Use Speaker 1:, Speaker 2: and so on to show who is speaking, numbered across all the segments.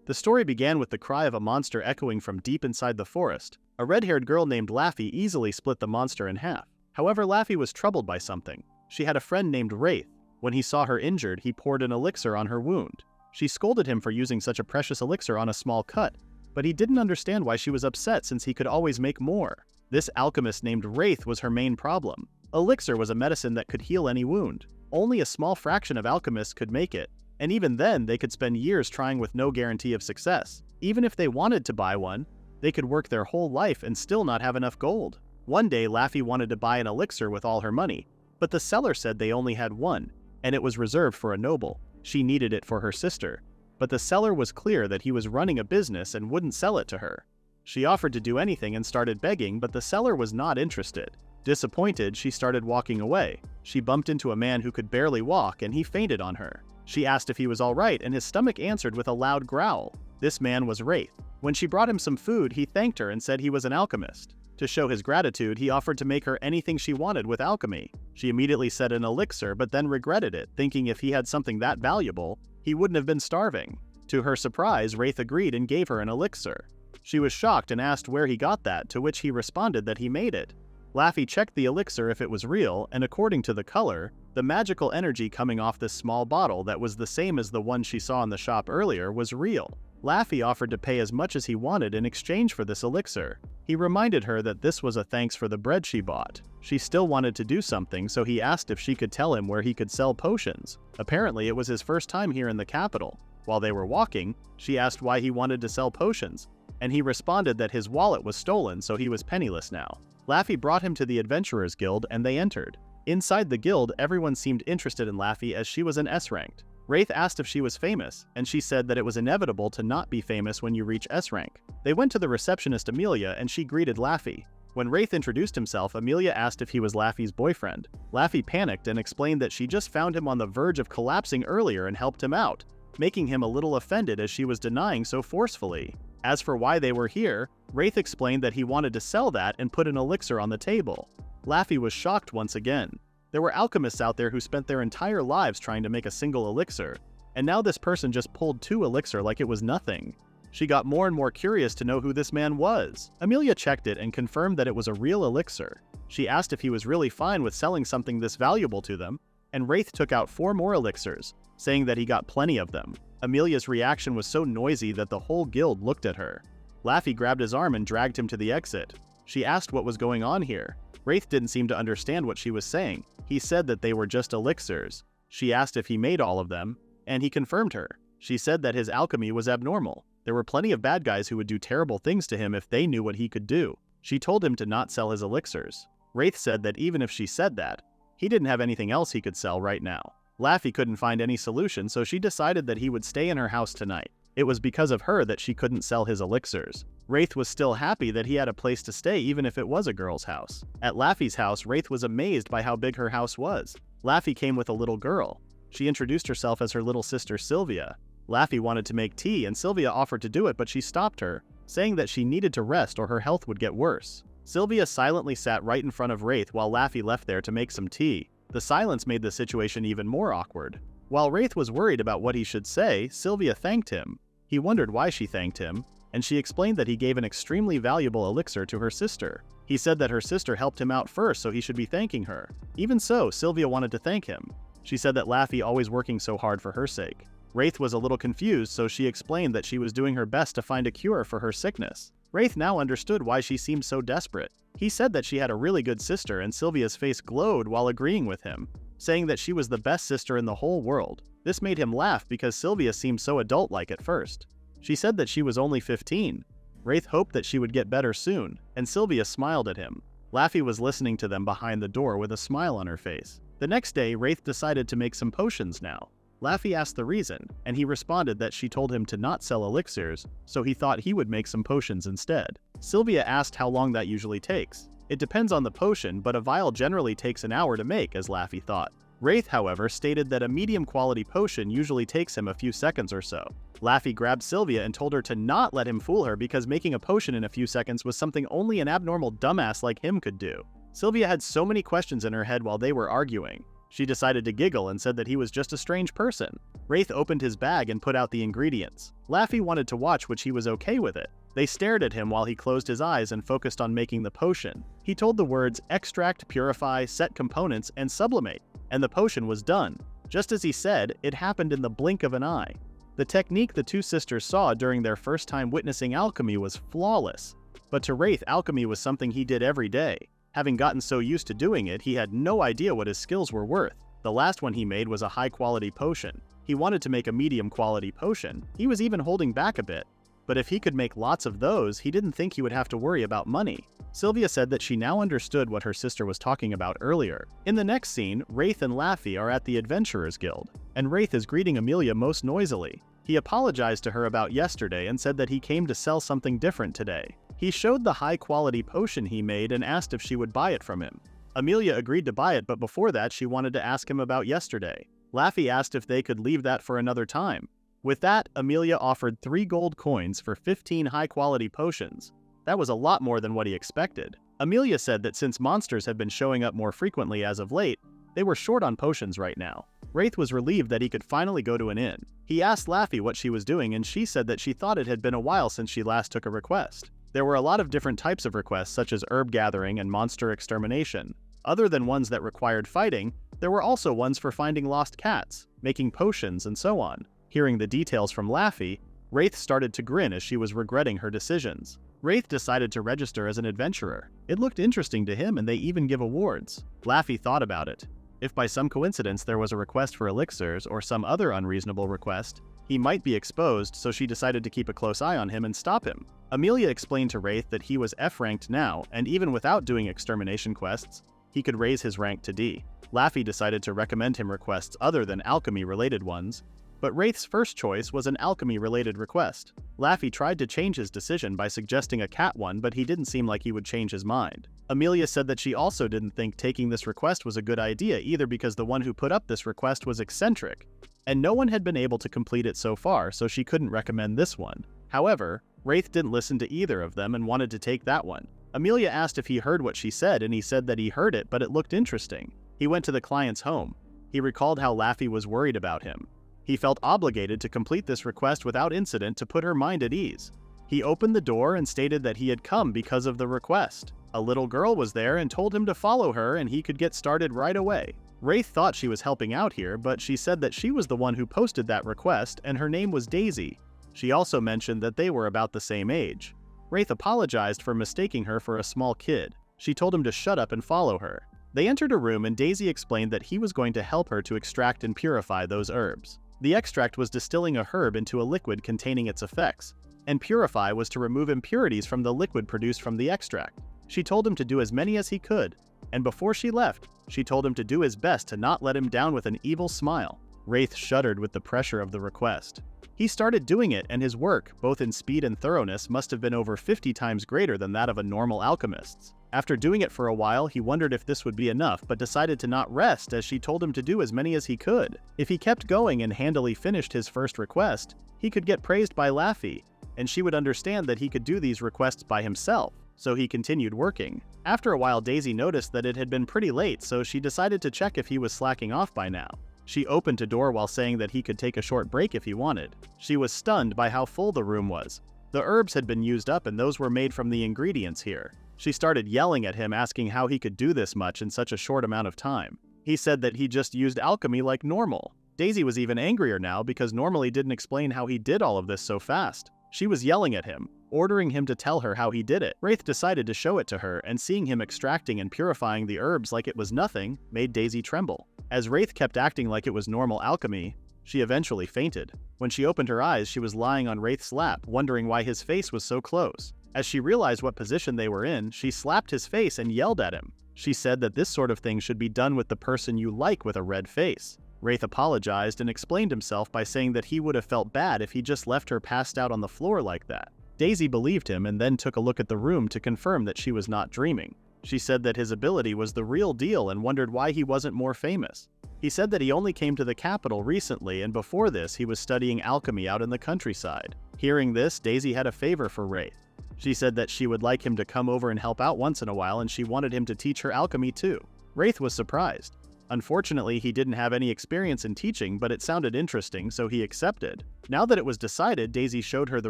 Speaker 1: The story began with the cry of a monster echoing from deep inside the forest. A red-haired girl named Laffy easily split the monster in half. However, Laffy was troubled by something. She had a friend named Wraith. When he saw her injured, he poured an elixir on her wound. She scolded him for using such a precious elixir on a small cut, but he didn't understand why she was upset since he could always make more. This alchemist named Wraith was her main problem. Elixir was a medicine that could heal any wound. Only a small fraction of alchemists could make it, and even then they could spend years trying with no guarantee of success. Even if they wanted to buy one, they could work their whole life and still not have enough gold. One day Laffy wanted to buy an elixir with all her money, but the seller said they only had one, and it was reserved for a noble. She needed it for her sister, but the seller was clear that he was running a business and wouldn't sell it to her. She offered to do anything and started begging, but the seller was not interested. Disappointed, she started walking away. She bumped into a man who could barely walk and he fainted on her. She asked if he was all right and his stomach answered with a loud growl. This man was Wraith. When she brought him some food, he thanked her and said he was an alchemist. To show his gratitude, he offered to make her anything she wanted with alchemy. She immediately said an elixir, but then regretted it, thinking if he had something that valuable, he wouldn't have been starving. To her surprise, Wraith agreed and gave her an elixir. She was shocked and asked where he got that, to which he responded that he made it. Laffy checked the elixir if it was real, and according to the color, the magical energy coming off this small bottle that was the same as the one she saw in the shop earlier was real. Laffy offered to pay as much as he wanted in exchange for this elixir. He reminded her that this was a thanks for the bread she bought. She still wanted to do something, so he asked if she could tell him where he could sell potions. Apparently, it was his first time here in the capital. While they were walking, she asked why he wanted to sell potions, and he responded that his wallet was stolen, so he was penniless now. Laffy brought him to the Adventurers Guild and they entered. Inside the guild, everyone seemed interested in Laffy as she was an S-ranked. Wraith asked if she was famous, and she said that it was inevitable to not be famous when you reach S-rank. They went to the receptionist Amelia and she greeted Laffy. When Wraith introduced himself, Amelia asked if he was Laffy's boyfriend. Laffy panicked and explained that she just found him on the verge of collapsing earlier and helped him out, making him a little offended as she was denying so forcefully. As for why they were here, Wraith explained that he wanted to sell that and put an elixir on the table. Laffy was shocked once again. There were alchemists out there who spent their entire lives trying to make a single elixir, and now this person just pulled 2 elixir like it was nothing. She got more and more curious to know who this man was. Amelia checked it and confirmed that it was a real elixir. She asked if he was really fine with selling something this valuable to them, and Wraith took out 4 more elixirs, saying that he got plenty of them. Amelia's reaction was so noisy that the whole guild looked at her. Laffy grabbed his arm and dragged him to the exit. She asked what was going on here. Wraith didn't seem to understand what she was saying. He said that they were just elixirs. She asked if he made all of them, and he confirmed her. She said that his alchemy was abnormal. There were plenty of bad guys who would do terrible things to him if they knew what he could do. She told him to not sell his elixirs. Wraith said that even if she said that, he didn't have anything else he could sell right now. Laffy couldn't find any solution, so she decided that he would stay in her house tonight. It was because of her that she couldn't sell his elixirs. Wraith was still happy that he had a place to stay even if it was a girl's house. At Laffy's house, Wraith was amazed by how big her house was. Laffy came with a little girl. She introduced herself as her little sister Sylvia. Laffy wanted to make tea and Sylvia offered to do it, but she stopped her, saying that she needed to rest or her health would get worse. Sylvia silently sat right in front of Wraith while Laffy left there to make some tea. The silence made the situation even more awkward. While Wraith was worried about what he should say, Sylvia thanked him. He wondered why she thanked him, and she explained that he gave an extremely valuable elixir to her sister. He said that her sister helped him out first, so he should be thanking her. Even so, Sylvia wanted to thank him. She said that Laffy always working so hard for her sake. Wraith was a little confused, so she explained that she was doing her best to find a cure for her sickness. Wraith now understood why she seemed so desperate. He said that she had a really good sister, and Sylvia's face glowed while agreeing with him, saying that she was the best sister in the whole world. This made him laugh because Sylvia seemed so adult-like at first. She said that she was only 15. Wraith hoped that she would get better soon, and Sylvia smiled at him. Laffy was listening to them behind the door with a smile on her face. The next day, Wraith decided to make some potions now. Laffy asked the reason, and he responded that she told him to not sell elixirs, so he thought he would make some potions instead. Sylvia asked how long that usually takes. It depends on the potion, but a vial generally takes an hour to make, as Laffy thought. Wraith, however, stated that a medium-quality potion usually takes him a few seconds or so. Laffy grabbed Sylvia and told her to not let him fool her because making a potion in a few seconds was something only an abnormal dumbass like him could do. Sylvia had so many questions in her head while they were arguing. She decided to giggle and said that he was just a strange person. Wraith opened his bag and put out the ingredients. Laffy wanted to watch, which he was okay with it. They stared at him while he closed his eyes and focused on making the potion. He told the words extract, purify, set components, and sublimate, and the potion was done. Just as he said, it happened in the blink of an eye. The technique the two sisters saw during their first time witnessing alchemy was flawless. But to Wraith, alchemy was something he did every day. Having gotten so used to doing it, he had no idea what his skills were worth. The last one he made was a high-quality potion. He wanted to make a medium-quality potion. He was even holding back a bit. But if he could make lots of those, he didn't think he would have to worry about money. Sylvia said that she now understood what her sister was talking about earlier. In the next scene, Wraith and Laffy are at the Adventurers Guild, and Wraith is greeting Amelia most noisily. He apologized to her about yesterday and said that he came to sell something different today. He showed the high-quality potion he made and asked if she would buy it from him. Amelia agreed to buy it, but before that she wanted to ask him about yesterday. Laffy asked if they could leave that for another time. With that, Amelia offered 3 gold coins for 15 high-quality potions. That was a lot more than what he expected. Amelia said that since monsters have been showing up more frequently as of late, they were short on potions right now. Wraith was relieved that he could finally go to an inn. He asked Laffy what she was doing, and she said that she thought it had been a while since she last took a request. There were a lot of different types of requests, such as herb gathering and monster extermination. Other than ones that required fighting, there were also ones for finding lost cats, making potions, and so on. Hearing the details from Laffy, Wraith started to grin as she was regretting her decisions. Wraith decided to register as an adventurer. It looked interesting to him, and they even give awards. Laffy thought about it. If by some coincidence there was a request for elixirs or some other unreasonable request, he might be exposed, so she decided to keep a close eye on him and stop him. Amelia explained to Wraith that he was F-ranked now, and even without doing extermination quests, he could raise his rank to D. Laffy decided to recommend him requests other than alchemy-related ones, but Wraith's first choice was an alchemy-related request. Laffy tried to change his decision by suggesting a cat one, but he didn't seem like he would change his mind. Amelia said that she also didn't think taking this request was a good idea either, because the one who put up this request was eccentric, and no one had been able to complete it so far, so she couldn't recommend this one. However, Wraith didn't listen to either of them and wanted to take that one. Amelia asked if he heard what she said, and he said that he heard it, but it looked interesting. He went to the client's home. He recalled how Laffy was worried about him. He felt obligated to complete this request without incident to put her mind at ease. He opened the door and stated that he had come because of the request. A little girl was there and told him to follow her and he could get started right away. Wraith thought she was helping out here, but she said that she was the one who posted that request and her name was Daisy. She also mentioned that they were about the same age. Wraith apologized for mistaking her for a small kid. She told him to shut up and follow her. They entered a room and Daisy explained that he was going to help her to extract and purify those herbs. The extract was distilling a herb into a liquid containing its effects, and purify was to remove impurities from the liquid produced from the extract. She told him to do as many as he could, and before she left, she told him to do his best to not let him down with an evil smile. Wraith shuddered with the pressure of the request. He started doing it, and his work, both in speed and thoroughness, must have been over 50 times greater than that of a normal alchemist's. After doing it for a while, he wondered if this would be enough, but decided to not rest as she told him to do as many as he could. If he kept going and handily finished his first request, he could get praised by Laffy, and she would understand that he could do these requests by himself, so he continued working. After a while, Daisy noticed that it had been pretty late, so she decided to check if he was slacking off by now. She opened a door while saying that he could take a short break if he wanted. She was stunned by how full the room was. The herbs had been used up and those were made from the ingredients here. She started yelling at him, asking how he could do this much in such a short amount of time. He said that he just used alchemy like normal. Daisy was even angrier now because normally didn't explain how he did all of this so fast. She was yelling at him, ordering him to tell her how he did it. Wraith decided to show it to her, and seeing him extracting and purifying the herbs like it was nothing made Daisy tremble. As Wraith kept acting like it was normal alchemy, she eventually fainted. When she opened her eyes, she was lying on Wraith's lap, wondering why his face was so close. As she realized what position they were in, she slapped his face and yelled at him. She said that this sort of thing should be done with the person you like with a red face. Wraith apologized and explained himself by saying that he would have felt bad if he just left her passed out on the floor like that. Daisy believed him and then took a look at the room to confirm that she was not dreaming. She said that his ability was the real deal and wondered why he wasn't more famous. He said that he only came to the capital recently, and before this he was studying alchemy out in the countryside. Hearing this, Daisy had a favor for Wraith. She said that she would like him to come over and help out once in a while, and she wanted him to teach her alchemy too. Wraith was surprised. Unfortunately, he didn't have any experience in teaching, but it sounded interesting, so he accepted. Now that it was decided, Daisy showed her the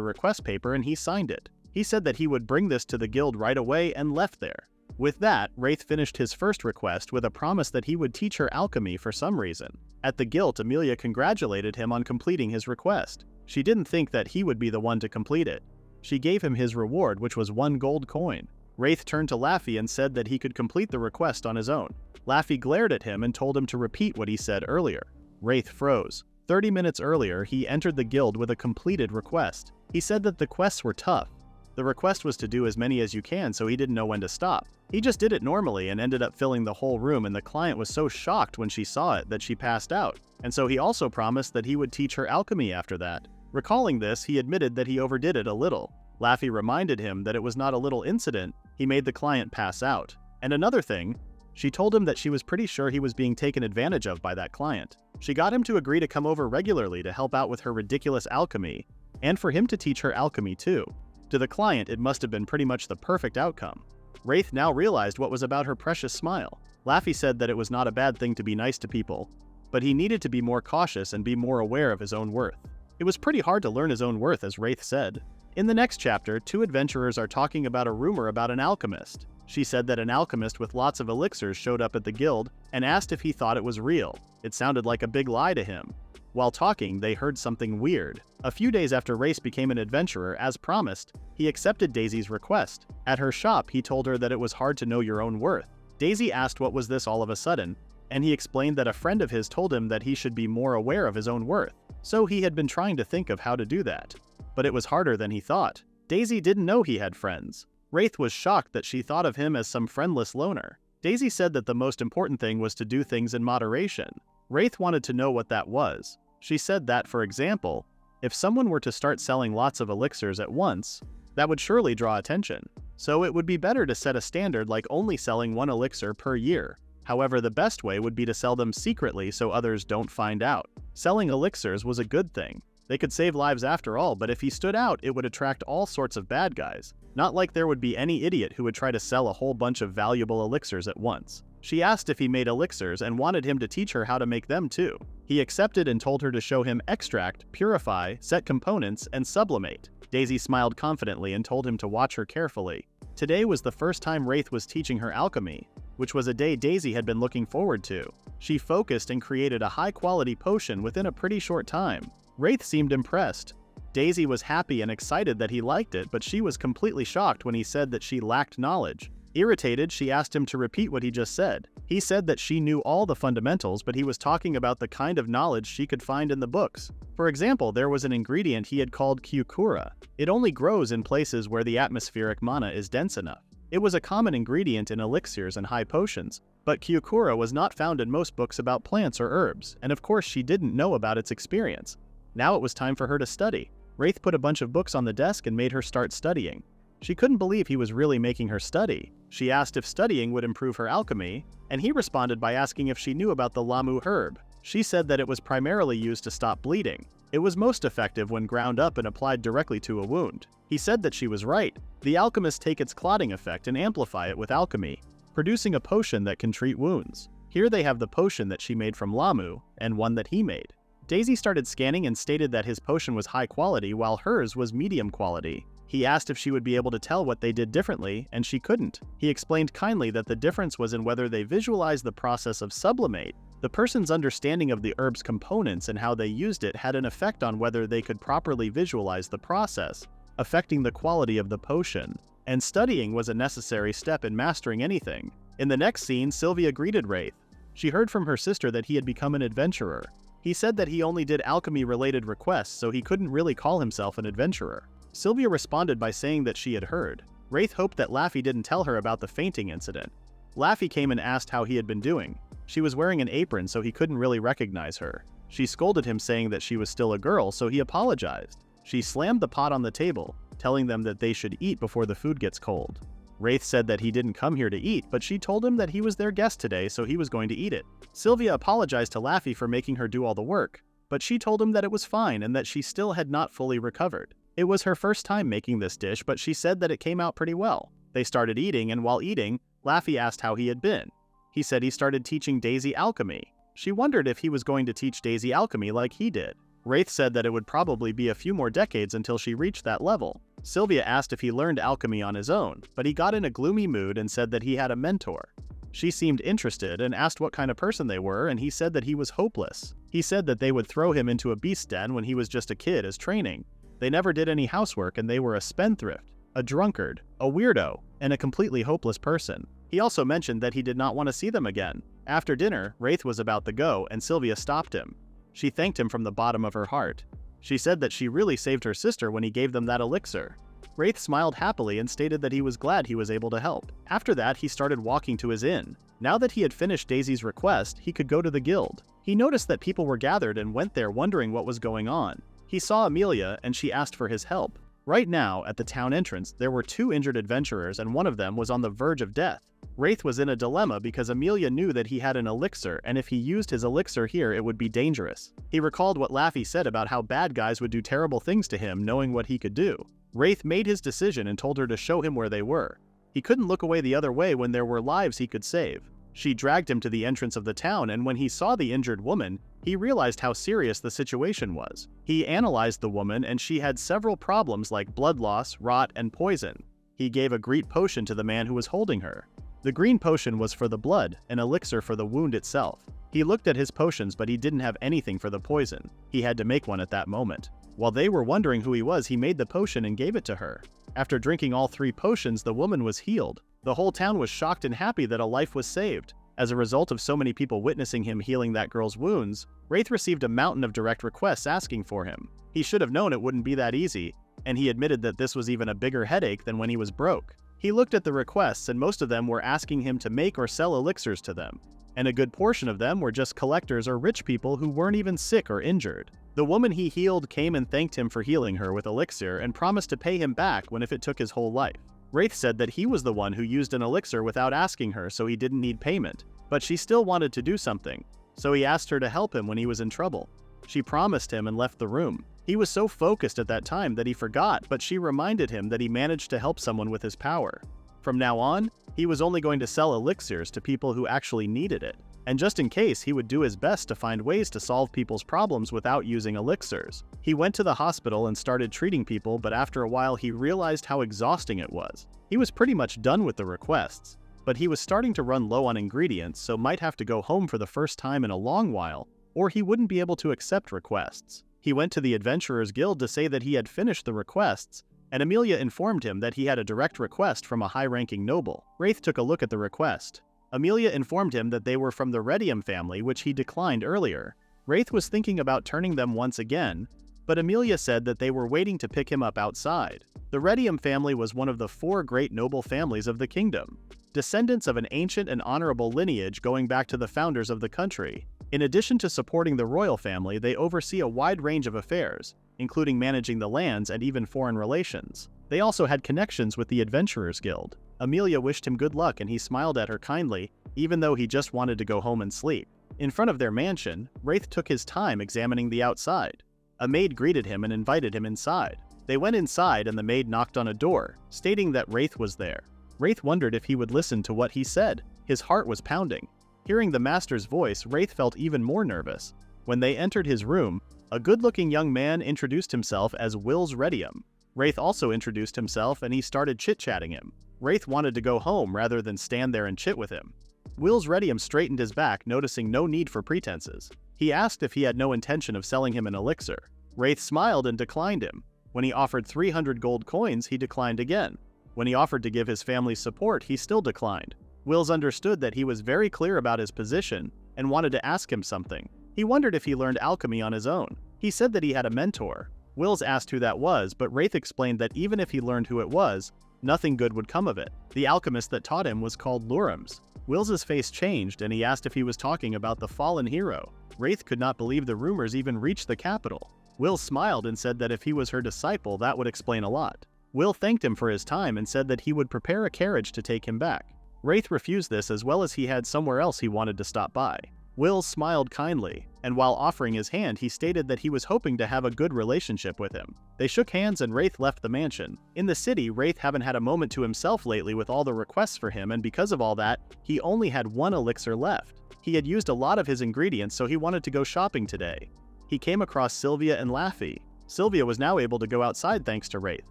Speaker 1: request paper and he signed it. He said that he would bring this to the guild right away and left there. With that, Wraith finished his first request with a promise that he would teach her alchemy for some reason. At the guild, Amelia congratulated him on completing his request. She didn't think that he would be the one to complete it. She gave him his reward, which was 1 gold coin. Wraith turned to Laffy and said that he could complete the request on his own. Laffy glared at him and told him to repeat what he said earlier. Wraith froze. 30 minutes earlier, he entered the guild with a completed request. He said that the quests were tough. The request was to do as many as you can, so he didn't know when to stop. He just did it normally and ended up filling the whole room, and the client was so shocked when she saw it that she passed out. And so he also promised that he would teach her alchemy after that. Recalling this, he admitted that he overdid it a little. Laffy reminded him that it was not a little incident. He made the client pass out. And another thing, she told him that she was pretty sure he was being taken advantage of by that client. She got him to agree to come over regularly to help out with her ridiculous alchemy, and for him to teach her alchemy too. To the client, it must have been pretty much the perfect outcome. Wraith now realized what was about her precious smile. Laffy said that it was not a bad thing to be nice to people, but he needed to be more cautious and be more aware of his own worth. It was pretty hard to learn his own worth, as Wraith said. In the next chapter, 2 adventurers are talking about a rumor about an alchemist. She said that an alchemist with lots of elixirs showed up at the guild and asked if he thought it was real. It sounded like a big lie to him. While talking, they heard something weird. A few days after Wraith became an adventurer, as promised, he accepted Daisy's request. At her shop, he told her that it was hard to know your own worth. Daisy asked what was this all of a sudden, and he explained that a friend of his told him that he should be more aware of his own worth. So he had been trying to think of how to do that. But it was harder than he thought. Daisy didn't know he had friends. Wraith was shocked that she thought of him as some friendless loner. Daisy said that the most important thing was to do things in moderation. Wraith wanted to know what that was. She said that, for example, if someone were to start selling lots of elixirs at once, that would surely draw attention. So it would be better to set a standard like only selling 1 elixir per year. However, the best way would be to sell them secretly so others don't find out. Selling elixirs was a good thing. They could save lives after all, but if he stood out, it would attract all sorts of bad guys. Not like there would be any idiot who would try to sell a whole bunch of valuable elixirs at once. She asked if he made elixirs and wanted him to teach her how to make them too. He accepted and told her to show him extract, purify, set components, and sublimate. Daisy smiled confidently and told him to watch her carefully. Today was the first time Wraith was teaching her alchemy, which was a day Daisy had been looking forward to. She focused and created a high-quality potion within a pretty short time. Wraith seemed impressed. Daisy was happy and excited that he liked it, but she was completely shocked when he said that she lacked knowledge. Irritated, she asked him to repeat what he just said. He said that she knew all the fundamentals, but he was talking about the kind of knowledge she could find in the books. For example, there was an ingredient he had called Kyukura. It only grows in places where the atmospheric mana is dense enough. It was a common ingredient in elixirs and high potions, but Kyukura was not found in most books about plants or herbs, and of course she didn't know about its experience. Now it was time for her to study. Wraith put a bunch of books on the desk and made her start studying. She couldn't believe he was really making her study. She asked if studying would improve her alchemy, and he responded by asking if she knew about the lamu herb. She said that it was primarily used to stop bleeding. It was most effective when ground up and applied directly to a wound. He said that she was right. The alchemists take its clotting effect and amplify it with alchemy, producing a potion that can treat wounds. Here they have the potion that she made from lamu, and one that he made. Daisy started scanning and stated that his potion was high quality while hers was medium quality. He asked if she would be able to tell what they did differently, and she couldn't. He explained kindly that the difference was in whether they visualized the process of sublimate. The person's understanding of the herb's components and how they used it had an effect on whether they could properly visualize the process, affecting the quality of the potion. And studying was a necessary step in mastering anything. In the next scene, Sylvia greeted Wraith. She heard from her sister that he had become an adventurer. He said that he only did alchemy-related requests, so he couldn't really call himself an adventurer. Sylvia responded by saying that she had heard. Wraith hoped that Laffy didn't tell her about the fainting incident. Laffy came and asked how he had been doing. She was wearing an apron, so he couldn't really recognize her. She scolded him, saying that she was still a girl, so he apologized. She slammed the pot on the table, telling them that they should eat before the food gets cold. Wraith said that he didn't come here to eat, but she told him that he was their guest today, so he was going to eat it. Sylvia apologized to Laffy for making her do all the work, but she told him that it was fine and that she still had not fully recovered. It was her first time making this dish, but she said that it came out pretty well. They started eating, and while eating, Laffy asked how he had been. He said he started teaching Daisy alchemy. She wondered if he was going to teach Daisy alchemy like he did. Wraith said that it would probably be a few more decades until she reached that level. Sylvia asked if he learned alchemy on his own, but he got in a gloomy mood and said that he had a mentor. She seemed interested and asked what kind of person they were, and he said that he was hopeless. He said that they would throw him into a beast den when he was just a kid as training. They never did any housework and they were a spendthrift, a drunkard, a weirdo, and a completely hopeless person. He also mentioned that he did not want to see them again. After dinner, Wraith was about to go and Sylvia stopped him. She thanked him from the bottom of her heart. She said that she really saved her sister when he gave them that elixir. Wraith smiled happily and stated that he was glad he was able to help. After that, he started walking to his inn. Now that he had finished Daisy's request, he could go to the guild. He noticed that people were gathered and went there wondering what was going on. He saw Amelia and she asked for his help. Right now, at the town entrance, there were 2 injured adventurers and one of them was on the verge of death. Wraith was in a dilemma because Amelia knew that he had an elixir, and if he used his elixir here it would be dangerous. He recalled what Laffy said about how bad guys would do terrible things to him knowing what he could do. Wraith made his decision and told her to show him where they were. He couldn't look away the other way when there were lives he could save. She dragged him to the entrance of the town, and when he saw the injured woman, he realized how serious the situation was. He analyzed the woman and she had several problems like blood loss, rot, and poison. He gave a green potion to the man who was holding her. The green potion was for the blood, an elixir for the wound itself. He looked at his potions but he didn't have anything for the poison. He had to make one at that moment. While they were wondering who he was, he made the potion and gave it to her. After drinking all 3 potions, the woman was healed. The whole town was shocked and happy that a life was saved. As a result of so many people witnessing him healing that girl's wounds, Wraith received a mountain of direct requests asking for him. He should have known it wouldn't be that easy, and he admitted that this was even a bigger headache than when he was broke. He looked at the requests and most of them were asking him to make or sell elixirs to them, and a good portion of them were just collectors or rich people who weren't even sick or injured. The woman he healed came and thanked him for healing her with elixir and promised to pay him back if it took his whole life. Wraith said that he was the one who used an elixir without asking her, so he didn't need payment, but she still wanted to do something, so he asked her to help him when he was in trouble. She promised him and left the room. He was so focused at that time that he forgot, but she reminded him that he managed to help someone with his power. From now on, he was only going to sell elixirs to people who actually needed it, and just in case, he would do his best to find ways to solve people's problems without using elixirs. He went to the hospital and started treating people, but after a while he realized how exhausting it was. He was pretty much done with the requests, but he was starting to run low on ingredients, so might have to go home for the first time in a long while, or he wouldn't be able to accept requests. He went to the Adventurers Guild to say that he had finished the requests, and Amelia informed him that he had a direct request from a high-ranking noble. Wraith took a look at the request. Amelia informed him that they were from the Redium family, which he declined earlier. Wraith was thinking about turning them once again, but Amelia said that they were waiting to pick him up outside. The Redium family was one of the 4 great noble families of the kingdom, descendants of an ancient and honorable lineage going back to the founders of the country. In addition to supporting the royal family, they oversee a wide range of affairs, including managing the lands and even foreign relations. They also had connections with the Adventurers Guild. Amelia wished him good luck and he smiled at her kindly, even though he just wanted to go home and sleep. In front of their mansion, Wraith took his time examining the outside. A maid greeted him and invited him inside. They went inside and the maid knocked on a door, stating that Wraith was there. Wraith wondered if he would listen to what he said. His heart was pounding. Hearing the master's voice, Wraith felt even more nervous. When they entered his room, a good-looking young man introduced himself as Will's Redium. Wraith also introduced himself and he started chit-chatting him. Wraith wanted to go home rather than stand there and chit with him. Will's Redium straightened his back, noticing no need for pretenses. He asked if he had no intention of selling him an elixir. Wraith smiled and declined him. When he offered 300 gold coins, he declined again. When he offered to give his family support, he still declined. Wills understood that he was very clear about his position and wanted to ask him something. He wondered if he learned alchemy on his own. He said that he had a mentor. Wills asked who that was, but Wraith explained that even if he learned who it was, nothing good would come of it. The alchemist that taught him was called Lurams. Will's face changed and he asked if he was talking about the fallen hero. Wraith could not believe the rumors even reached the capital. Will smiled and said that if he was her disciple, that would explain a lot. Will thanked him for his time and said that he would prepare a carriage to take him back. Wraith refused this, as well as he had somewhere else he wanted to stop by. Will smiled kindly, and while offering his hand he stated that he was hoping to have a good relationship with him. They shook hands and Wraith left the mansion. In the city, Wraith haven't had a moment to himself lately with all the requests for him, and because of all that, he only had one elixir left. He had used a lot of his ingredients, so he wanted to go shopping today. He came across Sylvia and Laffy. Sylvia was now able to go outside thanks to Wraith.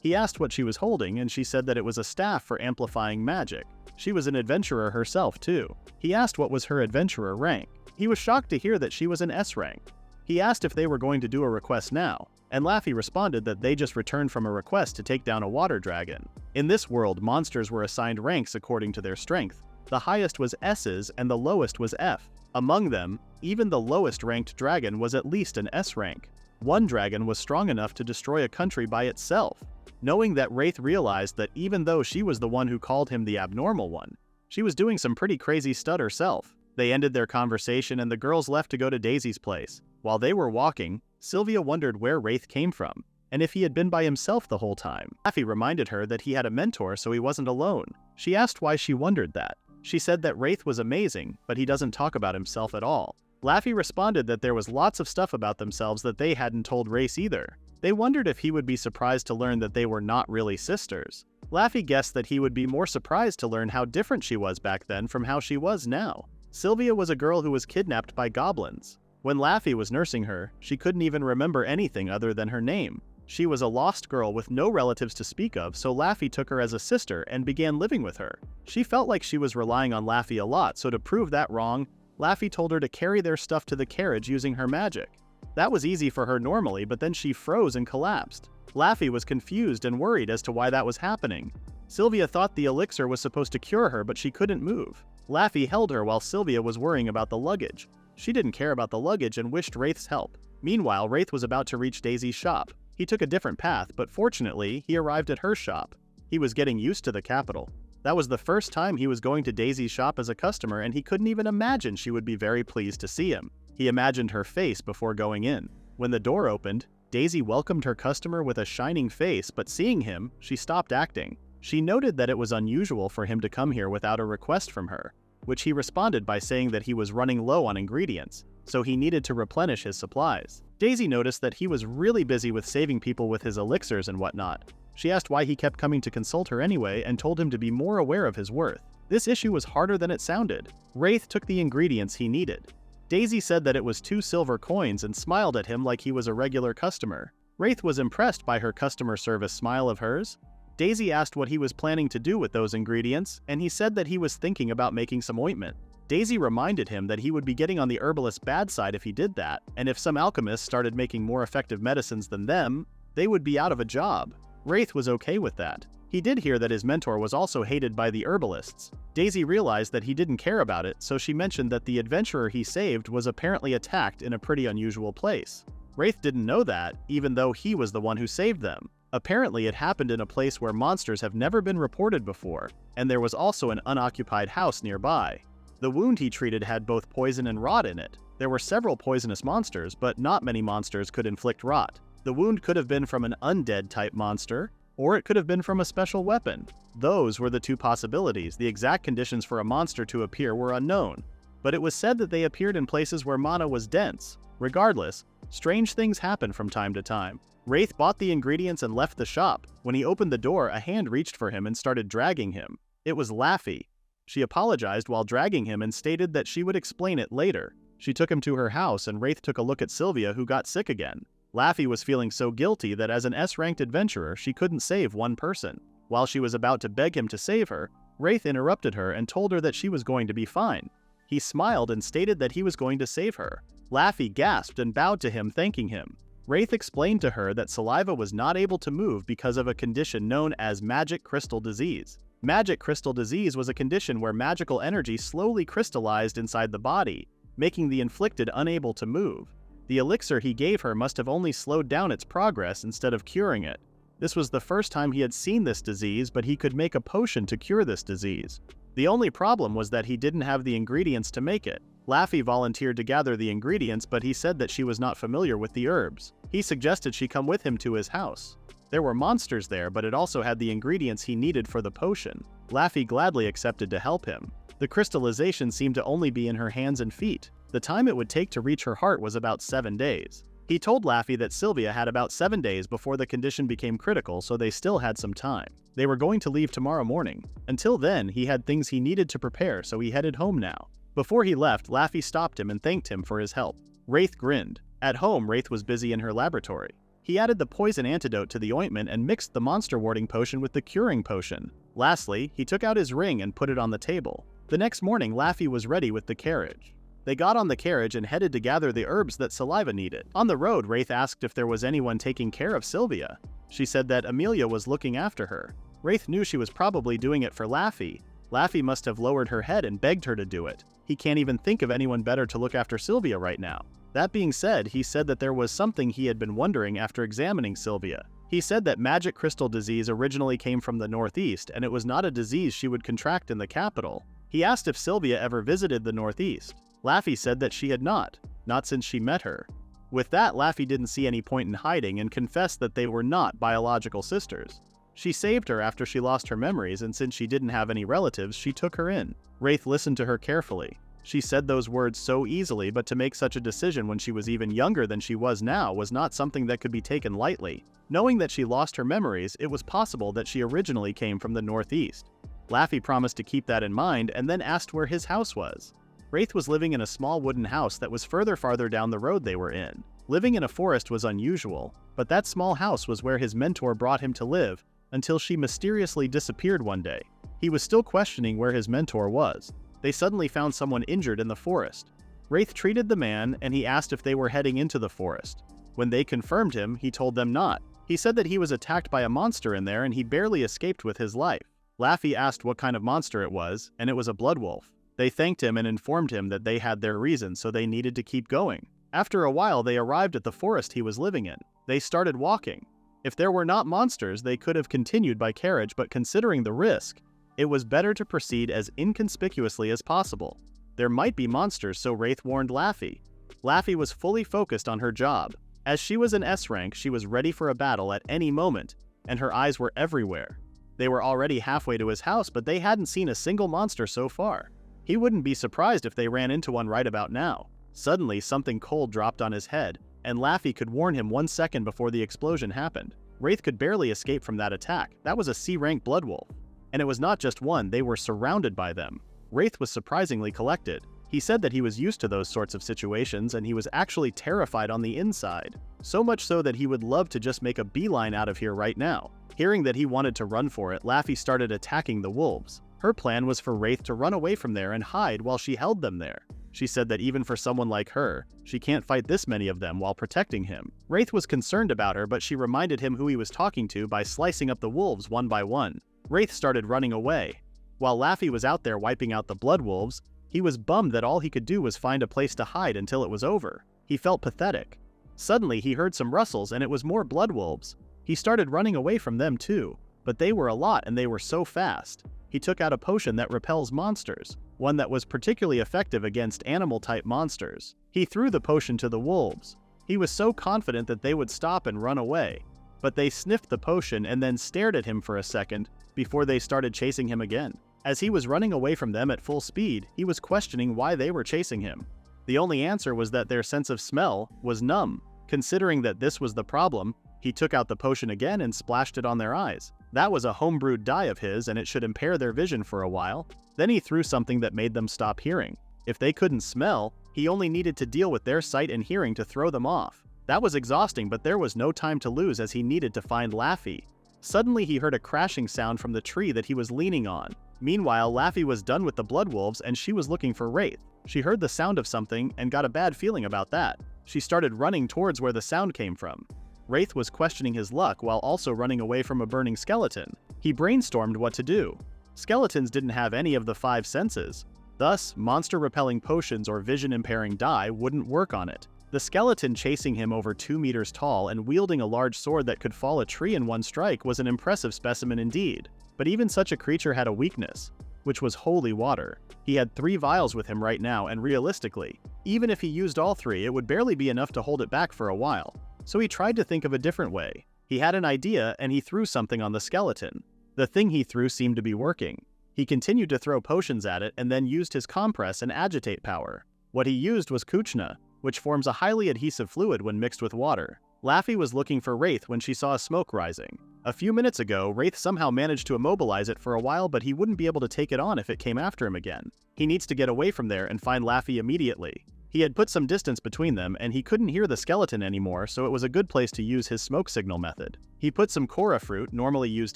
Speaker 1: He asked what she was holding, and she said that it was a staff for amplifying magic. She was an adventurer herself too. He asked what was her adventurer rank. He was shocked to hear that she was an S rank. He asked if they were going to do a request now, and Laffy responded that they just returned from a request to take down a water dragon. In this world, monsters were assigned ranks according to their strength. The highest was S's and the lowest was F. Among them, even the lowest ranked dragon was at least an S rank. One dragon was strong enough to destroy a country by itself. Knowing that, Wraith realized that even though she was the one who called him the abnormal one, she was doing some pretty crazy stuff herself. They ended their conversation and the girls left to go to Daisy's place. While they were walking, Sylvia wondered where Wraith came from, and if he had been by himself the whole time. Laffy reminded her that he had a mentor so he wasn't alone. She asked why she wondered that. She said that Wraith was amazing, but he doesn't talk about himself at all. Laffy responded that there was lots of stuff about themselves that they hadn't told Wraith either. They wondered if he would be surprised to learn that they were not really sisters. Laffy guessed that he would be more surprised to learn how different she was back then from how she was now. Sylvia was a girl who was kidnapped by goblins. When Laffy was nursing her, she couldn't even remember anything other than her name. She was a lost girl with no relatives to speak of, so Laffy took her as a sister and began living with her. She felt like she was relying on Laffy a lot, so to prove that wrong, Laffy told her to carry their stuff to the carriage using her magic. That was easy for her normally, but then she froze and collapsed. Laffy was confused and worried as to why that was happening. Sylvia thought the elixir was supposed to cure her, but she couldn't move. Laffy held her while Sylvia was worrying about the luggage. She didn't care about the luggage and wished Wraith's help. Meanwhile, Wraith was about to reach Daisy's shop. He took a different path, but fortunately, he arrived at her shop. He was getting used to the capital. That was the first time he was going to Daisy's shop as a customer, and he couldn't even imagine she would be very pleased to see him. He imagined her face before going in. When the door opened, Daisy welcomed her customer with a shining face, but seeing him, she stopped acting. She noted that it was unusual for him to come here without a request from her, which he responded by saying that he was running low on ingredients, so he needed to replenish his supplies. Daisy noticed that he was really busy with saving people with his elixirs and whatnot. She asked why he kept coming to consult her anyway and told him to be more aware of his worth. This issue was harder than it sounded. Wraith took the ingredients he needed. Daisy said that it was 2 silver coins and smiled at him like he was a regular customer. Wraith was impressed by her customer service smile of hers. Daisy asked what he was planning to do with those ingredients, and he said that he was thinking about making some ointment. Daisy reminded him that he would be getting on the herbalist's bad side if he did that, and if some alchemists started making more effective medicines than them, they would be out of a job. Wraith was okay with that. He did hear that his mentor was also hated by the herbalists. Daisy realized that he didn't care about it, so she mentioned that the adventurer he saved was apparently attacked in a pretty unusual place. Wraith didn't know that, even though he was the one who saved them. Apparently it happened in a place where monsters have never been reported before, and there was also an unoccupied house nearby. The wound he treated had both poison and rot in it. There were several poisonous monsters, but not many monsters could inflict rot. The wound could have been from an undead-type monster, or it could have been from a special weapon. Those were the 2 possibilities. The exact conditions for a monster to appear were unknown, but it was said that they appeared in places where mana was dense. Regardless, strange things happen from time to time. Wraith bought the ingredients and left the shop. When he opened the door, a hand reached for him and started dragging him. It was Laffy. She apologized while dragging him and stated that she would explain it later. She took him to her house and Wraith took a look at Sylvia, who got sick again. Laffy was feeling so guilty that as an S-ranked adventurer, she couldn't save one person. While she was about to beg him to save her, Wraith interrupted her and told her that she was going to be fine. He smiled and stated that he was going to save her. Laffy gasped and bowed to him, thanking him. Wraith explained to her that Saliva was not able to move because of a condition known as magic crystal disease. Magic crystal disease was a condition where magical energy slowly crystallized inside the body, making the inflicted unable to move. The elixir he gave her must have only slowed down its progress instead of curing it. This was the first time he had seen this disease, but he could make a potion to cure this disease. The only problem was that he didn't have the ingredients to make it. Laffy volunteered to gather the ingredients, but he said that she was not familiar with the herbs. He suggested she come with him to his house. There were monsters there, but it also had the ingredients he needed for the potion. Laffy gladly accepted to help him. The crystallization seemed to only be in her hands and feet. The time it would take to reach her heart was about 7 days. He told Laffy that Sylvia had about 7 days before the condition became critical, so they still had some time. They were going to leave tomorrow morning. Until then, he had things he needed to prepare, so he headed home now. Before he left, Laffy stopped him and thanked him for his help. Wraith grinned. At home, Wraith was busy in her laboratory. He added the poison antidote to the ointment and mixed the monster warding potion with the curing potion. Lastly, he took out his ring and put it on the table. The next morning, Laffy was ready with the carriage. They got on the carriage and headed to gather the herbs that Saliva needed. On the road, Wraith asked if there was anyone taking care of Sylvia. She said that Amelia was looking after her. Wraith knew she was probably doing it for Laffy. Laffy must have lowered her head and begged her to do it. He can't even think of anyone better to look after Sylvia right now. That being said, he said that there was something he had been wondering after examining Sylvia. He said that magic crystal disease originally came from the Northeast, and it was not a disease she would contract in the capital. He asked if Sylvia ever visited the Northeast. Laffy said that she had not since she met her. With that, Laffy didn't see any point in hiding and confessed that they were not biological sisters. She saved her after she lost her memories, and since she didn't have any relatives, she took her in. Wraith listened to her carefully. She said those words so easily, but to make such a decision when she was even younger than she was now was not something that could be taken lightly. Knowing that she lost her memories, it was possible that she originally came from the Northeast. Laffy promised to keep that in mind and then asked where his house was. Wraith was living in a small wooden house that was farther down the road they were in. Living in a forest was unusual, but that small house was where his mentor brought him to live until she mysteriously disappeared one day. He was still questioning where his mentor was. They suddenly found someone injured in the forest. Wraith treated the man and he asked if they were heading into the forest. When they confirmed him, he told them not. He said that he was attacked by a monster in there and he barely escaped with his life. Laffy asked what kind of monster it was, and it was a blood wolf. They thanked him and informed him that they had their reasons, so they needed to keep going. After a while, they arrived at the forest he was living in. They started walking. If there were not monsters, they could have continued by carriage, but considering the risk, it was better to proceed as inconspicuously as possible. There might be monsters, so Wraith warned Laffy. Laffy was fully focused on her job. As she was an S rank, she was ready for a battle at any moment, and her eyes were everywhere. They were already halfway to his house, but they hadn't seen a single monster so far. He wouldn't be surprised if they ran into one right about now. Suddenly, something cold dropped on his head, and Laffy could warn him 1 second before the explosion happened. Wraith could barely escape from that attack. That was a C-rank blood wolf. And it was not just one, they were surrounded by them. Wraith was surprisingly collected. He said that he was used to those sorts of situations and he was actually terrified on the inside. So much so that he would love to just make a beeline out of here right now. Hearing that he wanted to run for it, Laffy started attacking the wolves. Her plan was for Wraith to run away from there and hide while she held them there. She said that even for someone like her, she can't fight this many of them while protecting him. Wraith was concerned about her, but she reminded him who he was talking to by slicing up the wolves one by one. Wraith started running away. While Laffy was out there wiping out the blood wolves, he was bummed that all he could do was find a place to hide until it was over. He felt pathetic. Suddenly, he heard some rustles and it was more blood wolves. He started running away from them too, but they were a lot and they were so fast. He took out a potion that repels monsters, one that was particularly effective against animal-type monsters. He threw the potion to the wolves. He was so confident that they would stop and run away, but they sniffed the potion and then stared at him for a second before they started chasing him again. As he was running away from them at full speed, he was questioning why they were chasing him. The only answer was that their sense of smell was numb. Considering that this was the problem, he took out the potion again and splashed it on their eyes. That was a homebrewed dye of his and it should impair their vision for a while. Then he threw something that made them stop hearing. If they couldn't smell, he only needed to deal with their sight and hearing to throw them off. That was exhausting, but there was no time to lose as he needed to find Laffy. Suddenly he heard a crashing sound from the tree that he was leaning on. Meanwhile, Laffy was done with the blood wolves and she was looking for Wraith. She heard the sound of something and got a bad feeling about that. She started running towards where the sound came from. Wraith was questioning his luck while also running away from a burning skeleton. He brainstormed what to do. Skeletons didn't have any of the 5 senses. Thus, monster-repelling potions or vision-impairing dye wouldn't work on it. The skeleton chasing him over 2 meters tall and wielding a large sword that could fall a tree in one strike was an impressive specimen indeed. But even such a creature had a weakness, which was holy water. He had 3 vials with him right now, and realistically, even if he used all 3, it would barely be enough to hold it back for a while. So he tried to think of a different way. He had an idea and he threw something on the skeleton. The thing he threw seemed to be working. He continued to throw potions at it and then used his compress and agitate power. What he used was kuchna, which forms a highly adhesive fluid when mixed with water. Laffy was looking for Wraith when she saw smoke rising. A few minutes ago, Wraith somehow managed to immobilize it for a while, but he wouldn't be able to take it on if it came after him again. He needs to get away from there and find Laffy immediately. He had put some distance between them, and he couldn't hear the skeleton anymore, so it was a good place to use his smoke signal method. He put some kora fruit, normally used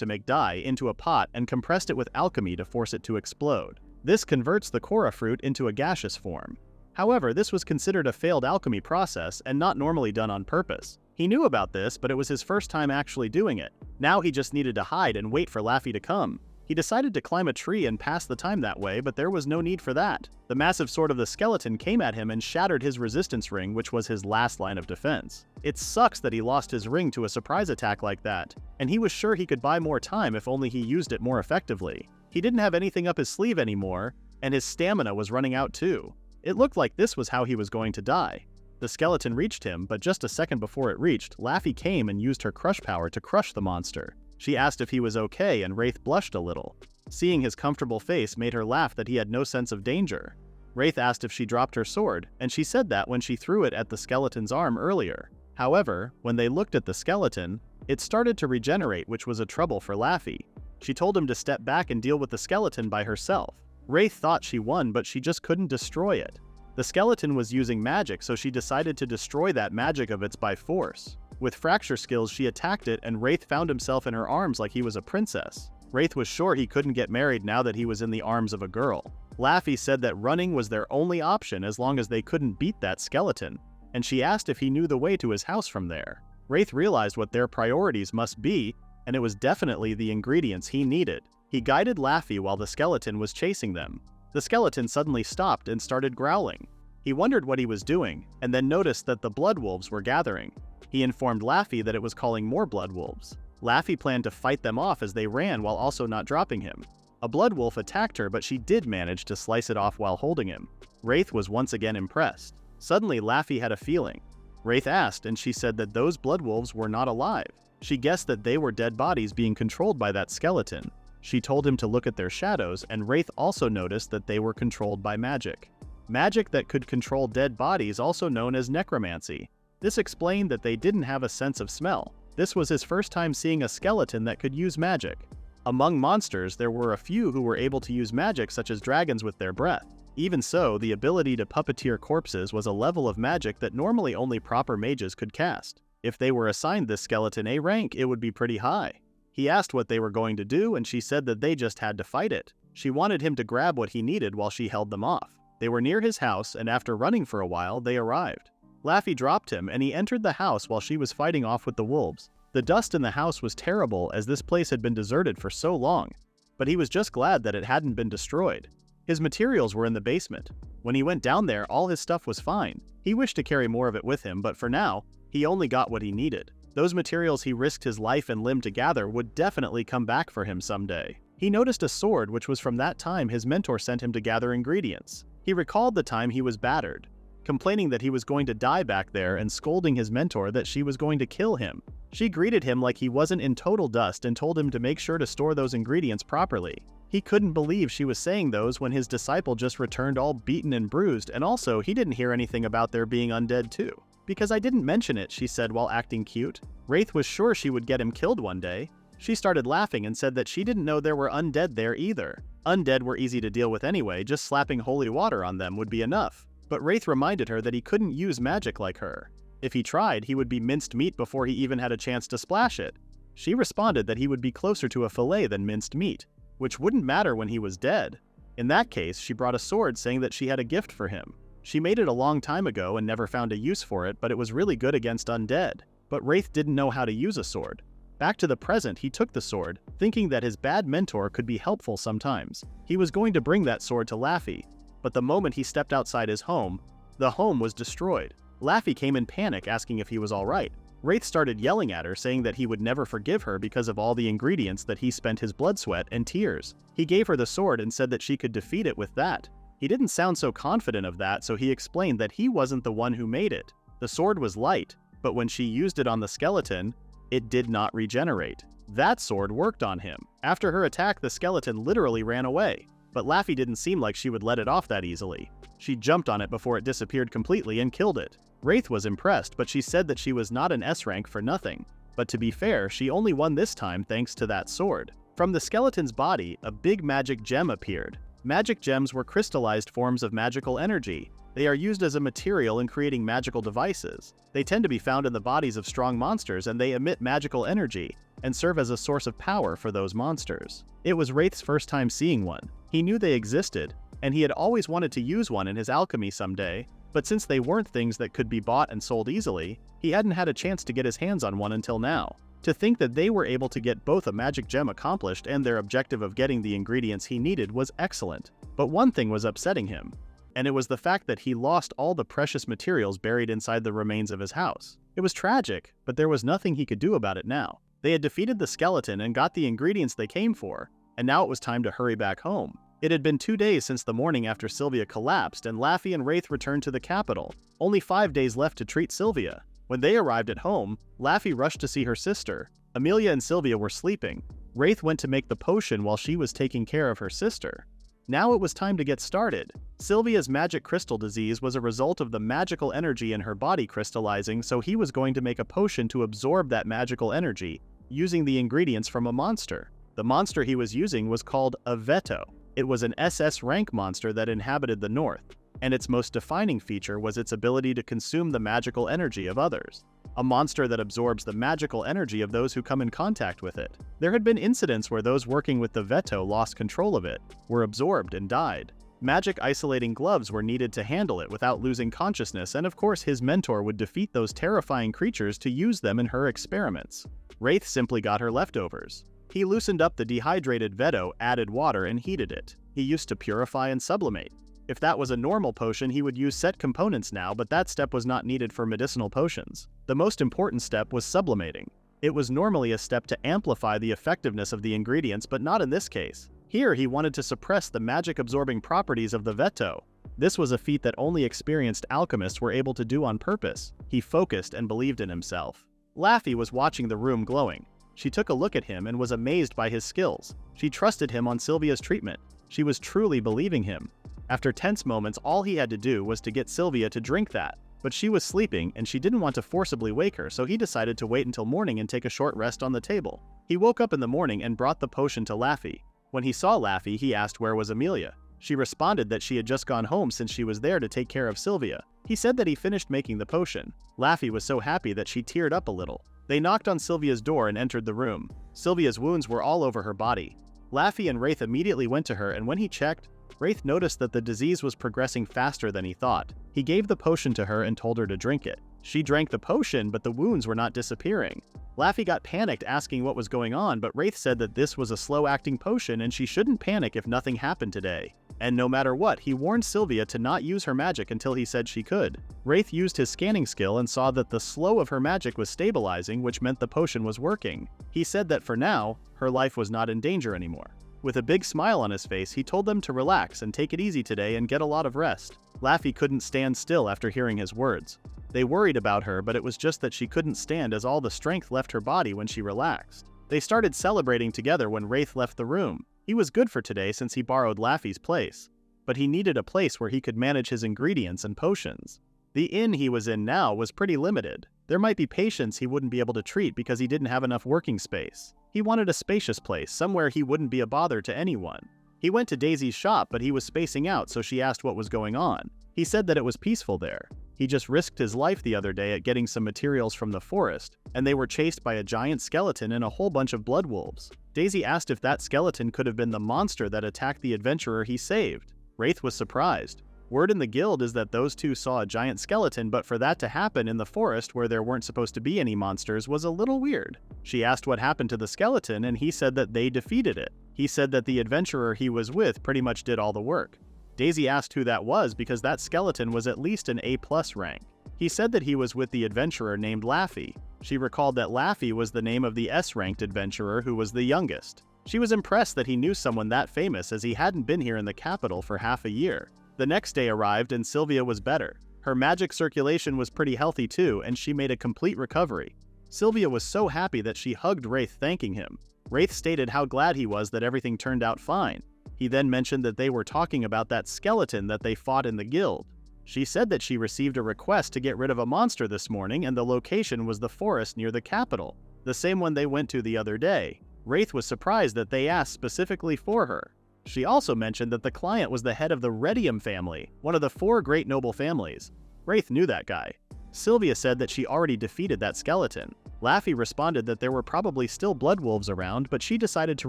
Speaker 1: to make dye, into a pot and compressed it with alchemy to force it to explode. This converts the kora fruit into a gaseous form. However, this was considered a failed alchemy process and not normally done on purpose. He knew about this, but it was his first time actually doing it. Now he just needed to hide and wait for Laffy to come. He decided to climb a tree and pass the time that way, but there was no need for that. The massive sword of the skeleton came at him and shattered his resistance ring, which was his last line of defense. It sucks that he lost his ring to a surprise attack like that, and he was sure he could buy more time if only he used it more effectively. He didn't have anything up his sleeve anymore, and his stamina was running out too. It looked like this was how he was going to die. The skeleton reached him, but just a second before it reached, Laffy came and used her crush power to crush the monster. She asked if he was okay, and Wraith blushed a little. Seeing his comfortable face made her laugh that he had no sense of danger. Wraith asked if she dropped her sword, and she said that when she threw it at the skeleton's arm earlier. However, when they looked at the skeleton, it started to regenerate, which was a trouble for Laffy. She told him to step back and deal with the skeleton by herself. Wraith thought she won, but she just couldn't destroy it. The skeleton was using magic, so she decided to destroy that magic of its by force. With fracture skills, she attacked it, and Wraith found himself in her arms like he was a princess. Wraith was sure he couldn't get married now that he was in the arms of a girl. Laffy said that running was their only option as long as they couldn't beat that skeleton, and she asked if he knew the way to his house from there. Wraith realized what their priorities must be, and it was definitely the ingredients he needed. He guided Laffy while the skeleton was chasing them. The skeleton suddenly stopped and started growling. He wondered what he was doing, and then noticed that the blood wolves were gathering. He informed Laffy that it was calling more blood wolves. Laffy planned to fight them off as they ran while also not dropping him. A blood wolf attacked her, but she did manage to slice it off while holding him. Wraith was once again impressed. Suddenly, Laffy had a feeling. Wraith asked, and she said that those blood wolves were not alive. She guessed that they were dead bodies being controlled by that skeleton. She told him to look at their shadows, and Wraith also noticed that they were controlled by magic. Magic that could control dead bodies, also known as necromancy. This explained that they didn't have a sense of smell. This was his first time seeing a skeleton that could use magic. Among monsters, there were a few who were able to use magic, such as dragons with their breath. Even so, the ability to puppeteer corpses was a level of magic that normally only proper mages could cast. If they were assigned this skeleton a rank, it would be pretty high. He asked what they were going to do, and she said that they just had to fight it. She wanted him to grab what he needed while she held them off. They were near his house, and after running for a while, they arrived. Laffy dropped him, and he entered the house while she was fighting off with the wolves. The dust in the house was terrible, as this place had been deserted for so long, but he was just glad that it hadn't been destroyed. His materials were in the basement. When he went down there, all his stuff was fine. He wished to carry more of it with him, but for now, he only got what he needed. Those materials he risked his life and limb to gather would definitely come back for him someday. He noticed a sword, which was from that time his mentor sent him to gather ingredients. He recalled the time he was battered, complaining that he was going to die back there and scolding his mentor that she was going to kill him. She greeted him like he wasn't in total dust and told him to make sure to store those ingredients properly. He couldn't believe she was saying those when his disciple just returned all beaten and bruised, and also he didn't hear anything about there being undead too. Because I didn't mention it, she said while acting cute. Wraith was sure she would get him killed one day. She started laughing and said that she didn't know there were undead there either. Undead were easy to deal with anyway, just slapping holy water on them would be enough. But Wraith reminded her that he couldn't use magic like her. If he tried, he would be minced meat before he even had a chance to splash it. She responded that he would be closer to a fillet than minced meat, which wouldn't matter when he was dead. In that case, she brought a sword saying that she had a gift for him. She made it a long time ago and never found a use for it, but it was really good against undead. But Wraith didn't know how to use a sword. Back to the present, he took the sword, thinking that his bad mentor could be helpful sometimes. He was going to bring that sword to Laffy, but the moment he stepped outside his home, the home was destroyed. Laffy came in panic asking if he was alright. Wraith started yelling at her, saying that he would never forgive her because of all the ingredients that he spent his blood, sweat, and tears. He gave her the sword and said that she could defeat it with that. He didn't sound so confident of that, so he explained that he wasn't the one who made it. The sword was light, but when she used it on the skeleton, it did not regenerate. That sword worked on him. After her attack, the skeleton literally ran away, but Laffy didn't seem like she would let it off that easily. She jumped on it before it disappeared completely and killed it. Wraith was impressed, but she said that she was not an S rank for nothing. But to be fair, she only won this time thanks to that sword. From the skeleton's body, a big magic gem appeared. Magic gems were crystallized forms of magical energy. They are used as a material in creating magical devices. They tend to be found in the bodies of strong monsters, and they emit magical energy and serve as a source of power for those monsters. It was Wraith's first time seeing one. He knew they existed, and he had always wanted to use one in his alchemy someday, but since they weren't things that could be bought and sold easily, he hadn't had a chance to get his hands on one until now. To think that they were able to get both a magic gem accomplished and their objective of getting the ingredients he needed was excellent. But one thing was upsetting him, and it was the fact that he lost all the precious materials buried inside the remains of his house. It was tragic, but there was nothing he could do about it now. They had defeated the skeleton and got the ingredients they came for, and now it was time to hurry back home. It had been 2 days since the morning after Sylvia collapsed, and Laffy and Wraith returned to the capital. Only 5 days left to treat Sylvia. When they arrived at home, Laffy rushed to see her sister. Amelia and Sylvia were sleeping. Wraith went to make the potion while she was taking care of her sister. Now it was time to get started. Sylvia's magic crystal disease was a result of the magical energy in her body crystallizing, so he was going to make a potion to absorb that magical energy, using the ingredients from a monster. The monster he was using was called a Veto. It was an SS rank monster that inhabited the north, and its most defining feature was its ability to consume the magical energy of others. A monster that absorbs the magical energy of those who come in contact with it. There had been incidents where those working with the Veto lost control of it, were absorbed and died. Magic isolating gloves were needed to handle it without losing consciousness, and of course his mentor would defeat those terrifying creatures to use them in her experiments. Wraith simply got her leftovers. He loosened up the dehydrated Veto, added water, and heated it. He used to purify and sublimate. If that was a normal potion, he would use set components now, but that step was not needed for medicinal potions. The most important step was sublimating. It was normally a step to amplify the effectiveness of the ingredients, but not in this case. Here, he wanted to suppress the magic-absorbing properties of the Veto. This was a feat that only experienced alchemists were able to do on purpose. He focused and believed in himself. Laffy was watching the room glowing. She took a look at him and was amazed by his skills. She trusted him on Sylvia's treatment. She was truly believing him. After tense moments, all he had to do was to get Sylvia to drink that. But she was sleeping, and she didn't want to forcibly wake her, so he decided to wait until morning and take a short rest on the table. He woke up in the morning and brought the potion to Laffy. When he saw Laffy, he asked where was Amelia. She responded that she had just gone home since she was there to take care of Sylvia. He said that he finished making the potion. Laffy was so happy that she teared up a little. They knocked on Sylvia's door and entered the room. Sylvia's wounds were all over her body. Laffy and Wraith immediately went to her, and when he checked, Wraith noticed that the disease was progressing faster than he thought. He gave the potion to her and told her to drink it. She drank the potion, but the wounds were not disappearing. Laffy got panicked asking what was going on, but Wraith said that this was a slow-acting potion and she shouldn't panic if nothing happened today. And no matter what, he warned Sylvia to not use her magic until he said she could. Wraith used his scanning skill and saw that the slow of her magic was stabilizing, which meant the potion was working. He said that for now, her life was not in danger anymore. With a big smile on his face, he told them to relax and take it easy today and get a lot of rest. Laffy couldn't stand still after hearing his words. They worried about her, but it was just that she couldn't stand as all the strength left her body when she relaxed. They started celebrating together when Wraith left the room. He was good for today since he borrowed Laffy's place, but he needed a place where he could manage his ingredients and potions. The inn he was in now was pretty limited. There might be patients he wouldn't be able to treat because he didn't have enough working space. He wanted a spacious place, somewhere he wouldn't be a bother to anyone. He went to Daisy's shop, but he was spacing out, so she asked what was going on. He said that it was peaceful there. He just risked his life the other day at getting some materials from the forest, and they were chased by a giant skeleton and a whole bunch of blood wolves. Daisy asked if that skeleton could have been the monster that attacked the adventurer he saved. Wraith was surprised. Word in the guild is that those two saw a giant skeleton, but for that to happen in the forest where there weren't supposed to be any monsters was a little weird. She asked what happened to the skeleton, and he said that they defeated it. He said that the adventurer he was with pretty much did all the work. Daisy asked who that was because that skeleton was at least an A+ rank. He said that he was with the adventurer named Laffy. She recalled that Laffy was the name of the S-ranked adventurer who was the youngest. She was impressed that he knew someone that famous as he hadn't been here in the capital for half a year. The next day arrived and Sylvia was better. Her magic circulation was pretty healthy too, and she made a complete recovery. Sylvia was so happy that she hugged Wraith thanking him. Wraith stated how glad he was that everything turned out fine. He then mentioned that they were talking about that skeleton that they fought in the guild. She said that she received a request to get rid of a monster this morning and the location was the forest near the capital, the same one they went to the other day. Wraith was surprised that they asked specifically for her. She also mentioned that the client was the head of the Redium family, one of the 4 great noble families. Wraith knew that guy. Sylvia said that she already defeated that skeleton. Laffy responded that there were probably still blood wolves around, but she decided to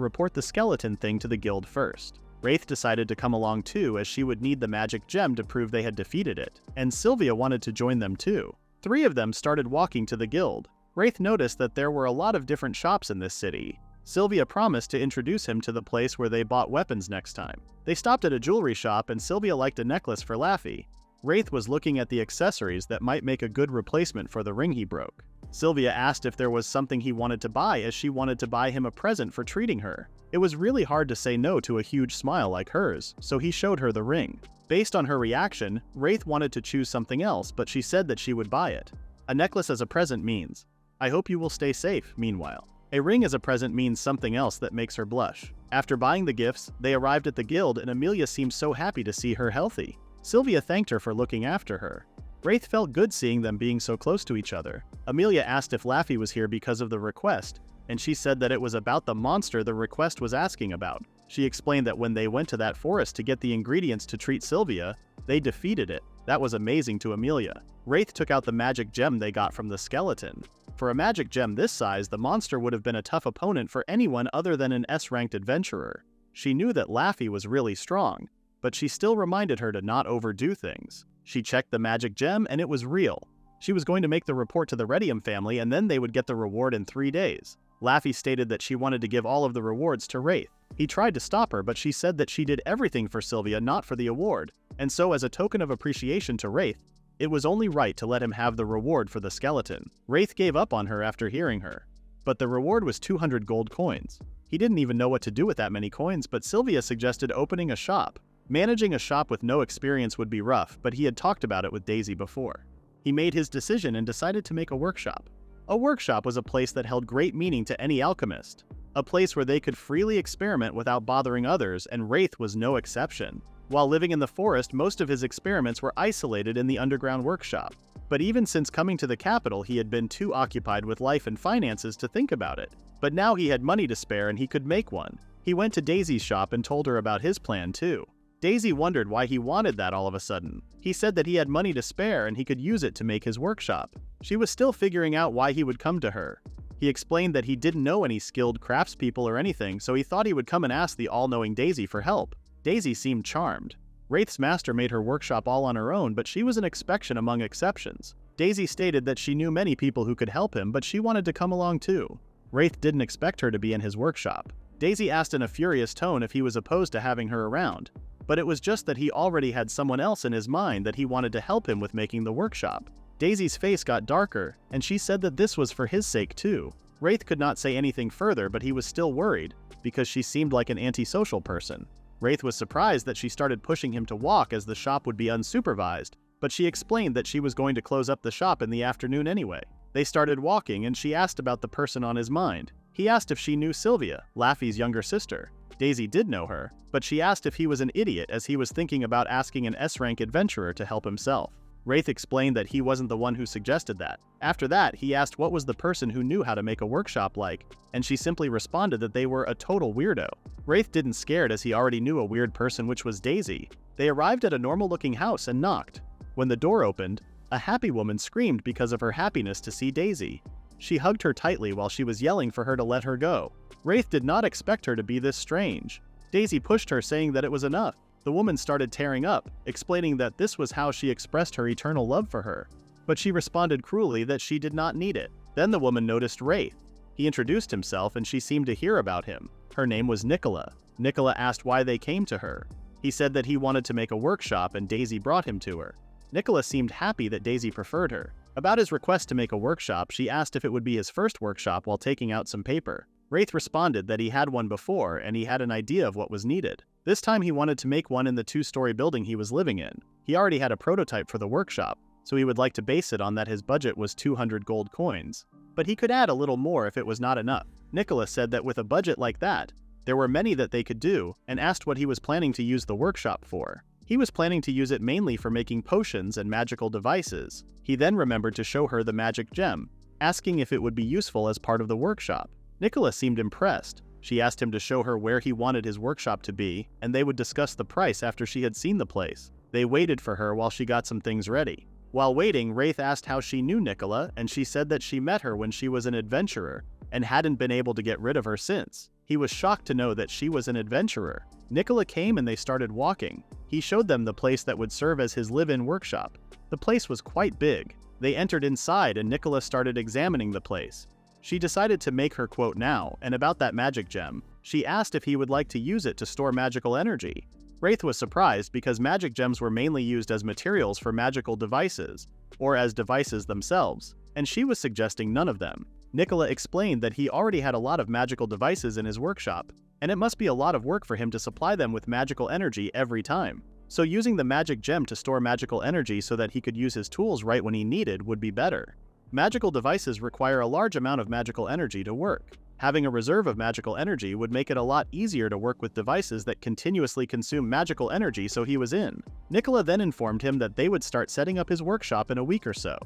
Speaker 1: report the skeleton thing to the guild first. Wraith decided to come along too, as she would need the magic gem to prove they had defeated it, and Sylvia wanted to join them too. 3 of them started walking to the guild. Wraith noticed that there were a lot of different shops in this city. Sylvia promised to introduce him to the place where they bought weapons next time. They stopped at a jewelry shop and Sylvia liked a necklace for Laffy. Wraith was looking at the accessories that might make a good replacement for the ring he broke. Sylvia asked if there was something he wanted to buy, as she wanted to buy him a present for treating her. It was really hard to say no to a huge smile like hers, so he showed her the ring. Based on her reaction, Wraith wanted to choose something else, but she said that she would buy it. A necklace as a present means, "I hope you will stay safe," meanwhile. A ring as a present means something else that makes her blush. After buying the gifts, they arrived at the guild and Amelia seemed so happy to see her healthy. Sylvia thanked her for looking after her. Wraith felt good seeing them being so close to each other. Amelia asked if Laffy was here because of the request, and she said that it was about the monster the request was asking about. She explained that when they went to that forest to get the ingredients to treat Sylvia, they defeated it. That was amazing to Amelia. Wraith took out the magic gem they got from the skeleton. For a magic gem this size, the monster would have been a tough opponent for anyone other than an S-ranked adventurer. She knew that Laffy was really strong, but she still reminded her to not overdo things. She checked the magic gem and it was real. She was going to make the report to the Redium family and then they would get the reward in 3 days. Laffy stated that she wanted to give all of the rewards to Wraith. He tried to stop her, but she said that she did everything for Sylvia, not for the award, and so as a token of appreciation to Wraith, it was only right to let him have the reward for the skeleton. Wraith gave up on her after hearing her, but the reward was 200 gold coins. He didn't even know what to do with that many coins, but Sylvia suggested opening a shop. Managing a shop with no experience would be rough, but he had talked about it with Daisy before. He made his decision and decided to make a workshop. A workshop was a place that held great meaning to any alchemist, a place where they could freely experiment without bothering others, and Wraith was no exception. While living in the forest, most of his experiments were isolated in the underground workshop. But even since coming to the capital, he had been too occupied with life and finances to think about it. But now he had money to spare and he could make one. He went to Daisy's shop and told her about his plan too. Daisy wondered why he wanted that all of a sudden. He said that he had money to spare and he could use it to make his workshop. She was still figuring out why he would come to her. He explained that he didn't know any skilled craftspeople or anything, so he thought he would come and ask the all-knowing Daisy for help. Daisy seemed charmed. Wraith's master made her workshop all on her own, but she was an exception among exceptions. Daisy stated that she knew many people who could help him, but she wanted to come along too. Wraith didn't expect her to be in his workshop. Daisy asked in a furious tone if he was opposed to having her around, but it was just that he already had someone else in his mind that he wanted to help him with making the workshop. Daisy's face got darker, and she said that this was for his sake too. Wraith could not say anything further, but he was still worried, because she seemed like an antisocial person. Wraith was surprised that she started pushing him to walk as the shop would be unsupervised, but she explained that she was going to close up the shop in the afternoon anyway. They started walking and she asked about the person on his mind. He asked if she knew Sylvia, Laffy's younger sister. Daisy did know her, but she asked if he was an idiot as he was thinking about asking an S-rank adventurer to help himself. Wraith explained that he wasn't the one who suggested that. After that, he asked what was the person who knew how to make a workshop like, and she simply responded that they were a total weirdo. Wraith didn't scared as he already knew a weird person, which was Daisy. They arrived at a normal-looking house and knocked. When the door opened, a happy woman screamed because of her happiness to see Daisy. She hugged her tightly while she was yelling for her to let her go. Wraith did not expect her to be this strange. Daisy pushed her, saying that it was enough. The woman started tearing up, explaining that this was how she expressed her eternal love for her. But she responded cruelly that she did not need it. Then the woman noticed Wraith. He introduced himself and she seemed to hear about him. Her name was Nicola. Nicola asked why they came to her. He said that he wanted to make a workshop and Daisy brought him to her. Nicola seemed happy that Daisy preferred her. About his request to make a workshop, she asked if it would be his first workshop while taking out some paper. Wraith responded that he had one before and he had an idea of what was needed. This time he wanted to make one in the 2-story building he was living in. He already had a prototype for the workshop, so he would like to base it on that his budget was 200 gold coins. But he could add a little more if it was not enough. Nicola said that with a budget like that, There were many that they could do, and asked what he was planning to use the workshop for. He was planning to use it mainly for making potions and magical devices. He then remembered to show her the magic gem, asking if it would be useful as part of the workshop. Nicola seemed impressed. She asked him to show her where he wanted his workshop to be, and they would discuss the price after she had seen the place. They waited for her while she got some things ready. While waiting, Wraith asked how she knew Nicola, and she said that she met her when she was an adventurer, and hadn't been able to get rid of her since. He was shocked to know that she was an adventurer. Nicola came and they started walking. He showed them the place that would serve as his live-in workshop. The place was quite big. They entered inside and Nicola started examining the place. She decided to make her quote now, and about that magic gem, she asked if he would like to use it to store magical energy. Wraith was surprised because magic gems were mainly used as materials for magical devices, or as devices themselves, and she was suggesting none of them. Nicola explained that he already had a lot of magical devices in his workshop, and it must be a lot of work for him to supply them with magical energy every time. So using the magic gem to store magical energy so that he could use his tools right when he needed would be better. Magical devices require a large amount of magical energy to work. Having a reserve of magical energy would make it a lot easier to work with devices that continuously consume magical energy, so he was in. Nicola then informed him that they would start setting up his workshop in a week or so.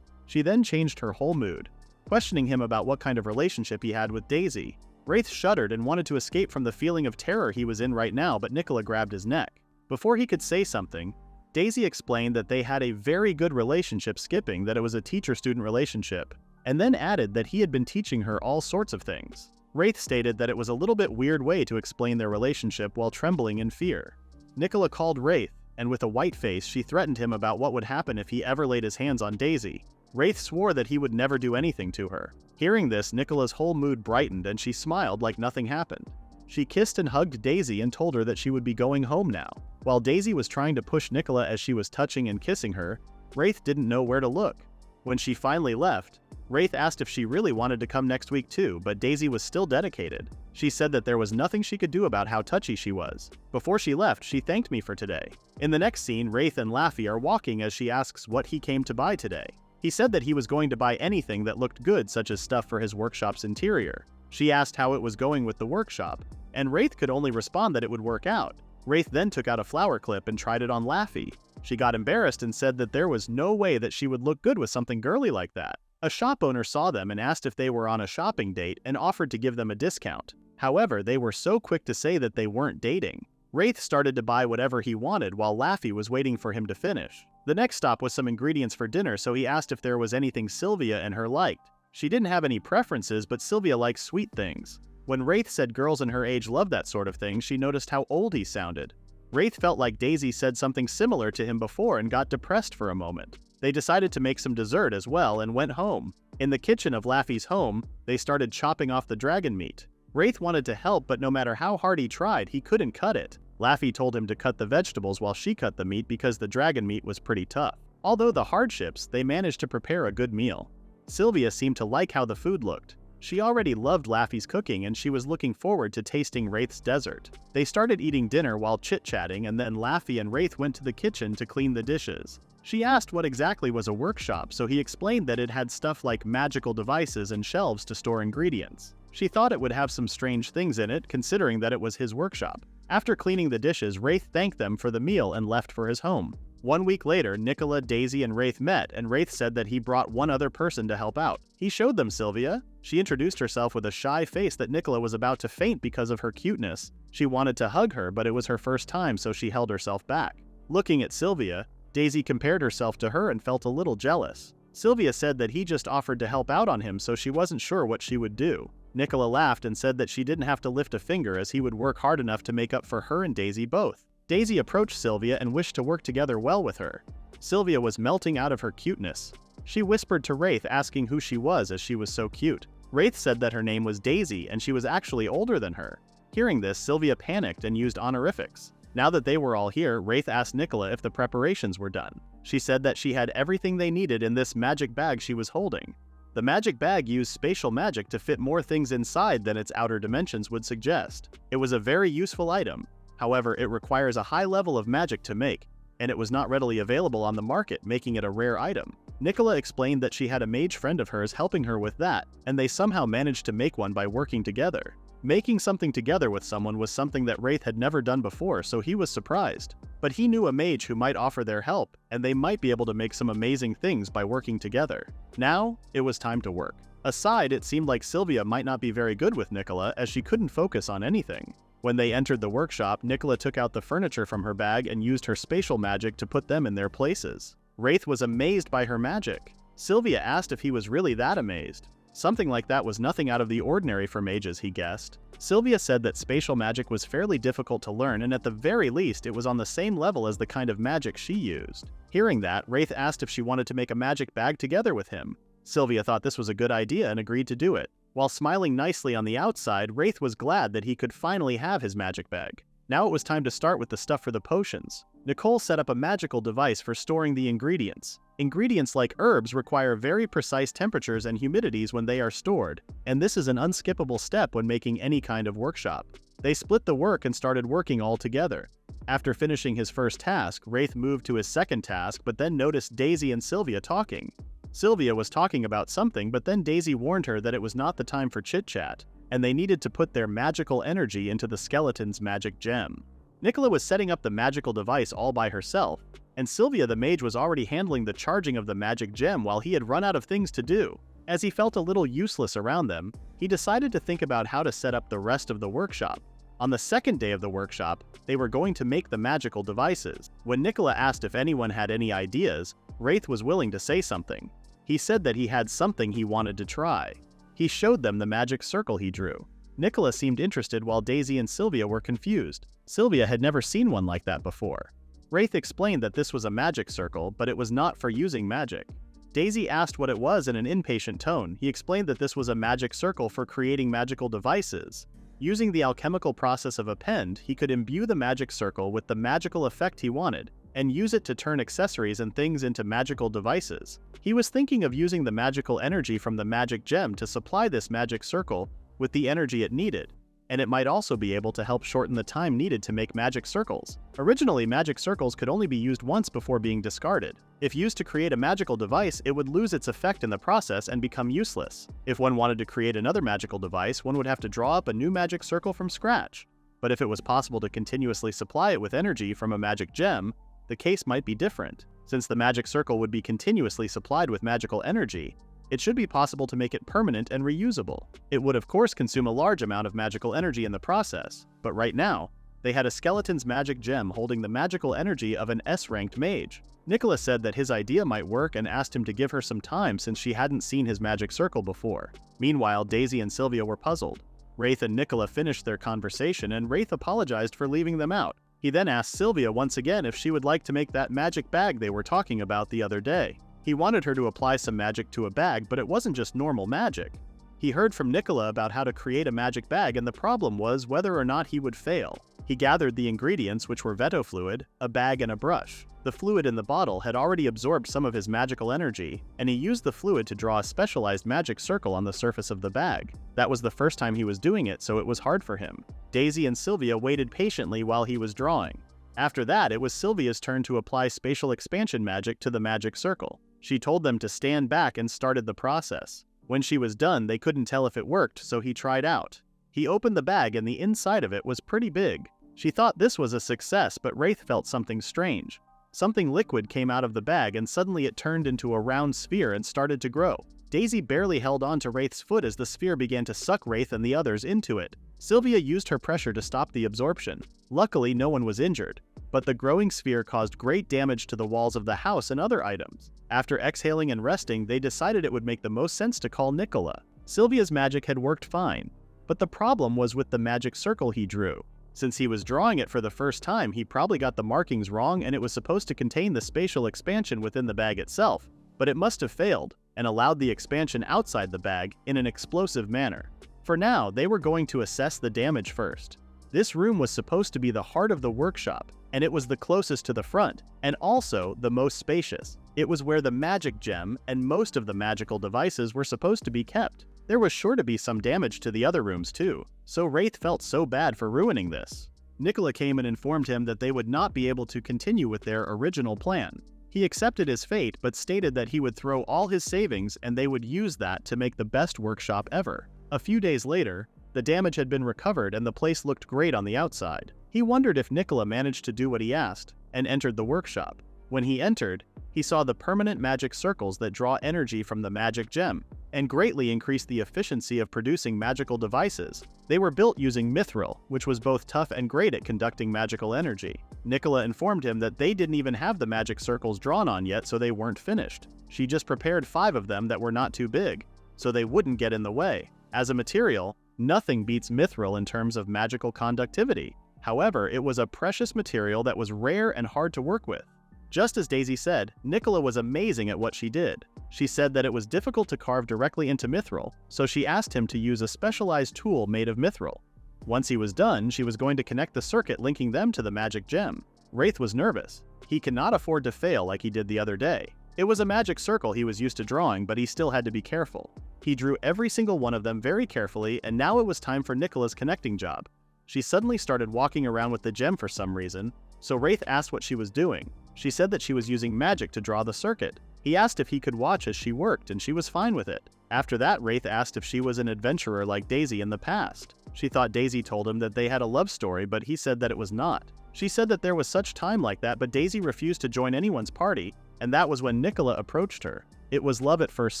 Speaker 1: She then changed her whole mood, questioning him about what kind of relationship he had with Daisy. Wraith shuddered and wanted to escape from the feeling of terror he was in right now, but Nicola grabbed his neck. Before he could say something, Daisy explained that they had a very good relationship, skipping that it was a teacher-student relationship, and then added that he had been teaching her all sorts of things. Wraith stated that it was a little bit weird way to explain their relationship while trembling in fear. Nicola called Wraith, and with a white face she threatened him about what would happen if he ever laid his hands on Daisy. Wraith swore that he would never do anything to her. Hearing this, Nicola's whole mood brightened and she smiled like nothing happened. She kissed and hugged Daisy and told her that she would be going home now. While Daisy was trying to push Nicola as she was touching and kissing her, Wraith didn't know where to look. When she finally left, Wraith asked if she really wanted to come next week too, but Daisy was still dedicated. She said that there was nothing she could do about how touchy she was. Before she left, she thanked me for today. In the next scene, Wraith and Laffy are walking as she asks what he came to buy today. He said that he was going to buy anything that looked good, such as stuff for his workshop's interior. She asked how it was going with the workshop, and Wraith could only respond that it would work out. Wraith then took out a flower clip and tried it on Laffy. She got embarrassed and said that there was no way that she would look good with something girly like that. A shop owner saw them and asked if they were on a shopping date and offered to give them a discount. However, they were so quick to say that they weren't dating. Wraith started to buy whatever he wanted while Laffy was waiting for him to finish. The next stop was some ingredients for dinner, so he asked if there was anything Sylvia and her liked. She didn't have any preferences, but Sylvia likes sweet things. When Wraith said girls in her age love that sort of thing, she noticed how old he sounded. Wraith felt like Daisy said something similar to him before and got depressed for a moment. They decided to make some dessert as well and went home. In the kitchen of Laffy's home, they started chopping off the dragon meat. Wraith wanted to help, but no matter how hard he tried, he couldn't cut it. Laffy told him to cut the vegetables while she cut the meat because the dragon meat was pretty tough. Although the hardships, they managed to prepare a good meal. Sylvia seemed to like how the food looked. She already loved Laffy's cooking and she was looking forward to tasting Wraith's dessert. They started eating dinner while chit-chatting, and then Laffy and Wraith went to the kitchen to clean the dishes. She asked what exactly was a workshop, so he explained that it had stuff like magical devices and shelves to store ingredients. She thought it would have some strange things in it, considering that it was his workshop. After cleaning the dishes, Wraith thanked them for the meal and left for his home. 1 week later, Nicola, Daisy, and Wraith met, and Wraith said that he brought one other person to help out. He showed them Sylvia. She introduced herself with a shy face that Nicola was about to faint because of her cuteness. She wanted to hug her, but it was her first time, so she held herself back. Looking at Sylvia, Daisy compared herself to her and felt a little jealous. Sylvia said that he just offered to help out on him, so she wasn't sure what she would do. Nicola laughed and said that she didn't have to lift a finger as he would work hard enough to make up for her and Daisy both. Daisy approached Sylvia and wished to work together well with her. Sylvia was melting out of her cuteness. She whispered to Wraith, asking who she was as she was so cute. Wraith said that her name was Daisy and she was actually older than her. Hearing this, Sylvia panicked and used honorifics. Now that they were all here, Wraith asked Nicola if the preparations were done. She said that she had everything they needed in this magic bag she was holding. The magic bag used spatial magic to fit more things inside than its outer dimensions would suggest. It was a very useful item. However, it requires a high level of magic to make, and it was not readily available on the market, making it a rare item. Nicola explained that she had a mage friend of hers helping her with that, and they somehow managed to make one by working together. Making something together with someone was something that Wraith had never done before, so he was surprised. But he knew a mage who might offer their help, and they might be able to make some amazing things by working together. Now, it was time to work. Aside, it seemed like Sylvia might not be very good with Nicola as she couldn't focus on anything. When they entered the workshop, Nicola took out the furniture from her bag and used her spatial magic to put them in their places. Wraith was amazed by her magic. Sylvia asked if he was really that amazed. Something like that was nothing out of the ordinary for mages, he guessed. Sylvia said that spatial magic was fairly difficult to learn, and at the very least it was on the same level as the kind of magic she used. Hearing that, Wraith asked if she wanted to make a magic bag together with him. Sylvia thought this was a good idea and agreed to do it. While smiling nicely on the outside, Wraith was glad that he could finally have his magic bag. Now it was time to start with the stuff for the potions. Nicole set up a magical device for storing the ingredients. Ingredients like herbs require very precise temperatures and humidities when they are stored, and this is an unskippable step when making any kind of workshop. They split the work and started working all together. After finishing his first task, Wraith moved to his second task but then noticed Daisy and Sylvia talking. Sylvia was talking about something, but then Daisy warned her that it was not the time for chit-chat, and they needed to put their magical energy into the skeleton's magic gem. Nicola was setting up the magical device all by herself, and Sylvia the mage was already handling the charging of the magic gem while he had run out of things to do. As he felt a little useless around them, he decided to think about how to set up the rest of the workshop. On the second day of the workshop, they were going to make the magical devices. When Nicola asked if anyone had any ideas, Wraith was willing to say something. He said that he had something he wanted to try. He showed them the magic circle he drew. Nicola seemed interested while Daisy and Sylvia were confused. Sylvia had never seen one like that before. Wraith explained that this was a magic circle, but it was not for using magic. Daisy asked what it was in an impatient tone. He explained that this was a magic circle for creating magical devices. Using the alchemical process of append, he could imbue the magic circle with the magical effect he wanted, and use it to turn accessories and things into magical devices. He was thinking of using the magical energy from the magic gem to supply this magic circle with the energy it needed, and it might also be able to help shorten the time needed to make magic circles. Originally, magic circles could only be used once before being discarded. If used to create a magical device, it would lose its effect in the process and become useless. If one wanted to create another magical device, one would have to draw up a new magic circle from scratch. But if it was possible to continuously supply it with energy from a magic gem, the case might be different. Since the magic circle would be continuously supplied with magical energy, it should be possible to make it permanent and reusable. It would of course consume a large amount of magical energy in the process, but right now, they had a skeleton's magic gem holding the magical energy of an S-ranked mage. Nicola said that his idea might work and asked him to give her some time since she hadn't seen his magic circle before. Meanwhile, Daisy and Sylvia were puzzled. Wraith and Nicola finished their conversation and Wraith apologized for leaving them out. He then asked Sylvia once again if she would like to make that magic bag they were talking about the other day. He wanted her to apply some magic to a bag, but it wasn't just normal magic. He heard from Nicola about how to create a magic bag, and the problem was whether or not he would fail. He gathered the ingredients, which were veto fluid, a bag, and a brush. The fluid in the bottle had already absorbed some of his magical energy, and he used the fluid to draw a specialized magic circle on the surface of the bag. That was the first time he was doing it, so it was hard for him. Daisy and Sylvia waited patiently while he was drawing. After that, it was Sylvia's turn to apply spatial expansion magic to the magic circle. She told them to stand back and started the process. When she was done, they couldn't tell if it worked, so he tried out. He opened the bag and the inside of it was pretty big. She thought this was a success, but Wraith felt something strange. Something liquid came out of the bag and suddenly it turned into a round sphere and started to grow. Daisy barely held on to Wraith's foot as the sphere began to suck Wraith and the others into it. Sylvia used her pressure to stop the absorption. Luckily, no one was injured, but the growing sphere caused great damage to the walls of the house and other items. After exhaling and resting, they decided it would make the most sense to call Nicola. Sylvia's magic had worked fine, but the problem was with the magic circle he drew. Since he was drawing it for the first time, he probably got the markings wrong and it was supposed to contain the spatial expansion within the bag itself, but it must have failed and allowed the expansion outside the bag in an explosive manner. For now, they were going to assess the damage first. This room was supposed to be the heart of the workshop, and it was the closest to the front, and also the most spacious. It was where the magic gem and most of the magical devices were supposed to be kept. There was sure to be some damage to the other rooms too, so Wraith felt so bad for ruining this. Nicola came and informed him that they would not be able to continue with their original plan. He accepted his fate but stated that he would throw all his savings and they would use that to make the best workshop ever. A few days later, The damage had been recovered and the place looked great on the outside. He wondered if Nicola managed to do what he asked, and entered the workshop. When he entered, he saw the permanent magic circles that draw energy from the magic gem, and greatly increased the efficiency of producing magical devices. They were built using mithril, which was both tough and great at conducting magical energy. Nicola informed him that they didn't even have the magic circles drawn on yet, so they weren't finished. She just prepared 5 of them that were not too big, so they wouldn't get in the way. As a material, nothing beats mithril in terms of magical conductivity. However, it was a precious material that was rare and hard to work with. Just as Daisy said, Nicola was amazing at what she did. She said that it was difficult to carve directly into mithril, so she asked him to use a specialized tool made of mithril. Once he was done, she was going to connect the circuit linking them to the magic gem. Wraith was nervous. He cannot afford to fail like he did the other day. It was a magic circle he was used to drawing, but he still had to be careful. He drew every single one of them very carefully, and now it was time for Nicola's connecting job. She suddenly started walking around with the gem for some reason, so Wraith asked what she was doing. She said that she was using magic to draw the circuit. He asked if he could watch as she worked, and she was fine with it. After that, Wraith asked if she was an adventurer like Daisy in the past. She thought Daisy told him that they had a love story, but he said that it was not. She said that there was such time like that, but Daisy refused to join anyone's party, and that was when Nicola approached her. It was love at first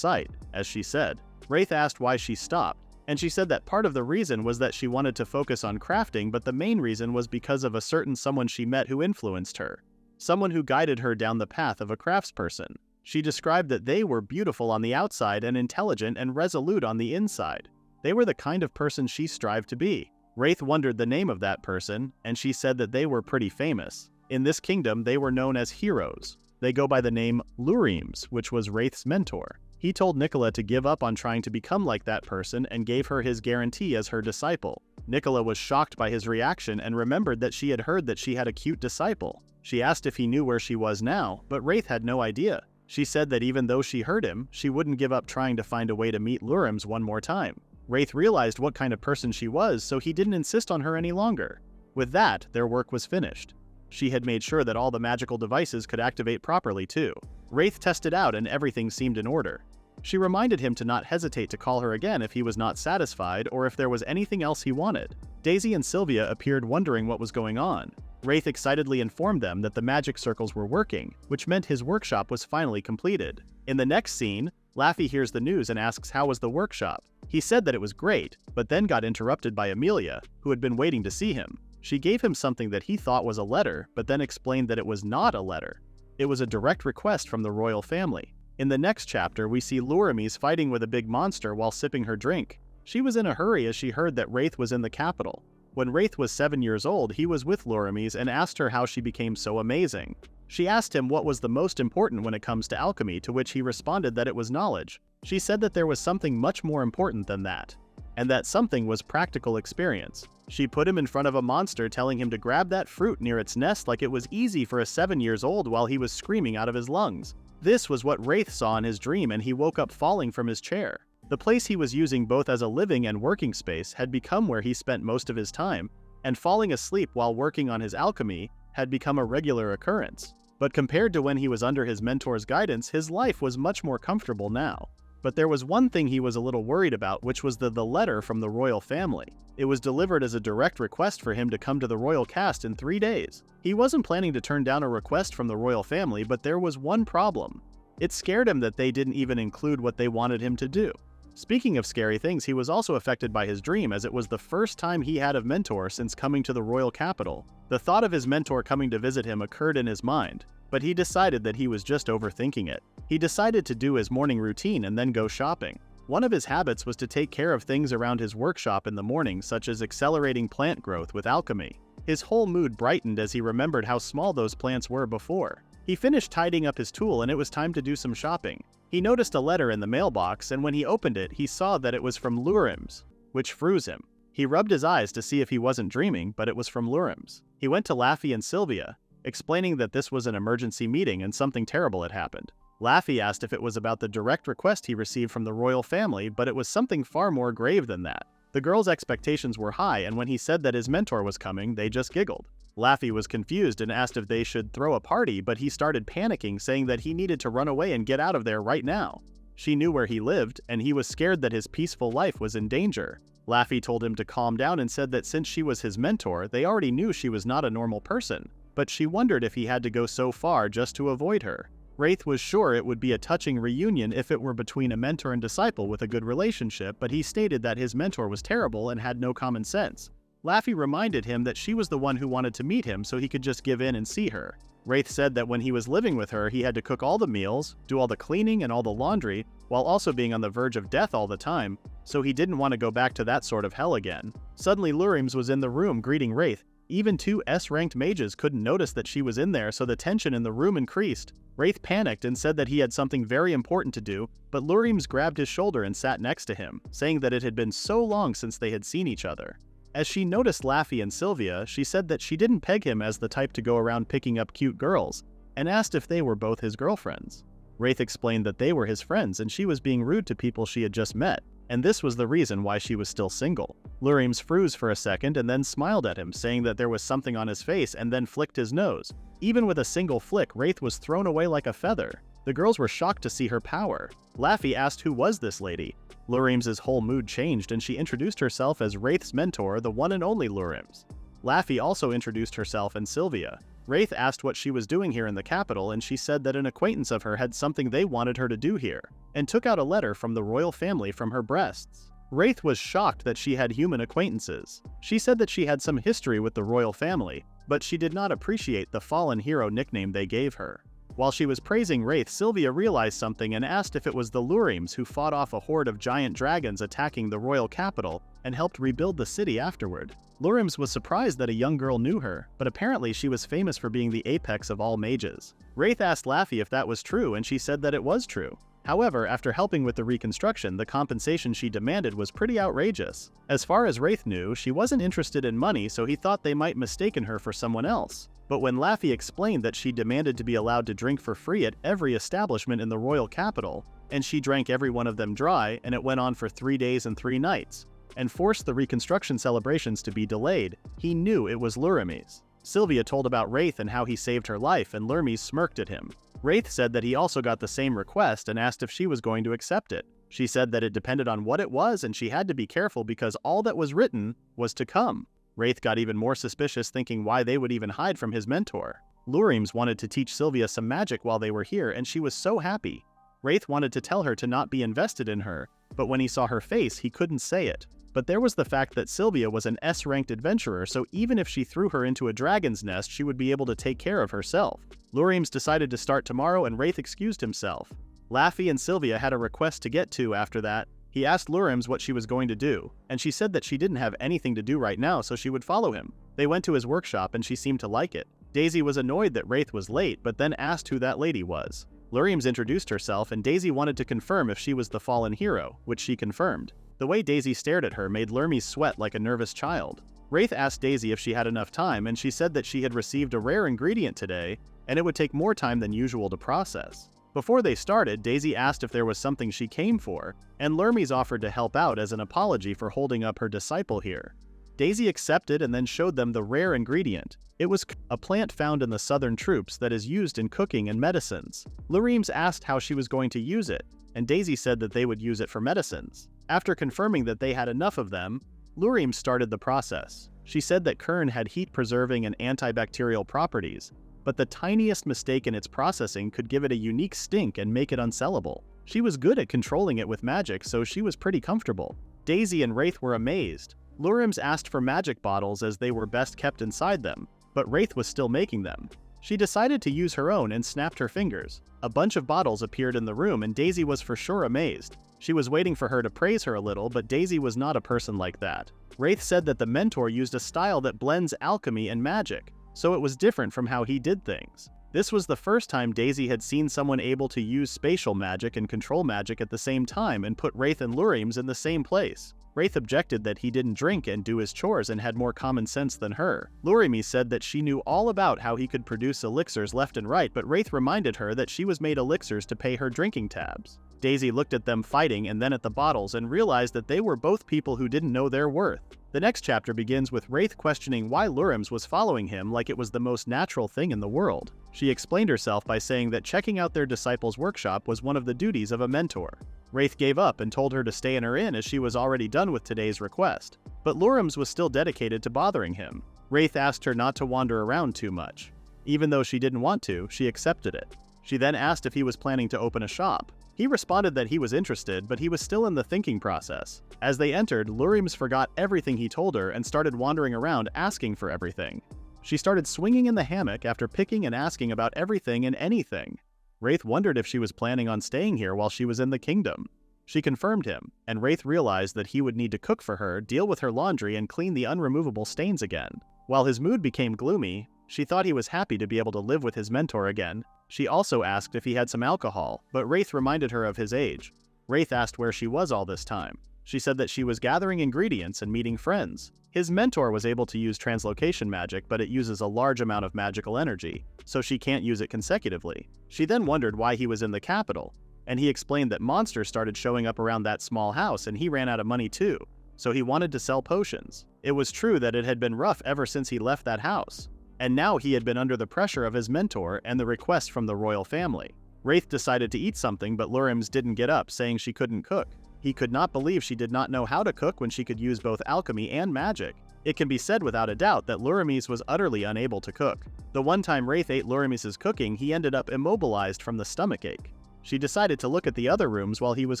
Speaker 1: sight, as she said. Wraith asked why she stopped, and she said that part of the reason was that she wanted to focus on crafting, but the main reason was because of a certain someone she met who influenced her. Someone who guided her down the path of a craftsperson. She described that they were beautiful on the outside and intelligent and resolute on the inside. They were the kind of person she strived to be. Wraith wondered the name of that person, and she said that they were pretty famous. In this kingdom, they were known as heroes. They go by the name Elixirs, which was Wraith's mentor. He told Nicola to give up on trying to become like that person and gave her his guarantee as her disciple. Nicola was shocked by his reaction and remembered that she had heard that she had a cute disciple. She asked if he knew where she was now, but Wraith had no idea. She said that even though she heard him, she wouldn't give up trying to find a way to meet Elixirs one more time. Wraith realized what kind of person she was, so he didn't insist on her any longer. With that, their work was finished. She had made sure that all the magical devices could activate properly too. Wraith tested out and everything seemed in order. She reminded him to not hesitate to call her again if he was not satisfied or if there was anything else he wanted. Daisy and Sylvia appeared wondering what was going on. Wraith excitedly informed them that the magic circles were working, which meant his workshop was finally completed. In the next scene, Laffy hears the news and asks how was the workshop. He said that it was great, but then got interrupted by Amelia, who had been waiting to see him. She gave him something that he thought was a letter, but then explained that it was not a letter. It was a direct request from the royal family. In the next chapter, we see Elixirs fighting with a big monster while sipping her drink. She was in a hurry as she heard that Wraith was in the capital. When Wraith was 7 years old, he was with Elixirs and asked her how she became so amazing. She asked him what was the most important when it comes to alchemy, to which he responded that it was knowledge. She said that there was something much more important than that, and that something was practical experience. She put him in front of a monster, telling him to grab that fruit near its nest like it was easy for a 7-year-old while he was screaming out of his lungs. This was what Wraith saw in his dream, and he woke up falling from his chair. The place he was using both as a living and working space had become where he spent most of his time, and falling asleep while working on his alchemy had become a regular occurrence. But compared to when he was under his mentor's guidance, his life was much more comfortable now. But there was one thing he was a little worried about, which was the letter from the royal family. It was delivered as a direct request for him to come to the royal cast in 3 days. He wasn't planning to turn down a request from the royal family, but there was one problem. It scared him that they didn't even include what they wanted him to do. Speaking of scary things, he was also affected by his dream, as it was the first time he had a mentor since coming to the royal capital. The thought of his mentor coming to visit him occurred in his mind, but he decided that he was just overthinking it. He decided to do his morning routine and then go shopping. One of his habits was to take care of things around his workshop in the morning, such as accelerating plant growth with alchemy. His whole mood brightened as he remembered how small those plants were before. He finished tidying up his tool and it was time to do some shopping. He noticed a letter in the mailbox, and when he opened it, he saw that it was from Elixirs, which froze him. He rubbed his eyes to see if he wasn't dreaming, but it was from Elixirs. He went to Laffy and Sylvia, explaining that this was an emergency meeting and something terrible had happened. Laffy asked if it was about the direct request he received from the royal family, but it was something far more grave than that. The girls' expectations were high, and when he said that his mentor was coming, they just giggled. Laffy was confused and asked if they should throw a party, but he started panicking, saying that he needed to run away and get out of there right now. She knew where he lived, and he was scared that his peaceful life was in danger. Laffy told him to calm down and said that since she was his mentor, they already knew she was not a normal person, but she wondered if he had to go so far just to avoid her. Wraith was sure it would be a touching reunion if it were between a mentor and disciple with a good relationship, but he stated that his mentor was terrible and had no common sense. Laffy reminded him that she was the one who wanted to meet him so he could just give in and see her. Wraith said that when he was living with her, he had to cook all the meals, do all the cleaning and all the laundry, while also being on the verge of death all the time, so he didn't want to go back to that sort of hell again. Suddenly Lurims was in the room greeting Wraith. Even two S-ranked mages couldn't notice that she was in there, so the tension in the room increased. Wraith panicked and said that he had something very important to do, but Lurims grabbed his shoulder and sat next to him, saying that it had been so long since they had seen each other. As she noticed Laffy and Sylvia, she said that she didn't peg him as the type to go around picking up cute girls, and asked if they were both his girlfriends. Wraith explained that they were his friends and she was being rude to people she had just met, and this was the reason why she was still single. Lurims froze for a second and then smiled at him, saying that there was something on his face, and then flicked his nose. Even with a single flick, Wraith was thrown away like a feather. The girls were shocked to see her power. Laffy asked who was this lady. Lurims' whole mood changed and she introduced herself as Wraith's mentor, the one and only Lurims. Laffy also introduced herself and Sylvia. Wraith asked what she was doing here in the capital, and she said that an acquaintance of her had something they wanted her to do here, and took out a letter from the royal family from her breasts. Wraith was shocked that she had human acquaintances. She said that she had some history with the royal family, but she did not appreciate the fallen hero nickname they gave her. While she was praising Wraith, Sylvia realized something and asked if it was the Lurims who fought off a horde of giant dragons attacking the royal capital and helped rebuild the city afterward. Lurims was surprised that a young girl knew her, but apparently she was famous for being the apex of all mages. Wraith asked Laffy if that was true, and she said that it was true. However, after helping with the reconstruction, the compensation she demanded was pretty outrageous. As far as Wraith knew, she wasn't interested in money, so he thought they might mistaken her for someone else. But when Laffy explained that she demanded to be allowed to drink for free at every establishment in the royal capital, and she drank every one of them dry, and it went on for 3 days and 3 nights, and forced the reconstruction celebrations to be delayed, he knew it was Lurims. Sylvia told about Wraith and how he saved her life, and Lurims smirked at him. Wraith said that he also got the same request and asked if she was going to accept it. She said that it depended on what it was and she had to be careful because all that was written was to come. Wraith got even more suspicious, thinking why they would even hide from his mentor. Lurims wanted to teach Sylvia some magic while they were here, and she was so happy. Wraith wanted to tell her to not be invested in her, but when he saw her face, he couldn't say it. But there was the fact that Sylvia was an S-ranked adventurer, so even if she threw her into a dragon's nest, she would be able to take care of herself. Lurims decided to start tomorrow, and Wraith excused himself. Laffy and Sylvia had a request to get to after that. He asked Lurims what she was going to do, and she said that she didn't have anything to do right now, so she would follow him. They went to his workshop and she seemed to like it. Daisy was annoyed that Wraith was late, but then asked who that lady was. Lurims introduced herself, and Daisy wanted to confirm if she was the fallen hero, which she confirmed. The way Daisy stared at her made Lurims sweat like a nervous child. Wraith asked Daisy if she had enough time, and she said that she had received a rare ingredient today, and it would take more time than usual to process. Before they started, Daisy asked if there was something she came for, and Lurims offered to help out as an apology for holding up her disciple here. Daisy accepted and then showed them the rare ingredient. It was a plant found in the southern troops that is used in cooking and medicines. Lurims asked how she was going to use it, and Daisy said that they would use it for medicines. After confirming that they had enough of them, Lurims started the process. She said that Kern had heat-preserving and antibacterial properties, but the tiniest mistake in its processing could give it a unique stink and make it unsellable. She was good at controlling it with magic, so she was pretty comfortable. Daisy and Wraith were amazed. Lurims asked for magic bottles as they were best kept inside them, but Wraith was still making them. She decided to use her own and snapped her fingers. A bunch of bottles appeared in the room and Daisy was for sure amazed. She was waiting for her to praise her a little, but Daisy was not a person like that. Wraith said that the mentor used a style that blends alchemy and magic, so it was different from how he did things. This was the first time Daisy had seen someone able to use spatial magic and control magic at the same time and put Wraith and Lurims in the same place. Wraith objected that he didn't drink and do his chores and had more common sense than her. Lurims said that she knew all about how he could produce elixirs left and right, but Wraith reminded her that she was made elixirs to pay her drinking tabs. Daisy looked at them fighting and then at the bottles and realized that they were both people who didn't know their worth. The next chapter begins with Wraith questioning why Lurims was following him like it was the most natural thing in the world. She explained herself by saying that checking out their disciple's workshop was one of the duties of a mentor. Wraith gave up and told her to stay in her inn as she was already done with today's request. But Lurims was still dedicated to bothering him. Wraith asked her not to wander around too much. Even though she didn't want to, she accepted it. She then asked if he was planning to open a shop. He responded that he was interested, but he was still in the thinking process. As they entered, Lurims forgot everything he told her and started wandering around asking for everything. She started swinging in the hammock after picking and asking about everything and anything. Wraith wondered if she was planning on staying here while she was in the kingdom. She confirmed him, and Wraith realized that he would need to cook for her, deal with her laundry, and clean the unremovable stains again. While his mood became gloomy, she thought he was happy to be able to live with his mentor again. She also asked if he had some alcohol, but Wraith reminded her of his age. Wraith asked where she was all this time. She said that she was gathering ingredients and meeting friends. His mentor was able to use translocation magic, but it uses a large amount of magical energy, so she can't use it consecutively. She then wondered why he was in the capital, and he explained that monsters started showing up around that small house and he ran out of money too, so he wanted to sell potions. It was true that it had been rough ever since he left that house, and now he had been under the pressure of his mentor and the request from the royal family. Wraith decided to eat something, but Lurims didn't get up, saying she couldn't cook. He could not believe she did not know how to cook when she could use both alchemy and magic. It can be said without a doubt that Lurims was utterly unable to cook. The one time Wraith ate Lurims' cooking, he ended up immobilized from the stomachache. She decided to look at the other rooms while he was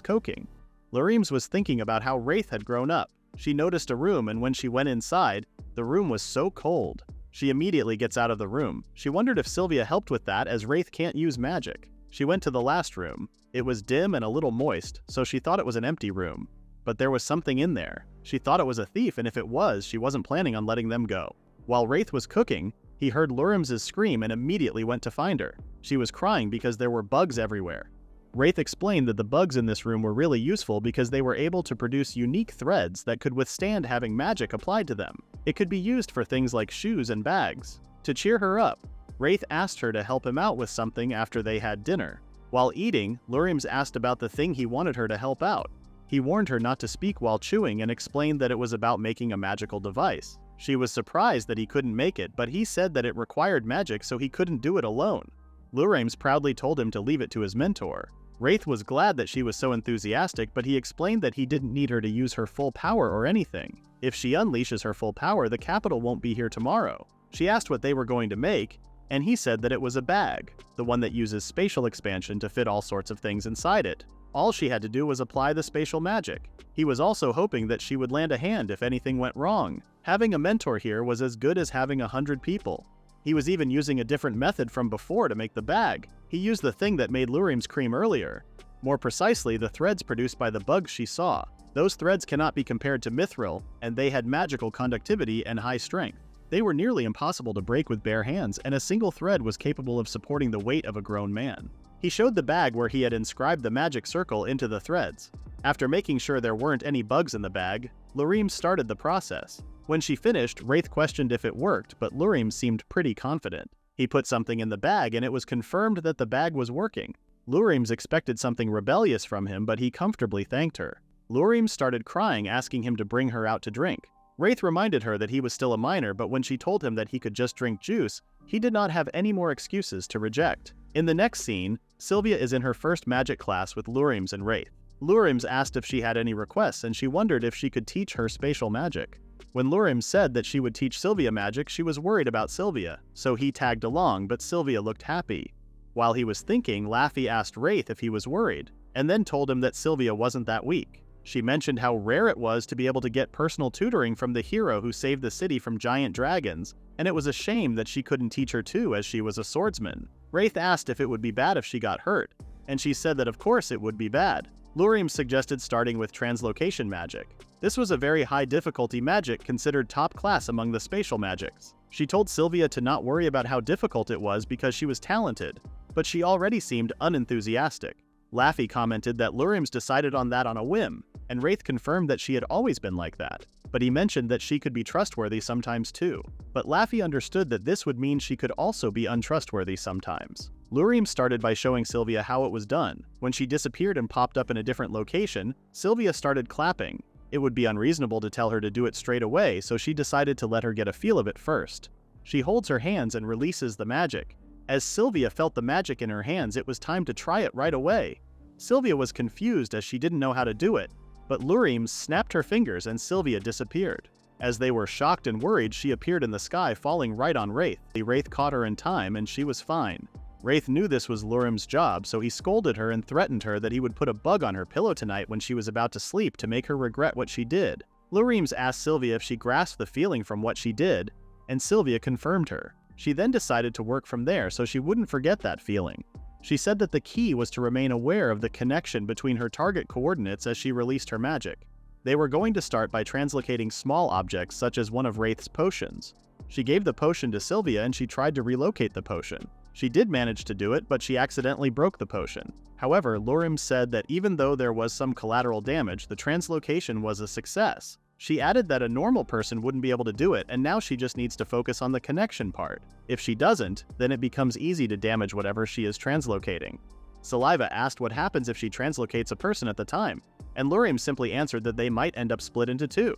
Speaker 1: cooking. Lurims was thinking about how Wraith had grown up. She noticed a room, and when she went inside, the room was so cold. She immediately gets out of the room. She wondered if Sylvia helped with that, as Wraith can't use magic. She went to the last room. It was dim and a little moist, so she thought it was an empty room. But there was something in there. She thought it was a thief, and if it was, she wasn't planning on letting them go. While Wraith was cooking, he heard Lurims' scream and immediately went to find her. She was crying because there were bugs everywhere. Wraith explained that the bugs in this room were really useful because they were able to produce unique threads that could withstand having magic applied to them. It could be used for things like shoes and bags. To cheer her up, Wraith asked her to help him out with something after they had dinner. While eating, Lurims asked about the thing he wanted her to help out. He warned her not to speak while chewing and explained that it was about making a magical device. She was surprised that he couldn't make it, but he said that it required magic so he couldn't do it alone. Lurims proudly told him to leave it to his mentor. Wraith was glad that she was so enthusiastic, but he explained that he didn't need her to use her full power or anything. If she unleashes her full power, the capital won't be here tomorrow. She asked what they were going to make, and he said that it was a bag, the one that uses spatial expansion to fit all sorts of things inside it. All she had to do was apply the spatial magic. He was also hoping that she would lend a hand if anything went wrong. Having a mentor here was as good as having 100 people. He was even using a different method from before to make the bag. He used the thing that made Lurims cream earlier. More precisely, the threads produced by the bugs she saw. Those threads cannot be compared to mithril, and they had magical conductivity and high strength. They were nearly impossible to break with bare hands, and a single thread was capable of supporting the weight of a grown man. He showed the bag where he had inscribed the magic circle into the threads. After making sure there weren't any bugs in the bag, Lurims started the process. When she finished, Wraith questioned if it worked, but Lurims seemed pretty confident. He put something in the bag, and it was confirmed that the bag was working. Lurims expected something rebellious from him, but he comfortably thanked her. Lurims started crying, asking him to bring her out to drink. Wraith reminded her that he was still a minor, but when she told him that he could just drink juice, he did not have any more excuses to reject. In the next scene, Sylvia is in her first magic class with Lurims and Wraith. Lurims asked if she had any requests, and she wondered if she could teach her spatial magic. When Lurims said that she would teach Sylvia magic, she was worried about Sylvia, so he tagged along, but Sylvia looked happy. While he was thinking, Laffy asked Wraith if he was worried, and then told him that Sylvia wasn't that weak. She mentioned how rare it was to be able to get personal tutoring from the hero who saved the city from giant dragons, and it was a shame that she couldn't teach her too, as she was a swordsman. Wraith asked if it would be bad if she got hurt, and she said that of course it would be bad. Lurims suggested starting with translocation magic. This was a very high difficulty magic considered top class among the spatial magics. She told Sylvia to not worry about how difficult it was because she was talented, but she already seemed unenthusiastic. Laffy commented that Lurims decided on that on a whim, and Wraith confirmed that she had always been like that, but he mentioned that she could be trustworthy sometimes too. But Laffy understood that this would mean she could also be untrustworthy sometimes. Lurims started by showing Sylvia how it was done. When she disappeared and popped up in a different location, Sylvia started clapping. It would be unreasonable to tell her to do it straight away, so she decided to let her get a feel of it first. She holds her hands and releases the magic. As Sylvia felt the magic in her hands, it was time to try it right away. Sylvia was confused as she didn't know how to do it, but Lurims snapped her fingers and Sylvia disappeared. As they were shocked and worried, she appeared in the sky, falling right on Wraith. Wraith caught her in time and she was fine. Wraith knew this was Lurim's job, so he scolded her and threatened her that he would put a bug on her pillow tonight when she was about to sleep to make her regret what she did. Lurims asked Sylvia if she grasped the feeling from what she did, and Sylvia confirmed her. She then decided to work from there so she wouldn't forget that feeling. She said that the key was to remain aware of the connection between her target coordinates as she released her magic. They were going to start by translocating small objects such as one of Wraith's potions. She gave the potion to Sylvia and she tried to relocate the potion. She did manage to do it, but she accidentally broke the potion. However, Lurim said that even though there was some collateral damage, the translocation was a success. She added that a normal person wouldn't be able to do it, and now she just needs to focus on the connection part. If she doesn't, then it becomes easy to damage whatever she is translocating. Saliva asked what happens if she translocates a person at the time, and Lurim simply answered that they might end up split into two.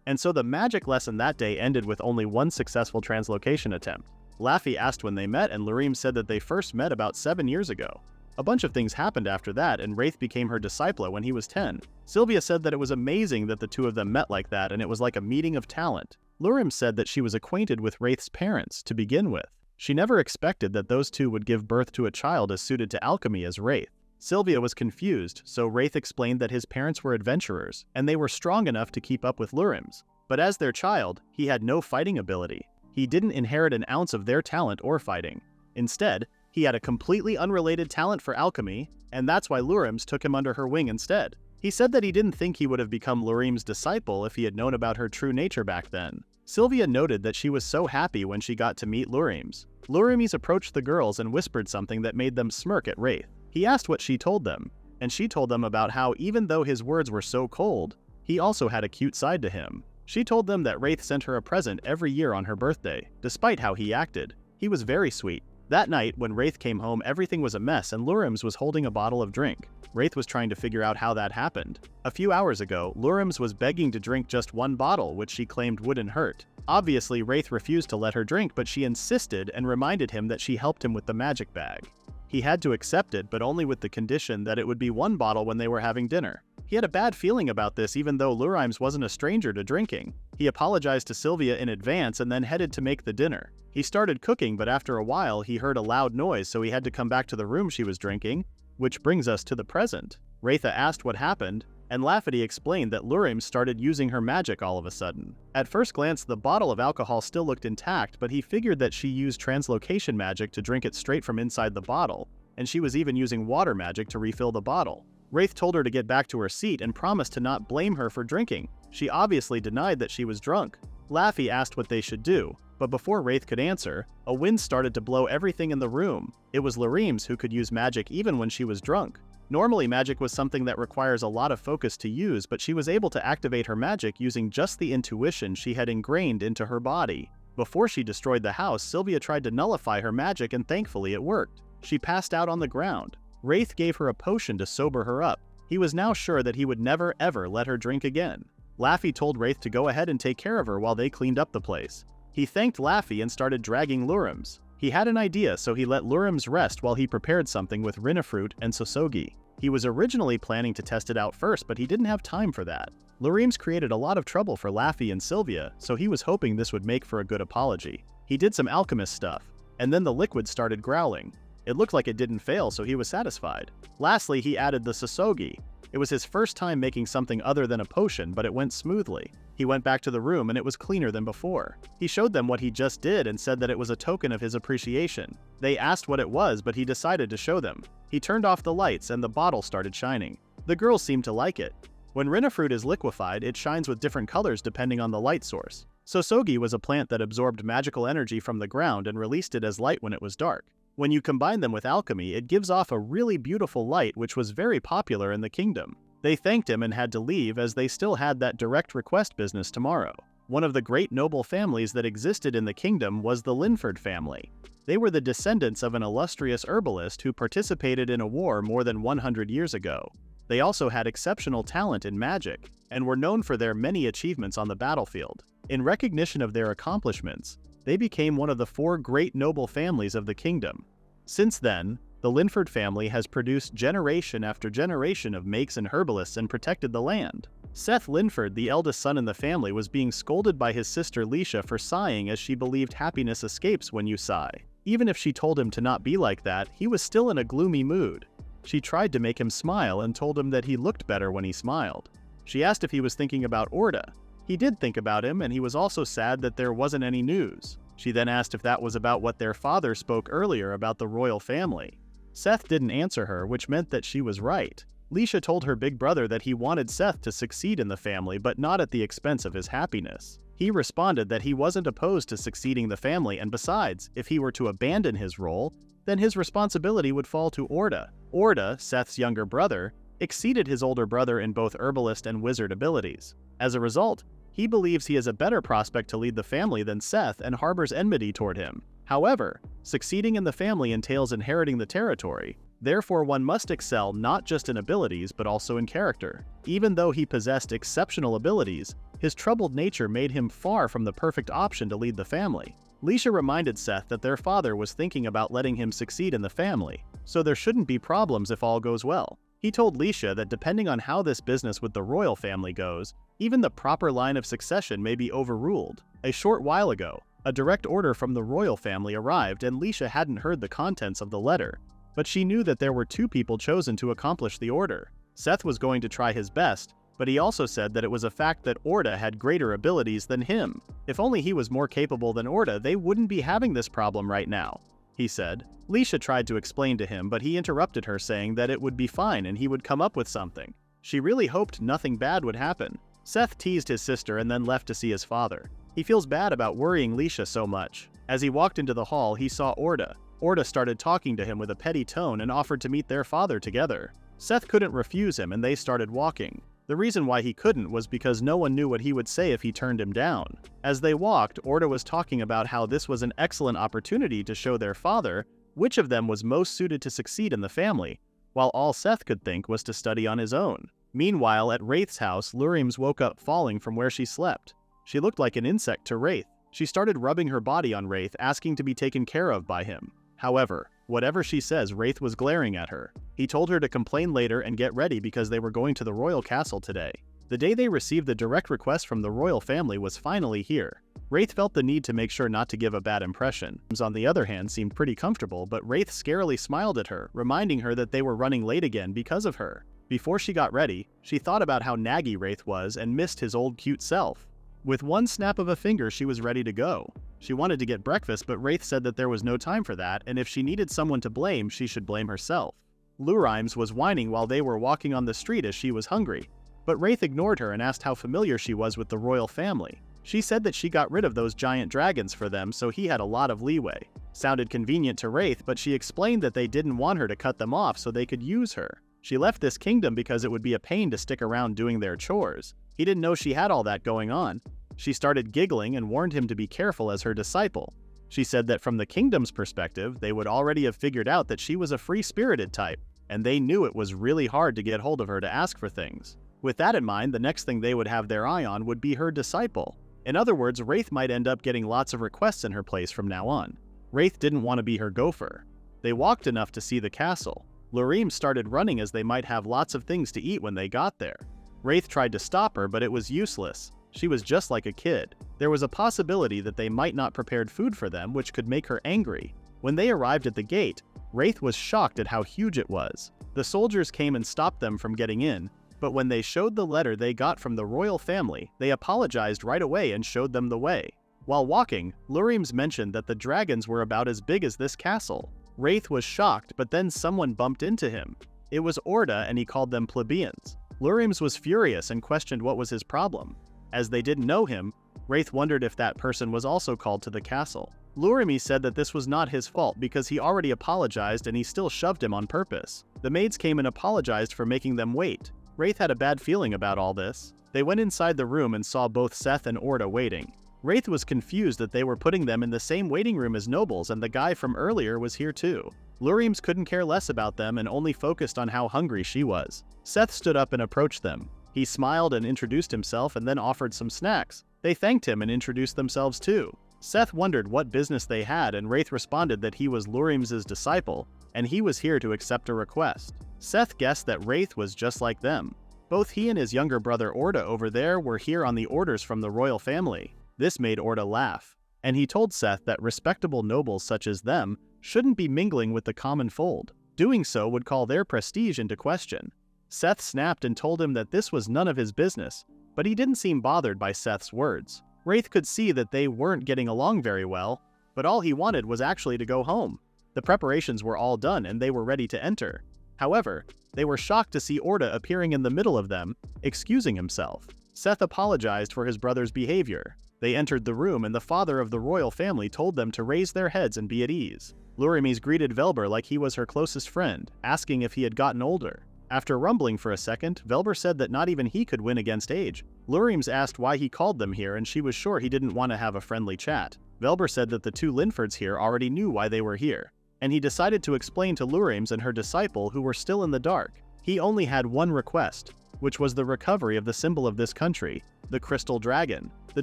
Speaker 1: And so the magic lesson that day ended with only one successful translocation attempt. Laffy asked when they met, and Lurim said that they first met about 7 years ago. A bunch of things happened after that, and Wraith became her disciple when he was 10. Sylvia said that it was amazing that the two of them met like that, and it was like a meeting of talent. Lurim said that she was acquainted with Wraith's parents to begin with. She never expected that those two would give birth to a child as suited to alchemy as Wraith. Sylvia was confused, so Wraith explained that his parents were adventurers, and they were strong enough to keep up with Lurim's. But as their child, he had no fighting ability. He didn't inherit an ounce of their talent or fighting. Instead, he had a completely unrelated talent for alchemy, and that's why Lurim's took him under her wing instead. He said that he didn't think he would have become Lurim's disciple if he had known about her true nature back then. Sylvia noted that she was so happy when she got to meet Lurim's. Lurims approached the girls and whispered something that made them smirk at Wraith. He asked what she told them, and she told them about how even though his words were so cold, he also had a cute side to him. She told them that Wraith sent her a present every year on her birthday, despite how he acted. He was very sweet. That night, when Wraith came home, everything was a mess and Lurims was holding a bottle of drink. Wraith was trying to figure out how that happened. A few hours ago, Lurims was begging to drink just one bottle, which she claimed wouldn't hurt. Obviously, Wraith refused to let her drink, but she insisted and reminded him that she helped him with the magic bag. He had to accept it, but only with the condition that it would be one bottle when they were having dinner. He had a bad feeling about this even though Lurims wasn't a stranger to drinking. He apologized to Sylvia in advance and then headed to make the dinner. He started cooking, but after a while he heard a loud noise, so he had to come back to the room she was drinking, which brings us to the present. Wraitha asked what happened, and Lafferty explained that Lurims started using her magic all of a sudden. At first glance, the bottle of alcohol still looked intact, but he figured that she used translocation magic to drink it straight from inside the bottle, and she was even using water magic to refill the bottle. Wraith told her to get back to her seat and promised to not blame her for drinking. She obviously denied that she was drunk. Laffy asked what they should do, but before Wraith could answer, a wind started to blow everything in the room. It was Lurims who could use magic even when she was drunk. Normally, magic was something that requires a lot of focus to use, but she was able to activate her magic using just the intuition she had ingrained into her body. Before she destroyed the house, Sylvia tried to nullify her magic and thankfully it worked. She passed out on the ground. Wraith gave her a potion to sober her up. He was now sure that he would never ever let her drink again. Laffy told Wraith to go ahead and take care of her while they cleaned up the place. He thanked Laffy and started dragging Lurims. He had an idea, so he let Lurims rest while he prepared something with rinafruit and sosogi. He was originally planning to test it out first, but he didn't have time for that. Lurims created a lot of trouble for Laffy and Sylvia, so he was hoping this would make for a good apology. He did some alchemist stuff, and then the liquid started growling. It looked like it didn't fail, so he was satisfied. Lastly, he added the sosogi. It was his first time making something other than a potion, but it went smoothly. He went back to the room and it was cleaner than before. He showed them what he just did and said that it was a token of his appreciation. They asked what it was, but he decided to show them. He turned off the lights and the bottle started shining. The girls seemed to like it. When rinafruit is liquefied, it shines with different colors depending on the light source. Sosogi was a plant that absorbed magical energy from the ground and released it as light when it was dark. When you combine them with alchemy, it gives off a really beautiful light which was very popular in the kingdom. They thanked him and had to leave as they still had that direct request business tomorrow. One of the great noble families that existed in the kingdom was the Linford family. They were the descendants of an illustrious herbalist who participated in a war more than 100 years ago. They also had exceptional talent in magic, and were known for their many achievements on the battlefield. In recognition of their accomplishments, they became one of the 4 great noble families of the kingdom. Since then, The Linford family has produced generation after generation of makes and herbalists and protected the land. Seth Linford, the eldest son in the family, was being scolded by his sister Leisha for sighing, as she believed happiness escapes when you sigh. Even if she told him to not be like that, he was still in a gloomy mood. She tried to make him smile and told him that he looked better when he smiled. She asked if he was thinking about Orda. He did think about him, and he was also sad that there wasn't any news. She then asked if that was about what their father spoke earlier about the royal family. Seth didn't answer her, which meant that she was right. Leisha told her big brother that he wanted Seth to succeed in the family, but not at the expense of his happiness. He responded that he wasn't opposed to succeeding the family, and besides, if he were to abandon his role, then his responsibility would fall to Orda. Orda, Seth's younger brother, exceeded his older brother in both herbalist and wizard abilities. As a result, he believes he is a better prospect to lead the family than Seth and harbors enmity toward him. However, succeeding in the family entails inheriting the territory. Therefore, one must excel not just in abilities but also in character. Even though he possessed exceptional abilities, his troubled nature made him far from the perfect option to lead the family. Leisha reminded Seth that their father was thinking about letting him succeed in the family, so there shouldn't be problems if all goes well. He told Leisha that depending on how this business with the royal family goes, even the proper line of succession may be overruled. A short while ago, a direct order from the royal family arrived, and Leisha hadn't heard the contents of the letter, but she knew that there were two people chosen to accomplish the order. Seth was going to try his best, but he also said that it was a fact that Orda had greater abilities than him. If only he was more capable than Orda, they wouldn't be having this problem right now, he said. Leisha tried to explain to him, but he interrupted her, saying that it would be fine and he would come up with something. She really hoped nothing bad would happen. Seth teased his sister and then left to see his father. He feels bad about worrying Leisha so much. As he walked into the hall, he saw Orda. Orda started talking to him with a petty tone and offered to meet their father together. Seth couldn't refuse him, and they started walking. The reason why he couldn't was because no one knew what he would say if he turned him down. As they walked, Orda was talking about how this was an excellent opportunity to show their father which of them was most suited to succeed in the family, while all Seth could think was to study on his own. Meanwhile, at Wraith's house, Lurims woke up falling from where she slept. She looked like an insect to Wraith. She started rubbing her body on Wraith, asking to be taken care of by him. However, whatever she says, Wraith was glaring at her. He told her to complain later and get ready because they were going to the royal castle today. The day they received the direct request from the royal family was finally here. Wraith felt the need to make sure not to give a bad impression. On the other hand, seemed pretty comfortable, but Wraith scarily smiled at her, reminding her that they were running late again because of her. Before she got ready, she thought about how naggy Wraith was and missed his old cute self. With one snap of a finger, she was ready to go. She wanted to get breakfast, but Wraith said that there was no time for that, and if she needed someone to blame, she should blame herself. Lurims was whining while they were walking on the street as she was hungry, but Wraith ignored her and asked how familiar she was with the royal family. She said that she got rid of those giant dragons for them, so he had a lot of leeway. Sounded convenient to Wraith, but she explained that they didn't want her to cut them off so they could use her. She left this kingdom because it would be a pain to stick around doing their chores. He didn't know she had all that going on. She started giggling and warned him to be careful as her disciple. She said that from the kingdom's perspective, they would already have figured out that she was a free-spirited type, and they knew it was really hard to get hold of her to ask for things. With that in mind, the next thing they would have their eye on would be her disciple. In other words, Wraith might end up getting lots of requests in her place from now on. Wraith didn't want to be her gopher. They walked enough to see the castle. Lurims started running as they might have lots of things to eat when they got there. Wraith tried to stop her, but it was useless. She was just like a kid. There was a possibility that they might not prepared food for them, which could make her angry. When they arrived at the gate, Wraith was shocked at how huge it was. The soldiers came and stopped them from getting in, but when they showed the letter they got from the royal family, they apologized right away and showed them the way. While walking, Lurims mentioned that the dragons were about as big as this castle. Wraith was shocked, but then someone bumped into him. It was Orda, and he called them plebeians. Lurims was furious and questioned what was his problem. As they didn't know him, Wraith wondered if that person was also called to the castle. Lurims said that this was not his fault because he already apologized and he still shoved him on purpose. The maids came and apologized for making them wait. Wraith had a bad feeling about all this. They went inside the room and saw both Seth and Orda waiting. Wraith was confused that they were putting them in the same waiting room as nobles, and the guy from earlier was here too. Lurims couldn't care less about them and only focused on how hungry she was. Seth stood up and approached them. He smiled and introduced himself and then offered some snacks. They thanked him and introduced themselves too. Seth wondered what business they had, and Wraith responded that he was Lurim's disciple, and he was here to accept a request. Seth guessed that Wraith was just like them. Both he and his younger brother Orda over there were here on the orders from the royal family. This made Orda laugh, and he told Seth that respectable nobles such as them shouldn't be mingling with the common fold. Doing so would call their prestige into question. Seth snapped and told him that this was none of his business, but he didn't seem bothered by Seth's words. Wraith could see that they weren't getting along very well, but all he wanted was actually to go home. The preparations were all done and they were ready to enter. However, they were shocked to see Orda appearing in the middle of them, excusing himself. Seth apologized for his brother's behavior. They entered the room and the father of the royal family told them to raise their heads and be at ease. Lurimis greeted Velber like he was her closest friend, asking if he had gotten older. After rumbling for a second, Velber said that not even he could win against age. Lurims asked why he called them here, and she was sure he didn't want to have a friendly chat. Velber said that the two Linfords here already knew why they were here, and he decided to explain to Lurims and her disciple, who were still in the dark. He only had one request, which was the recovery of the symbol of this country, the crystal dragon. The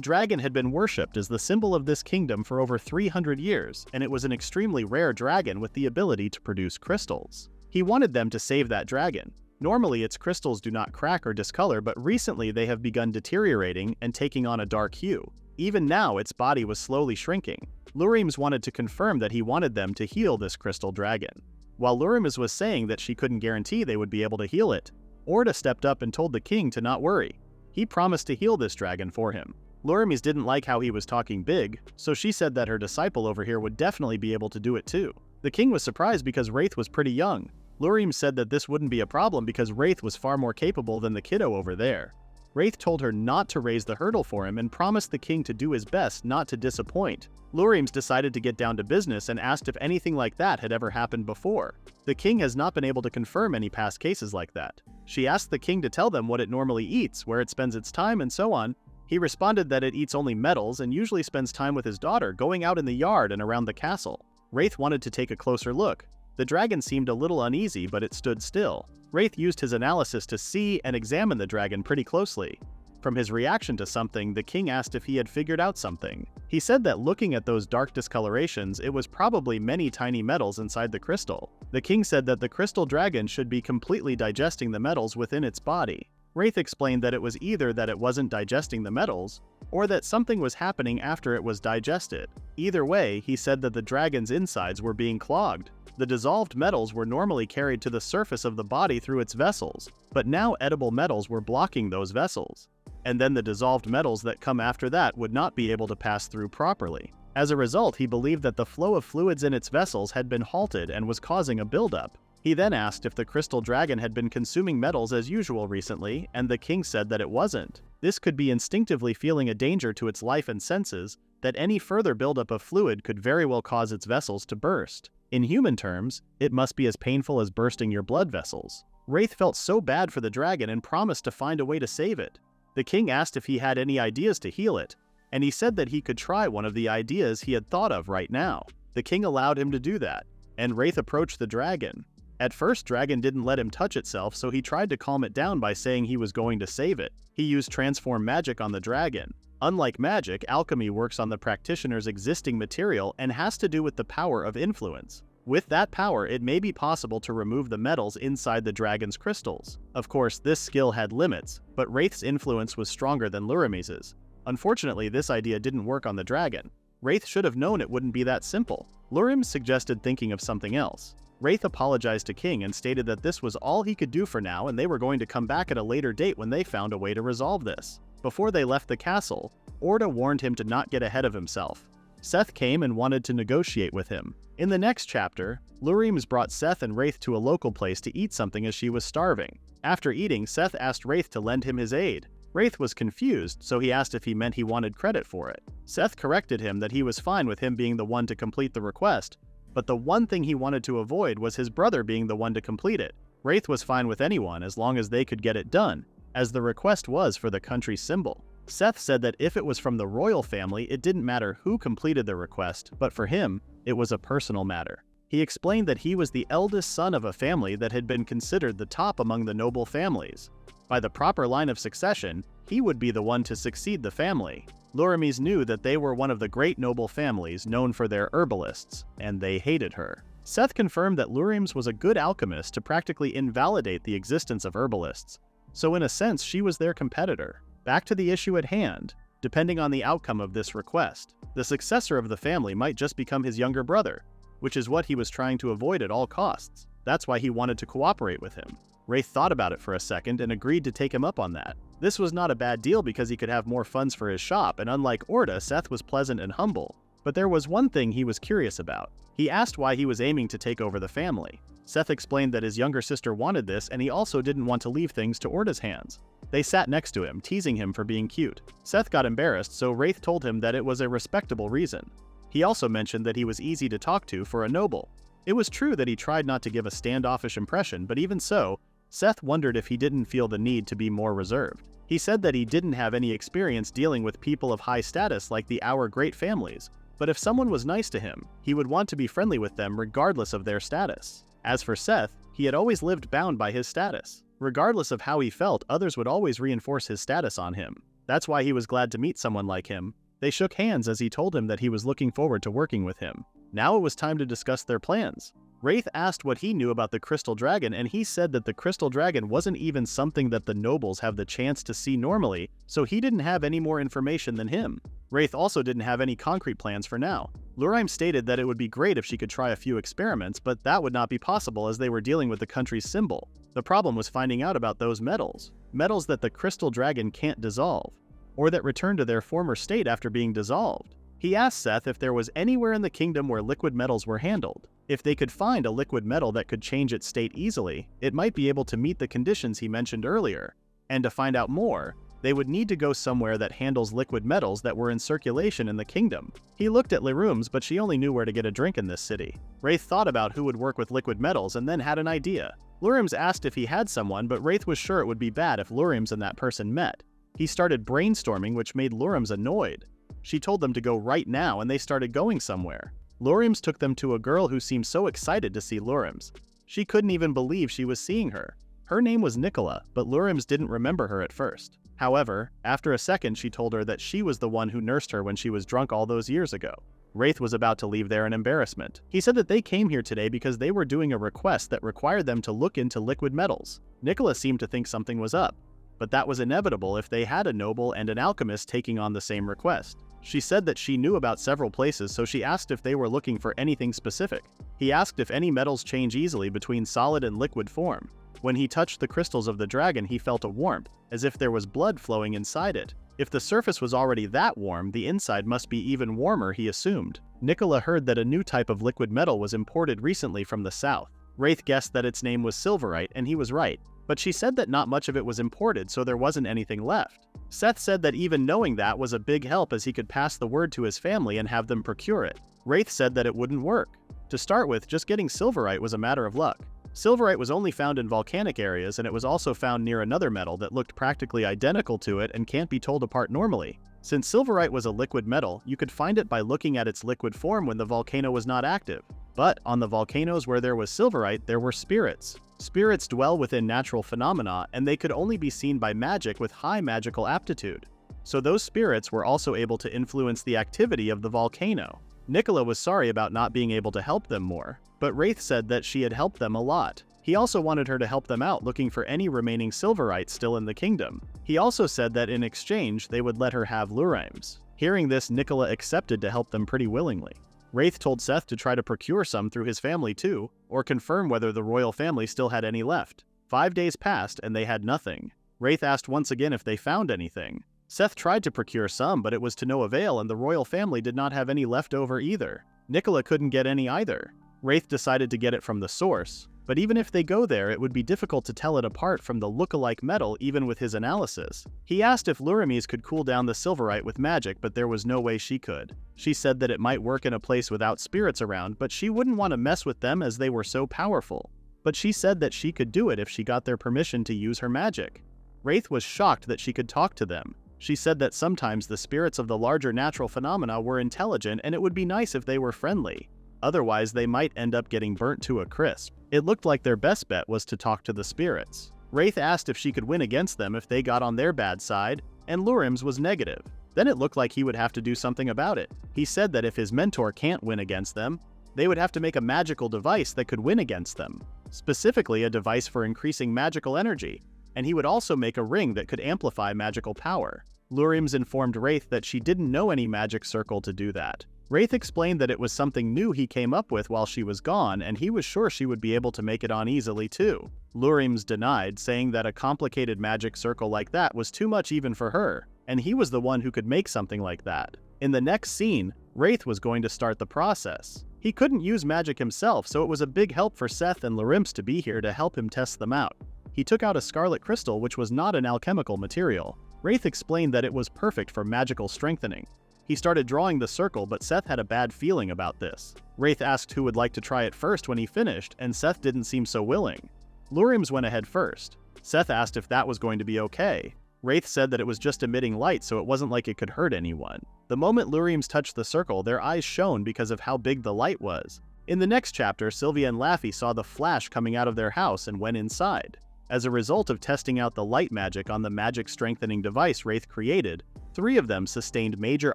Speaker 1: dragon had been worshipped as the symbol of this kingdom for over 300 years, and it was an extremely rare dragon with the ability to produce crystals. He wanted them to save that dragon. Normally its crystals do not crack or discolor, but recently they have begun deteriorating and taking on a dark hue. Even now its body was slowly shrinking. Lurims wanted to confirm that he wanted them to heal this crystal dragon. While Lurims was saying that she couldn't guarantee they would be able to heal it, Orda stepped up and told the king to not worry. He promised to heal this dragon for him. Lurimis didn't like how he was talking big, so she said that her disciple over here would definitely be able to do it too. The king was surprised because Wraith was pretty young. Lurim said that this wouldn't be a problem because Wraith was far more capable than the kiddo over there. Wraith told her not to raise the hurdle for him and promised the king to do his best not to disappoint. Lurims decided to get down to business and asked if anything like that had ever happened before. The king has not been able to confirm any past cases like that. She asked the king to tell them what it normally eats, where it spends its time, and so on. He responded that it eats only metals and usually spends time with his daughter going out in the yard and around the castle. Wraith wanted to take a closer look. The dragon seemed a little uneasy, but it stood still. Wraith used his analysis to see and examine the dragon pretty closely. From his reaction to something, the king asked if he had figured out something. He said that looking at those dark discolorations, it was probably many tiny metals inside the crystal. The king said that the crystal dragon should be completely digesting the metals within its body. Wraith explained that it was either that it wasn't digesting the metals, or that something was happening after it was digested. Either way, he said that the dragon's insides were being clogged. The dissolved metals were normally carried to the surface of the body through its vessels, but now edible metals were blocking those vessels. And then the dissolved metals that come after that would not be able to pass through properly. As a result, he believed that the flow of fluids in its vessels had been halted and was causing a buildup. He then asked if the crystal dragon had been consuming metals as usual recently, and the king said that it wasn't. This could be instinctively feeling a danger to its life and senses, that any further buildup of fluid could very well cause its vessels to burst. In human terms, it must be as painful as bursting your blood vessels. Wraith felt so bad for the dragon and promised to find a way to save it. The king asked if he had any ideas to heal it, and he said that he could try one of the ideas he had thought of right now. The king allowed him to do that, and Wraith approached the dragon. At first, dragon didn't let him touch itself, so he tried to calm it down by saying he was going to save it. He used transform magic on the dragon. Unlike magic, alchemy works on the practitioner's existing material and has to do with the power of influence. With that power, it may be possible to remove the metals inside the dragon's crystals. Of course, this skill had limits, but Wraith's influence was stronger than Lurimis's. Unfortunately, this idea didn't work on the dragon. Wraith should have known it wouldn't be that simple. Lurims suggested thinking of something else. Wraith apologized to King and stated that this was all he could do for now and they were going to come back at a later date when they found a way to resolve this. Before they left the castle, Orda warned him to not get ahead of himself. Seth came and wanted to negotiate with him. In the next chapter, Lurims brought Seth and Wraith to a local place to eat something as she was starving. After eating, Seth asked Wraith to lend him his aid. Wraith was confused, so he asked if he meant he wanted credit for it. Seth corrected him that he was fine with him being the one to complete the request, but the one thing he wanted to avoid was his brother being the one to complete it. Wraith was fine with anyone as long as they could get it done, as the request was for the country's symbol. Seth said that if it was from the royal family, it didn't matter who completed the request, but for him, it was a personal matter. He explained that he was the eldest son of a family that had been considered the top among the noble families. By the proper line of succession, he would be the one to succeed the family. Lurimes knew that they were one of the great noble families known for their herbalists, and they hated her. Seth confirmed that Lurimes was a good alchemist to practically invalidate the existence of herbalists, so in a sense she was their competitor. Back to the issue at hand, depending on the outcome of this request, the successor of the family might just become his younger brother, which is what he was trying to avoid at all costs. That's why he wanted to cooperate with him. Wraith thought about it for a second and agreed to take him up on that. This was not a bad deal because he could have more funds for his shop, and unlike Orda, Seth was pleasant and humble. But there was one thing he was curious about. He asked why he was aiming to take over the family. Seth explained that his younger sister wanted this, and he also didn't want to leave things to Orda's hands. They sat next to him, teasing him for being cute. Seth got embarrassed, so Wraith told him that it was a respectable reason. He also mentioned that he was easy to talk to for a noble. It was true that he tried not to give a standoffish impression, but even so, Seth wondered if he didn't feel the need to be more reserved. He said that he didn't have any experience dealing with people of high status like the Our Great families, but if someone was nice to him, he would want to be friendly with them regardless of their status. As for Seth, he had always lived bound by his status. Regardless of how he felt, others would always reinforce his status on him. That's why he was glad to meet someone like him. They shook hands as he told him that he was looking forward to working with him. Now it was time to discuss their plans. Wraith asked what he knew about the Crystal Dragon, and he said that the Crystal Dragon wasn't even something that the nobles have the chance to see normally, so he didn't have any more information than him. Wraith also didn't have any concrete plans for now. Lurime stated that it would be great if she could try a few experiments, but that would not be possible as they were dealing with the country's symbol. The problem was finding out about those metals. Metals that the Crystal Dragon can't dissolve, or that return to their former state after being dissolved. He asked Seth if there was anywhere in the kingdom where liquid metals were handled. If they could find a liquid metal that could change its state easily, it might be able to meet the conditions he mentioned earlier. And to find out more, they would need to go somewhere that handles liquid metals that were in circulation in the kingdom. He looked at Lurimes, but she only knew where to get a drink in this city. Wraith thought about who would work with liquid metals and then had an idea. Lurimes asked if he had someone, but Wraith was sure it would be bad if Lurimes and that person met. He started brainstorming, which made Lurimes annoyed. She told them to go right now, and they started going somewhere. Lurimes took them to a girl who seemed so excited to see Lurimes. She couldn't even believe she was seeing her. Her name was Nicola, but Lurimes didn't remember her at first. However, after a second she told her that she was the one who nursed her when she was drunk all those years ago. Wraith was about to leave there in embarrassment. He said that they came here today because they were doing a request that required them to look into liquid metals. Nicola seemed to think something was up, but that was inevitable if they had a noble and an alchemist taking on the same request. She said that she knew about several places, so she asked if they were looking for anything specific. He asked if any metals change easily between solid and liquid form. When he touched the crystals of the dragon, he felt a warmth, as if there was blood flowing inside it. If the surface was already that warm, the inside must be even warmer, he assumed. Nicola heard that a new type of liquid metal was imported recently from the south. Wraith guessed that its name was silverite, and he was right. But she said that not much of it was imported, so there wasn't anything left. Seth said that even knowing that was a big help as he could pass the word to his family and have them procure it. Wraith said that it wouldn't work. To start with, just getting silverite was a matter of luck. Silverite was only found in volcanic areas, and it was also found near another metal that looked practically identical to it and can't be told apart normally. Since silverite was a liquid metal, you could find it by looking at its liquid form when the volcano was not active. But on the volcanoes where there was silverite, there were spirits. Spirits dwell within natural phenomena, and they could only be seen by magic with high magical aptitude. So those spirits were also able to influence the activity of the volcano. Nicola was sorry about not being able to help them more, but Wraith said that she had helped them a lot. He also wanted her to help them out looking for any remaining silverite still in the kingdom. He also said that in exchange, they would let her have Lurimes. Hearing this, Nicola accepted to help them pretty willingly. Wraith told Seth to try to procure some through his family too, or confirm whether the royal family still had any left. 5 days passed and they had nothing. Wraith asked once again if they found anything. Seth tried to procure some, but it was to no avail, and the royal family did not have any left over either. Nicola couldn't get any either. Wraith decided to get it from the source, but even if they go there, it would be difficult to tell it apart from the look-alike metal even with his analysis. He asked if Lurimes could cool down the silverite with magic, but there was no way she could. She said that it might work in a place without spirits around, but she wouldn't want to mess with them as they were so powerful. But she said that she could do it if she got their permission to use her magic. Wraith was shocked that she could talk to them. She said that sometimes the spirits of the larger natural phenomena were intelligent and it would be nice if they were friendly. Otherwise, they might end up getting burnt to a crisp. It looked like their best bet was to talk to the spirits. Wraith asked if she could win against them if they got on their bad side, and Lurim's was negative. Then it looked like he would have to do something about it. He said that if his mentor can't win against them, they would have to make a magical device that could win against them, specifically a device for increasing magical energy, and he would also make a ring that could amplify magical power. Lurim's informed Wraith that she didn't know any magic circle to do that. Wraith explained that it was something new he came up with while she was gone, and he was sure she would be able to make it on easily too. Lurim's denied, saying that a complicated magic circle like that was too much even for her, and he was the one who could make something like that. In the next scene, Wraith was going to start the process. He couldn't use magic himself, so it was a big help for Seth and Lurim's to be here to help him test them out. He took out a scarlet crystal, which was not an alchemical material. Wraith explained that it was perfect for magical strengthening. He started drawing the circle, but Seth had a bad feeling about this. Wraith asked who would like to try it first when he finished, and Seth didn't seem so willing. Lurim's went ahead first. Seth asked if that was going to be okay. Wraith said that it was just emitting light, so it wasn't like it could hurt anyone. The moment Lurim's touched the circle, their eyes shone because of how big the light was. In the next chapter, Sylvia and Laffy saw the flash coming out of their house and went inside. As a result of testing out the light magic on the magic strengthening device Wraith created, 3 of them sustained major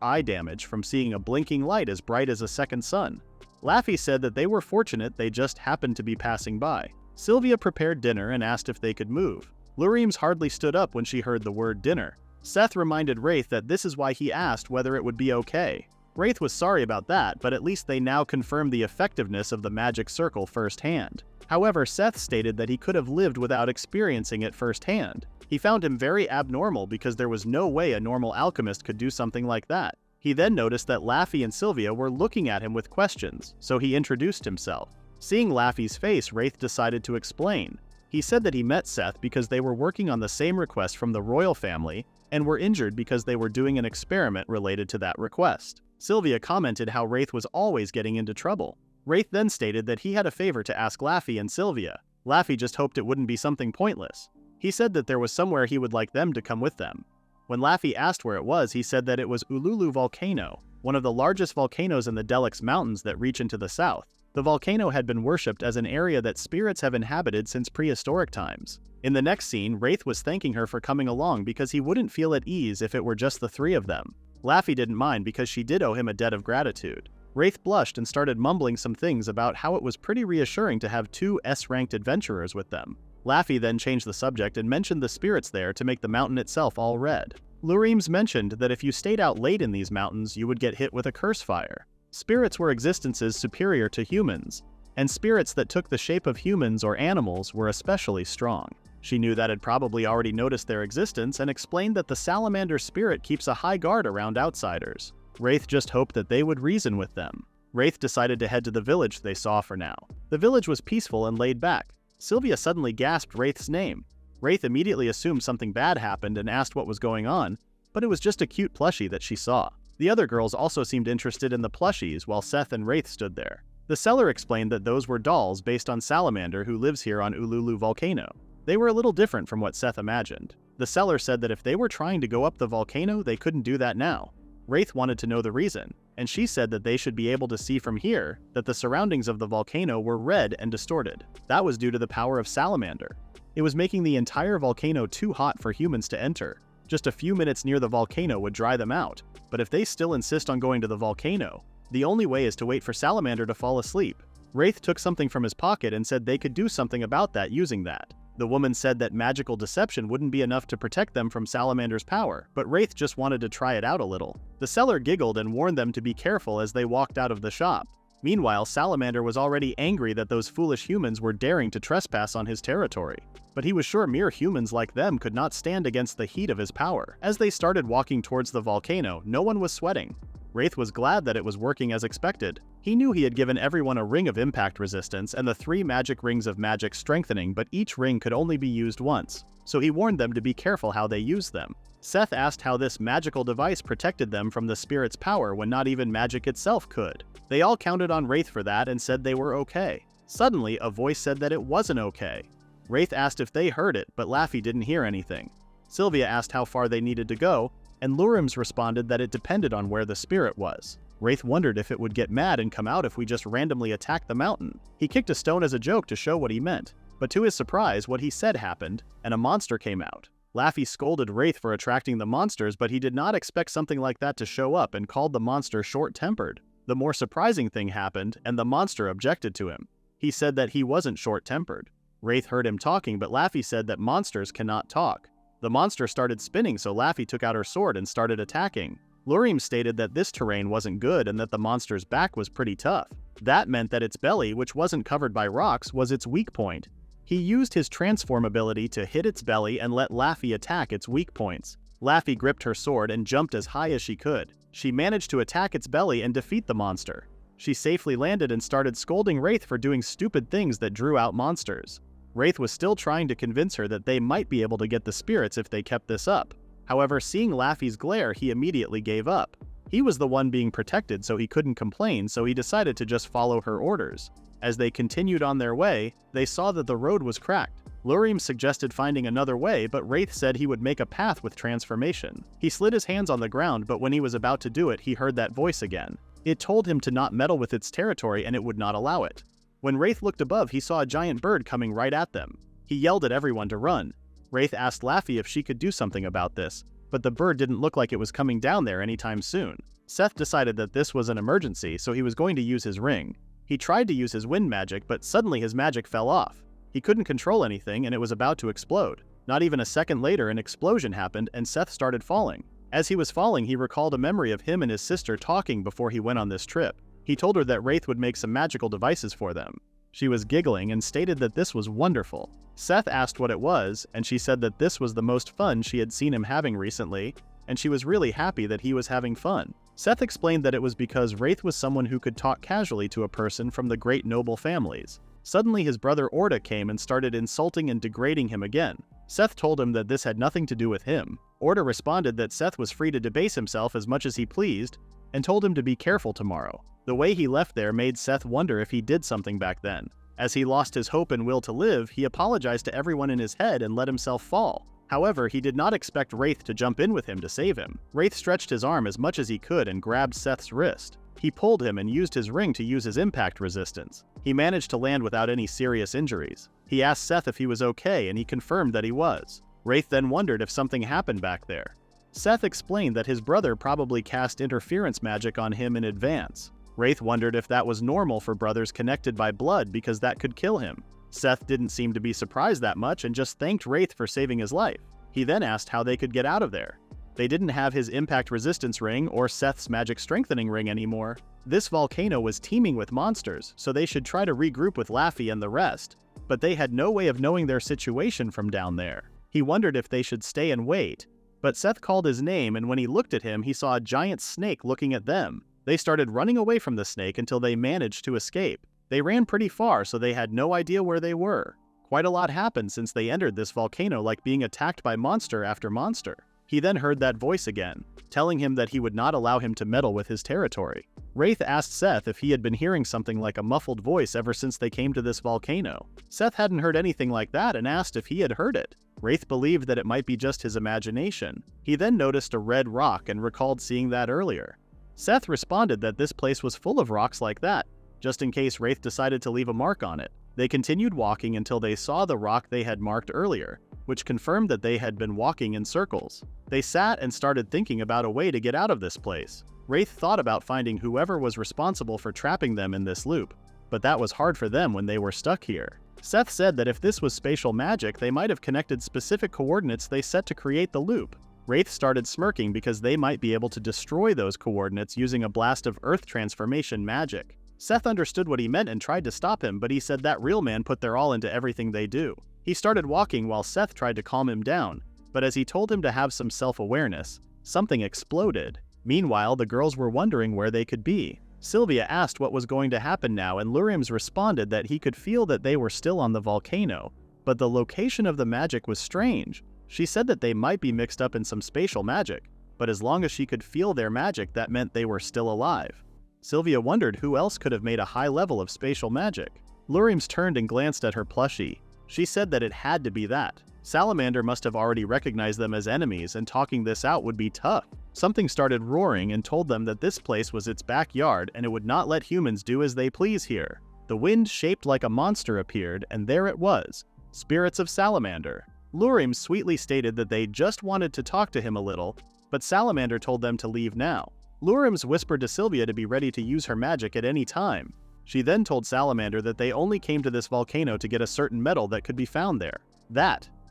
Speaker 1: eye damage from seeing a blinking light as bright as a second sun. Laffy said that they were fortunate they just happened to be passing by. Sylvia prepared dinner and asked if they could move. Lurim's hardly stood up when she heard the word dinner. Seth reminded Wraith that this is why he asked whether it would be okay. Wraith was sorry about that, but at least they now confirmed the effectiveness of the magic circle firsthand. However, Seth stated that he could have lived without experiencing it firsthand. He found him very abnormal because there was no way a normal alchemist could do something like that. He then noticed that Laffy and Sylvia were looking at him with questions, so he introduced himself. Seeing Laffy's face, Wraith decided to explain. He said that he met Seth because they were working on the same request from the royal family and were injured because they were doing an experiment related to that request. Sylvia commented how Wraith was always getting into trouble. Wraith then stated that he had a favor to ask Laffy and Sylvia. Laffy just hoped it wouldn't be something pointless. He said that there was somewhere he would like them to come with them. When Laffy asked where it was, he said that it was Ululu Volcano, one of the largest volcanoes in the Delix Mountains that reach into the south. The volcano had been worshipped as an area that spirits have inhabited since prehistoric times. In the next scene, Wraith was thanking her for coming along because he wouldn't feel at ease if it were just the 3 of them. Laffy didn't mind because she did owe him a debt of gratitude. Wraith blushed and started mumbling some things about how it was pretty reassuring to have 2 S-ranked adventurers with them. Laffy then changed the subject and mentioned the spirits there to make the mountain itself all red. Lurim's mentioned that if you stayed out late in these mountains, you would get hit with a curse fire. Spirits were existences superior to humans, and spirits that took the shape of humans or animals were especially strong. She knew that had probably already noticed their existence and explained that the salamander spirit keeps a high guard around outsiders. Wraith just hoped that they would reason with them. Wraith decided to head to the village they saw for now. The village was peaceful and laid back. Sylvia suddenly gasped Wraith's name. Wraith immediately assumed something bad happened and asked what was going on, but it was just a cute plushie that she saw. The other girls also seemed interested in the plushies while Seth and Wraith stood there. The seller explained that those were dolls based on Salamander who lives here on Ululu Volcano. They were a little different from what Seth imagined. The seller said that if they were trying to go up the volcano, they couldn't do that now. Wraith wanted to know the reason, and she said that they should be able to see from here that the surroundings of the volcano were red and distorted. That was due to the power of Salamander. It was making the entire volcano too hot for humans to enter. Just a few minutes near the volcano would dry them out, but if they still insist on going to the volcano, the only way is to wait for Salamander to fall asleep. Wraith took something from his pocket and said they could do something about that using that. The woman said that magical deception wouldn't be enough to protect them from Salamander's power, but Wraith just wanted to try it out a little. The seller giggled and warned them to be careful as they walked out of the shop. Meanwhile, Salamander was already angry that those foolish humans were daring to trespass on his territory. But he was sure mere humans like them could not stand against the heat of his power. As they started walking towards the volcano, no one was sweating. Wraith was glad that it was working as expected. He knew he had given everyone a ring of impact resistance and the 3 magic rings of magic strengthening, but each ring could only be used once, so he warned them to be careful how they used them. Seth asked how this magical device protected them from the spirit's power when not even magic itself could. They all counted on Wraith for that and said they were okay. Suddenly, a voice said that it wasn't okay. Wraith asked if they heard it, but Laffy didn't hear anything. Sylvia asked how far they needed to go, and Lurim's responded that it depended on where the spirit was. Wraith wondered if it would get mad and come out if we just randomly attacked the mountain. He kicked a stone as a joke to show what he meant, but to his surprise, what he said happened, and a monster came out. Laffy scolded Wraith for attracting the monsters, but he did not expect something like that to show up and called the monster short-tempered. The more surprising thing happened, and the monster objected to him. He said that he wasn't short-tempered. Wraith heard him talking, but Laffy said that monsters cannot talk. The monster started spinning, so Laffy took out her sword and started attacking. Lurim stated that this terrain wasn't good and that the monster's back was pretty tough. That meant that its belly, which wasn't covered by rocks, was its weak point. He used his transform ability to hit its belly and let Laffy attack its weak points. Laffy gripped her sword and jumped as high as she could. She managed to attack its belly and defeat the monster. She safely landed and started scolding Wraith for doing stupid things that drew out monsters. Wraith was still trying to convince her that they might be able to get the spirits if they kept this up. However, seeing Laffy's glare, he immediately gave up. He was the one being protected, so he couldn't complain, so he decided to just follow her orders. As they continued on their way, they saw that the road was cracked. Lurim suggested finding another way, but Wraith said he would make a path with transformation. He slid his hands on the ground, but when he was about to do it, he heard that voice again. It told him to not meddle with its territory and it would not allow it. When Wraith looked above, he saw a giant bird coming right at them. He yelled at everyone to run. Wraith asked Laffy if she could do something about this, but the bird didn't look like it was coming down there anytime soon. Seth decided that this was an emergency, so he was going to use his ring. He tried to use his wind magic, but suddenly his magic fell off. He couldn't control anything and it was about to explode. Not even a second later, an explosion happened and Seth started falling. As he was falling, he recalled a memory of him and his sister talking before he went on this trip. He told her that Wraith would make some magical devices for them. She was giggling and stated that this was wonderful. Seth asked what it was, and she said that this was the most fun she had seen him having recently, and she was really happy that he was having fun. Seth explained that it was because Wraith was someone who could talk casually to a person from the great noble families. Suddenly his brother Orda came and started insulting and degrading him again. Seth told him that this had nothing to do with him. Orda responded that Seth was free to debase himself as much as he pleased, and told him to be careful tomorrow. The way he left there made Seth wonder if he did something back then. As he lost his hope and will to live, he apologized to everyone in his head and let himself fall. However, he did not expect Wraith to jump in with him to save him. Wraith stretched his arm as much as he could and grabbed Seth's wrist. He pulled him and used his ring to use his impact resistance. He managed to land without any serious injuries. He asked Seth if he was okay and he confirmed that he was. Wraith then wondered if something happened back there. Seth explained that his brother probably cast interference magic on him in advance. Wraith wondered if that was normal for brothers connected by blood because that could kill him. Seth didn't seem to be surprised that much and just thanked Wraith for saving his life. He then asked how they could get out of there. They didn't have his impact resistance ring or Seth's magic strengthening ring anymore. This volcano was teeming with monsters, so they should try to regroup with Laffy and the rest, but they had no way of knowing their situation from down there. He wondered if they should stay and wait, but Seth called his name, and when he looked at him, he saw a giant snake looking at them. They started running away from the snake until they managed to escape. They ran pretty far, so they had no idea where they were. Quite a lot happened since they entered this volcano, like being attacked by monster after monster. He then heard that voice again, telling him that he would not allow him to meddle with his territory. Wraith asked Seth if he had been hearing something like a muffled voice ever since they came to this volcano. Seth hadn't heard anything like that and asked if he had heard it. Wraith believed that it might be just his imagination. He then noticed a red rock and recalled seeing that earlier. Seth responded that this place was full of rocks like that, just in case Wraith decided to leave a mark on it. They continued walking until they saw the rock they had marked earlier, which confirmed that they had been walking in circles. They sat and started thinking about a way to get out of this place. Wraith thought about finding whoever was responsible for trapping them in this loop, but that was hard for them when they were stuck here. Seth said that if this was spatial magic, they might have connected specific coordinates they set to create the loop. Wraith started smirking because they might be able to destroy those coordinates using a blast of earth transformation magic. Seth understood what he meant and tried to stop him, but he said that real man put their all into everything they do. He started walking while Seth tried to calm him down, but as he told him to have some self-awareness, something exploded. Meanwhile, the girls were wondering where they could be. Sylvia asked what was going to happen now, and Lurims responded that he could feel that they were still on the volcano, but the location of the magic was strange. She said that they might be mixed up in some spatial magic, but as long as she could feel their magic, that meant they were still alive. Sylvia wondered who else could have made a high level of spatial magic. Lurims turned and glanced at her plushie. She said that it had to be that. Salamander must have already recognized them as enemies, and talking this out would be tough. Something started roaring and told them that this place was its backyard and it would not let humans do as they please here. The wind shaped like a monster appeared, and there it was. Spirits of Salamander. Lurims sweetly stated that they just wanted to talk to him a little, but Salamander told them to leave now. Lurims whispered to Sylvia to be ready to use her magic at any time. She then told Salamander that they only came to this volcano to get a certain metal that could be found there.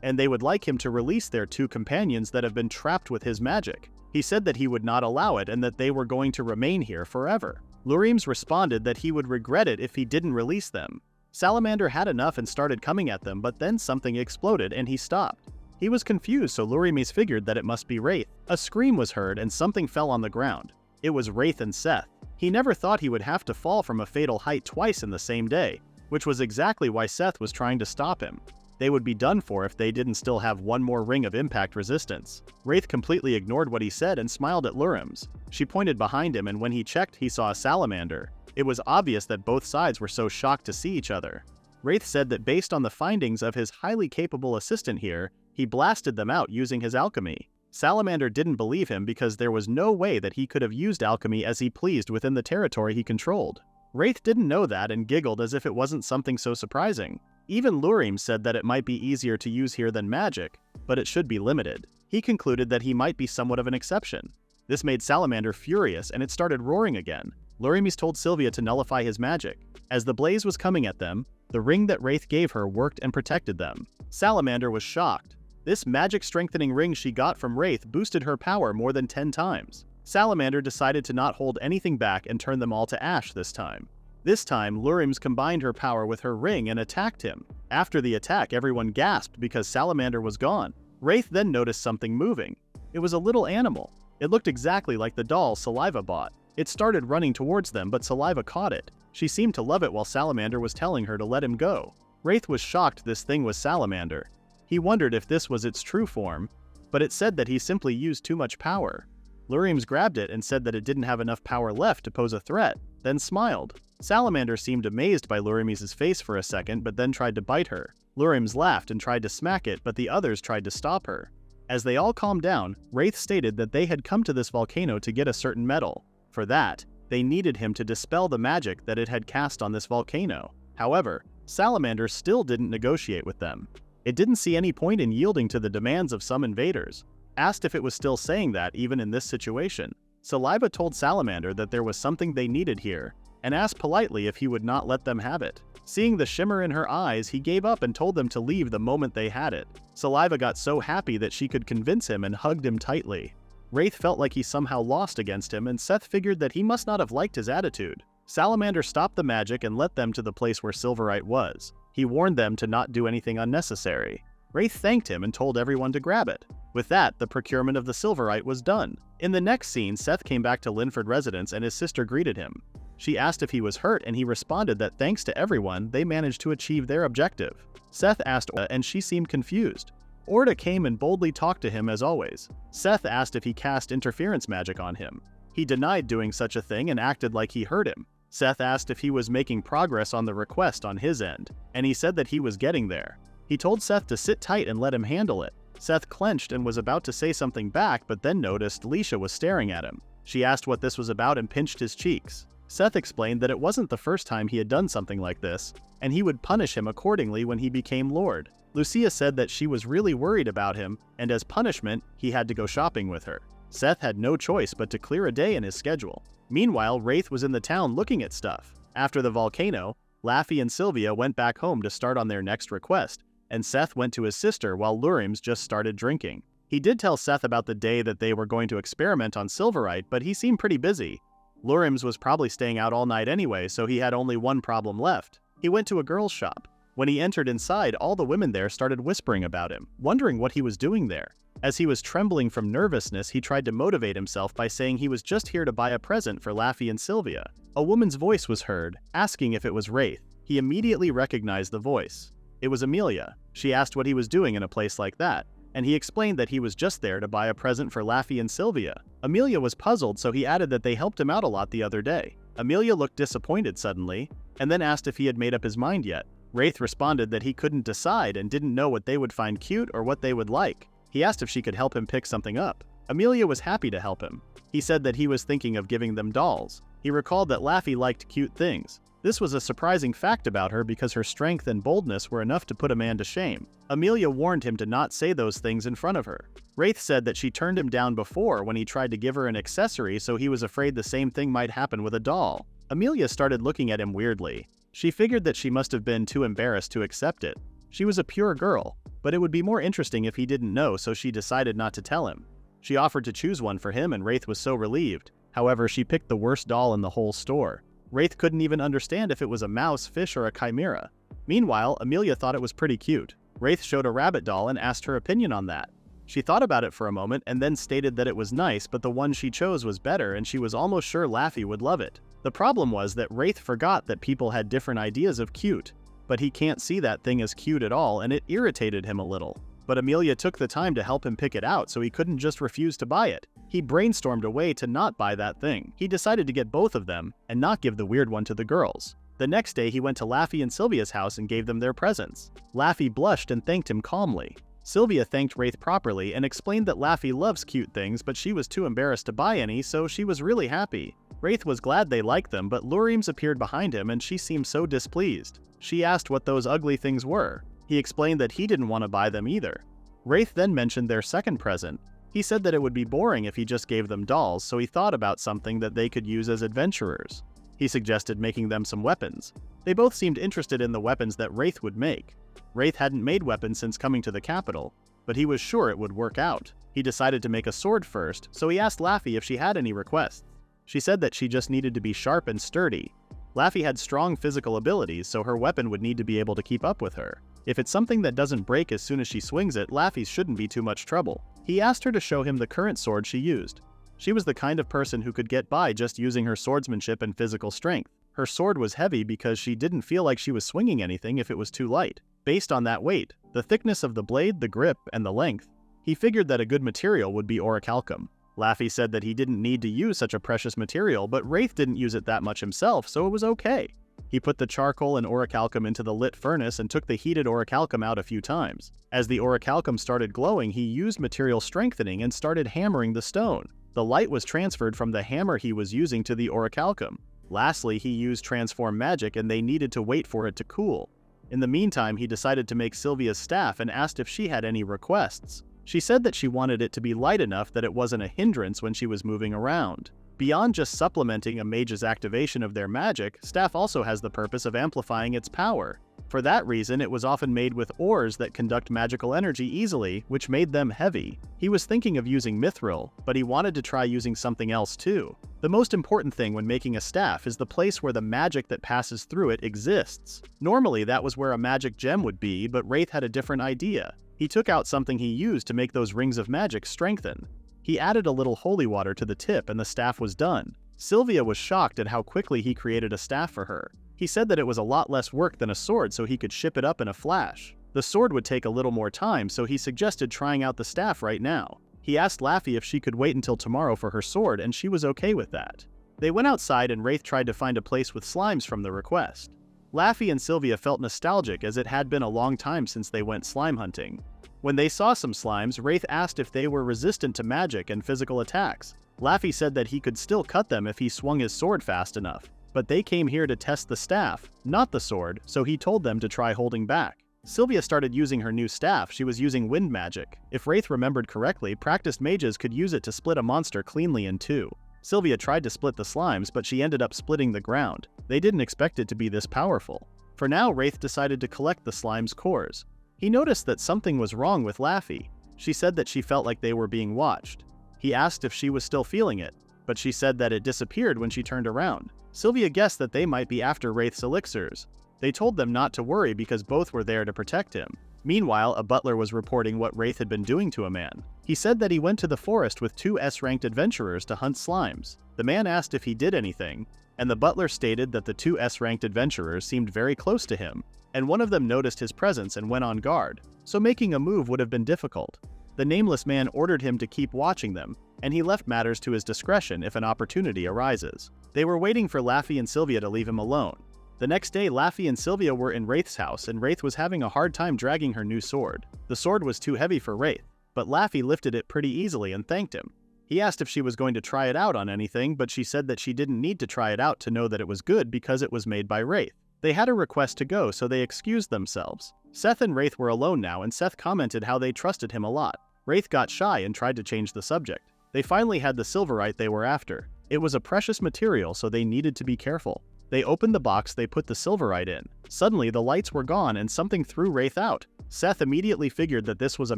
Speaker 1: And they would like him to release their 2 companions that have been trapped with his magic. He said that he would not allow it and that they were going to remain here forever. Lurims responded that he would regret it if he didn't release them. Salamander had enough and started coming at them, but then something exploded and he stopped. He was confused, so Lurims figured that it must be Wraith. A scream was heard and something fell on the ground. It was Wraith and Seth. He never thought he would have to fall from a fatal height twice in the same day, which was exactly why Seth was trying to stop him. They would be done for if they didn't still have one more ring of impact resistance. Wraith completely ignored what he said and smiled at Lurims. She pointed behind him, and when he checked, he saw a salamander. It was obvious that both sides were so shocked to see each other. Wraith said that based on the findings of his highly capable assistant here, he blasted them out using his alchemy. Salamander didn't believe him because there was no way that he could have used alchemy as he pleased within the territory he controlled. Wraith didn't know that and giggled as if it wasn't something so surprising. Even Lurims said that it might be easier to use here than magic, but it should be limited. He concluded that he might be somewhat of an exception. This made Salamander furious and it started roaring again. Lurims told Sylvia to nullify his magic. As the blaze was coming at them, the ring that Wraith gave her worked and protected them. Salamander was shocked. This magic-strengthening ring she got from Wraith boosted her power more than 10 times. Salamander decided to not hold anything back and turn them all to ash this time. This time, Lurims combined her power with her ring and attacked him. After the attack, everyone gasped because Salamander was gone. Wraith then noticed something moving. It was a little animal. It looked exactly like the doll Saliva bought. It started running towards them, but Saliva caught it. She seemed to love it while Salamander was telling her to let him go. Wraith was shocked this thing was Salamander. He wondered if this was its true form, but it said that he simply used too much power. Lurims grabbed it and said that it didn't have enough power left to pose a threat, then smiled. Salamander seemed amazed by Lurims' face for a second, but then tried to bite her. Lurims laughed and tried to smack it, but the others tried to stop her. As they all calmed down, Wraith stated that they had come to this volcano to get a certain metal. For that, they needed him to dispel the magic that it had cast on this volcano. However, Salamander still didn't negotiate with them. It didn't see any point in yielding to the demands of some invaders. Asked if it was still saying that even in this situation, Saliva told Salamander that there was something they needed here, and asked politely if he would not let them have it. Seeing the shimmer in her eyes, he gave up and told them to leave the moment they had it. Saliva got so happy that she could convince him and hugged him tightly. Wraith felt like he somehow lost against him, and Seth figured that he must not have liked his attitude. Salamander stopped the magic and led them to the place where Silverite was. He warned them to not do anything unnecessary. Wraith thanked him and told everyone to grab it. With that, the procurement of the Silverite was done. In the next scene, Seth came back to Linford residence and his sister greeted him. She asked if he was hurt and he responded that thanks to everyone, they managed to achieve their objective. Seth asked Orda and she seemed confused. Orda came and boldly talked to him as always. Seth asked if he cast interference magic on him. He denied doing such a thing and acted like he heard him. Seth asked if he was making progress on the request on his end, and he said that he was getting there. He told Seth to sit tight and let him handle it. Seth clenched and was about to say something back, but then noticed Leisha was staring at him. She asked what this was about and pinched his cheeks. Seth explained that it wasn't the first time he had done something like this, and he would punish him accordingly when he became Lord. Lucia said that she was really worried about him, and as punishment, he had to go shopping with her. Seth had no choice but to clear a day in his schedule. Meanwhile, Wraith was in the town looking at stuff. After the volcano, Laffy and Sylvia went back home to start on their next request, and Seth went to his sister while Lurims just started drinking. He did tell Seth about the day that they were going to experiment on Silverite, but he seemed pretty busy. Lurims was probably staying out all night anyway, so he had only one problem left. He went to a girl's shop. When he entered inside, all the women there started whispering about him, wondering what he was doing there. As he was trembling from nervousness, he tried to motivate himself by saying he was just here to buy a present for Laffy and Sylvia. A woman's voice was heard, asking if it was Wraith. He immediately recognized the voice. It was Amelia. She asked what he was doing in a place like that, and he explained that he was just there to buy a present for Laffy and Sylvia. Amelia was puzzled, so he added that they helped him out a lot the other day. Amelia looked disappointed suddenly, and then asked if he had made up his mind yet. Wraith responded that he couldn't decide and didn't know what they would find cute or what they would like. He asked if she could help him pick something up. Amelia was happy to help him. He said that he was thinking of giving them dolls. He recalled that Laffy liked cute things. This was a surprising fact about her because her strength and boldness were enough to put a man to shame. Amelia warned him to not say those things in front of her. Wraith said that she turned him down before when he tried to give her an accessory, so he was afraid the same thing might happen with a doll. Amelia started looking at him weirdly. She figured that she must have been too embarrassed to accept it. She was a pure girl, but it would be more interesting if he didn't know, so she decided not to tell him. She offered to choose one for him and Wraith was so relieved. However, she picked the worst doll in the whole store. Wraith couldn't even understand if it was a mouse, fish, or a chimera. Meanwhile, Amelia thought it was pretty cute. Wraith showed a rabbit doll and asked her opinion on that. She thought about it for a moment and then stated that it was nice, but the one she chose was better and she was almost sure Laffy would love it. The problem was that Wraith forgot that people had different ideas of cute, but he can't see that thing as cute at all and it irritated him a little. But Amelia took the time to help him pick it out, so he couldn't just refuse to buy it. He brainstormed a way to not buy that thing. He decided to get both of them and not give the weird one to the girls. The next day he went to Laffy and Sylvia's house and gave them their presents. Laffy blushed and thanked him calmly. Sylvia thanked Wraith properly and explained that Laffy loves cute things, but she was too embarrassed to buy any, so she was really happy. Wraith was glad they liked them, but Lurims appeared behind him and she seemed so displeased. She asked what those ugly things were. He explained that he didn't want to buy them either. Wraith then mentioned their second present. He said that it would be boring if he just gave them dolls, so he thought about something that they could use as adventurers. He suggested making them some weapons. They both seemed interested in the weapons that Wraith would make. Wraith hadn't made weapons since coming to the capital, but he was sure it would work out. He decided to make a sword first, so he asked Laffy if she had any requests. She said that she just needed to be sharp and sturdy. Laffy had strong physical abilities, so her weapon would need to be able to keep up with her. If it's something that doesn't break as soon as she swings it, Laffy shouldn't be too much trouble. He asked her to show him the current sword she used. She was the kind of person who could get by just using her swordsmanship and physical strength. Her sword was heavy because she didn't feel like she was swinging anything if it was too light. Based on that weight, the thickness of the blade, the grip, and the length, he figured that a good material would be orichalcum. Laffy said that he didn't need to use such a precious material, but Wraith didn't use it that much himself, so it was okay. He put the charcoal and orichalcum into the lit furnace and took the heated orichalcum out a few times. As the orichalcum started glowing, he used material strengthening and started hammering the stone. The light was transferred from the hammer he was using to the orichalcum. Lastly, he used transform magic and they needed to wait for it to cool. In the meantime, he decided to make Sylvia's staff and asked if she had any requests. She said that she wanted it to be light enough that it wasn't a hindrance when she was moving around. Beyond just supplementing a mage's activation of their magic, staff also has the purpose of amplifying its power. For that reason, it was often made with ores that conduct magical energy easily, which made them heavy. He was thinking of using mithril, but he wanted to try using something else too. The most important thing when making a staff is the place where the magic that passes through it exists. Normally, that was where a magic gem would be, but Wraith had a different idea. He took out something he used to make those rings of magic strengthen. He added a little holy water to the tip and the staff was done. Sylvia was shocked at how quickly he created a staff for her. He said that it was a lot less work than a sword, so he could ship it up in a flash. The sword would take a little more time, so he suggested trying out the staff right now. He asked Laffy if she could wait until tomorrow for her sword, and she was okay with that. They went outside and Wraith tried to find a place with slimes from the request. Laffy and Sylvia felt nostalgic as it had been a long time since they went slime hunting. When they saw some slimes, Wraith asked if they were resistant to magic and physical attacks. Laffy said that he could still cut them if he swung his sword fast enough. But they came here to test the staff, not the sword, so he told them to try holding back. Sylvia started using her new staff. She was using wind magic. If Wraith remembered correctly, practiced mages could use it to split a monster cleanly in two. Sylvia tried to split the slimes, but she ended up splitting the ground. They didn't expect it to be this powerful. For now, Wraith decided to collect the slime's cores. He noticed that something was wrong with Laffy. She said that she felt like they were being watched. He asked if she was still feeling it, but she said that it disappeared when she turned around. Sylvia guessed that they might be after Wraith's elixirs. They told them not to worry because both were there to protect him. Meanwhile, a butler was reporting what Wraith had been doing to a man. He said that he went to the forest with 2 S-ranked adventurers to hunt slimes. The man asked if he did anything, and the butler stated that the 2 S-ranked adventurers seemed very close to him, and one of them noticed his presence and went on guard, so making a move would have been difficult. The nameless man ordered him to keep watching them, and he left matters to his discretion if an opportunity arises. They were waiting for Laffy and Sylvia to leave him alone. The next day, Laffy and Sylvia were in Wraith's house, and Wraith was having a hard time dragging her new sword. The sword was too heavy for Wraith, but Laffy lifted it pretty easily and thanked him. He asked if she was going to try it out on anything, but she said that she didn't need to try it out to know that it was good because it was made by Wraith. They had a request to go, so they excused themselves. Seth and Wraith were alone now, and Seth commented how they trusted him a lot. Wraith got shy and tried to change the subject. They finally had the silverite they were after. It was a precious material, so they needed to be careful. They opened the box they put the silverite in. Suddenly, the lights were gone and something threw Wraith out. Seth immediately figured that this was a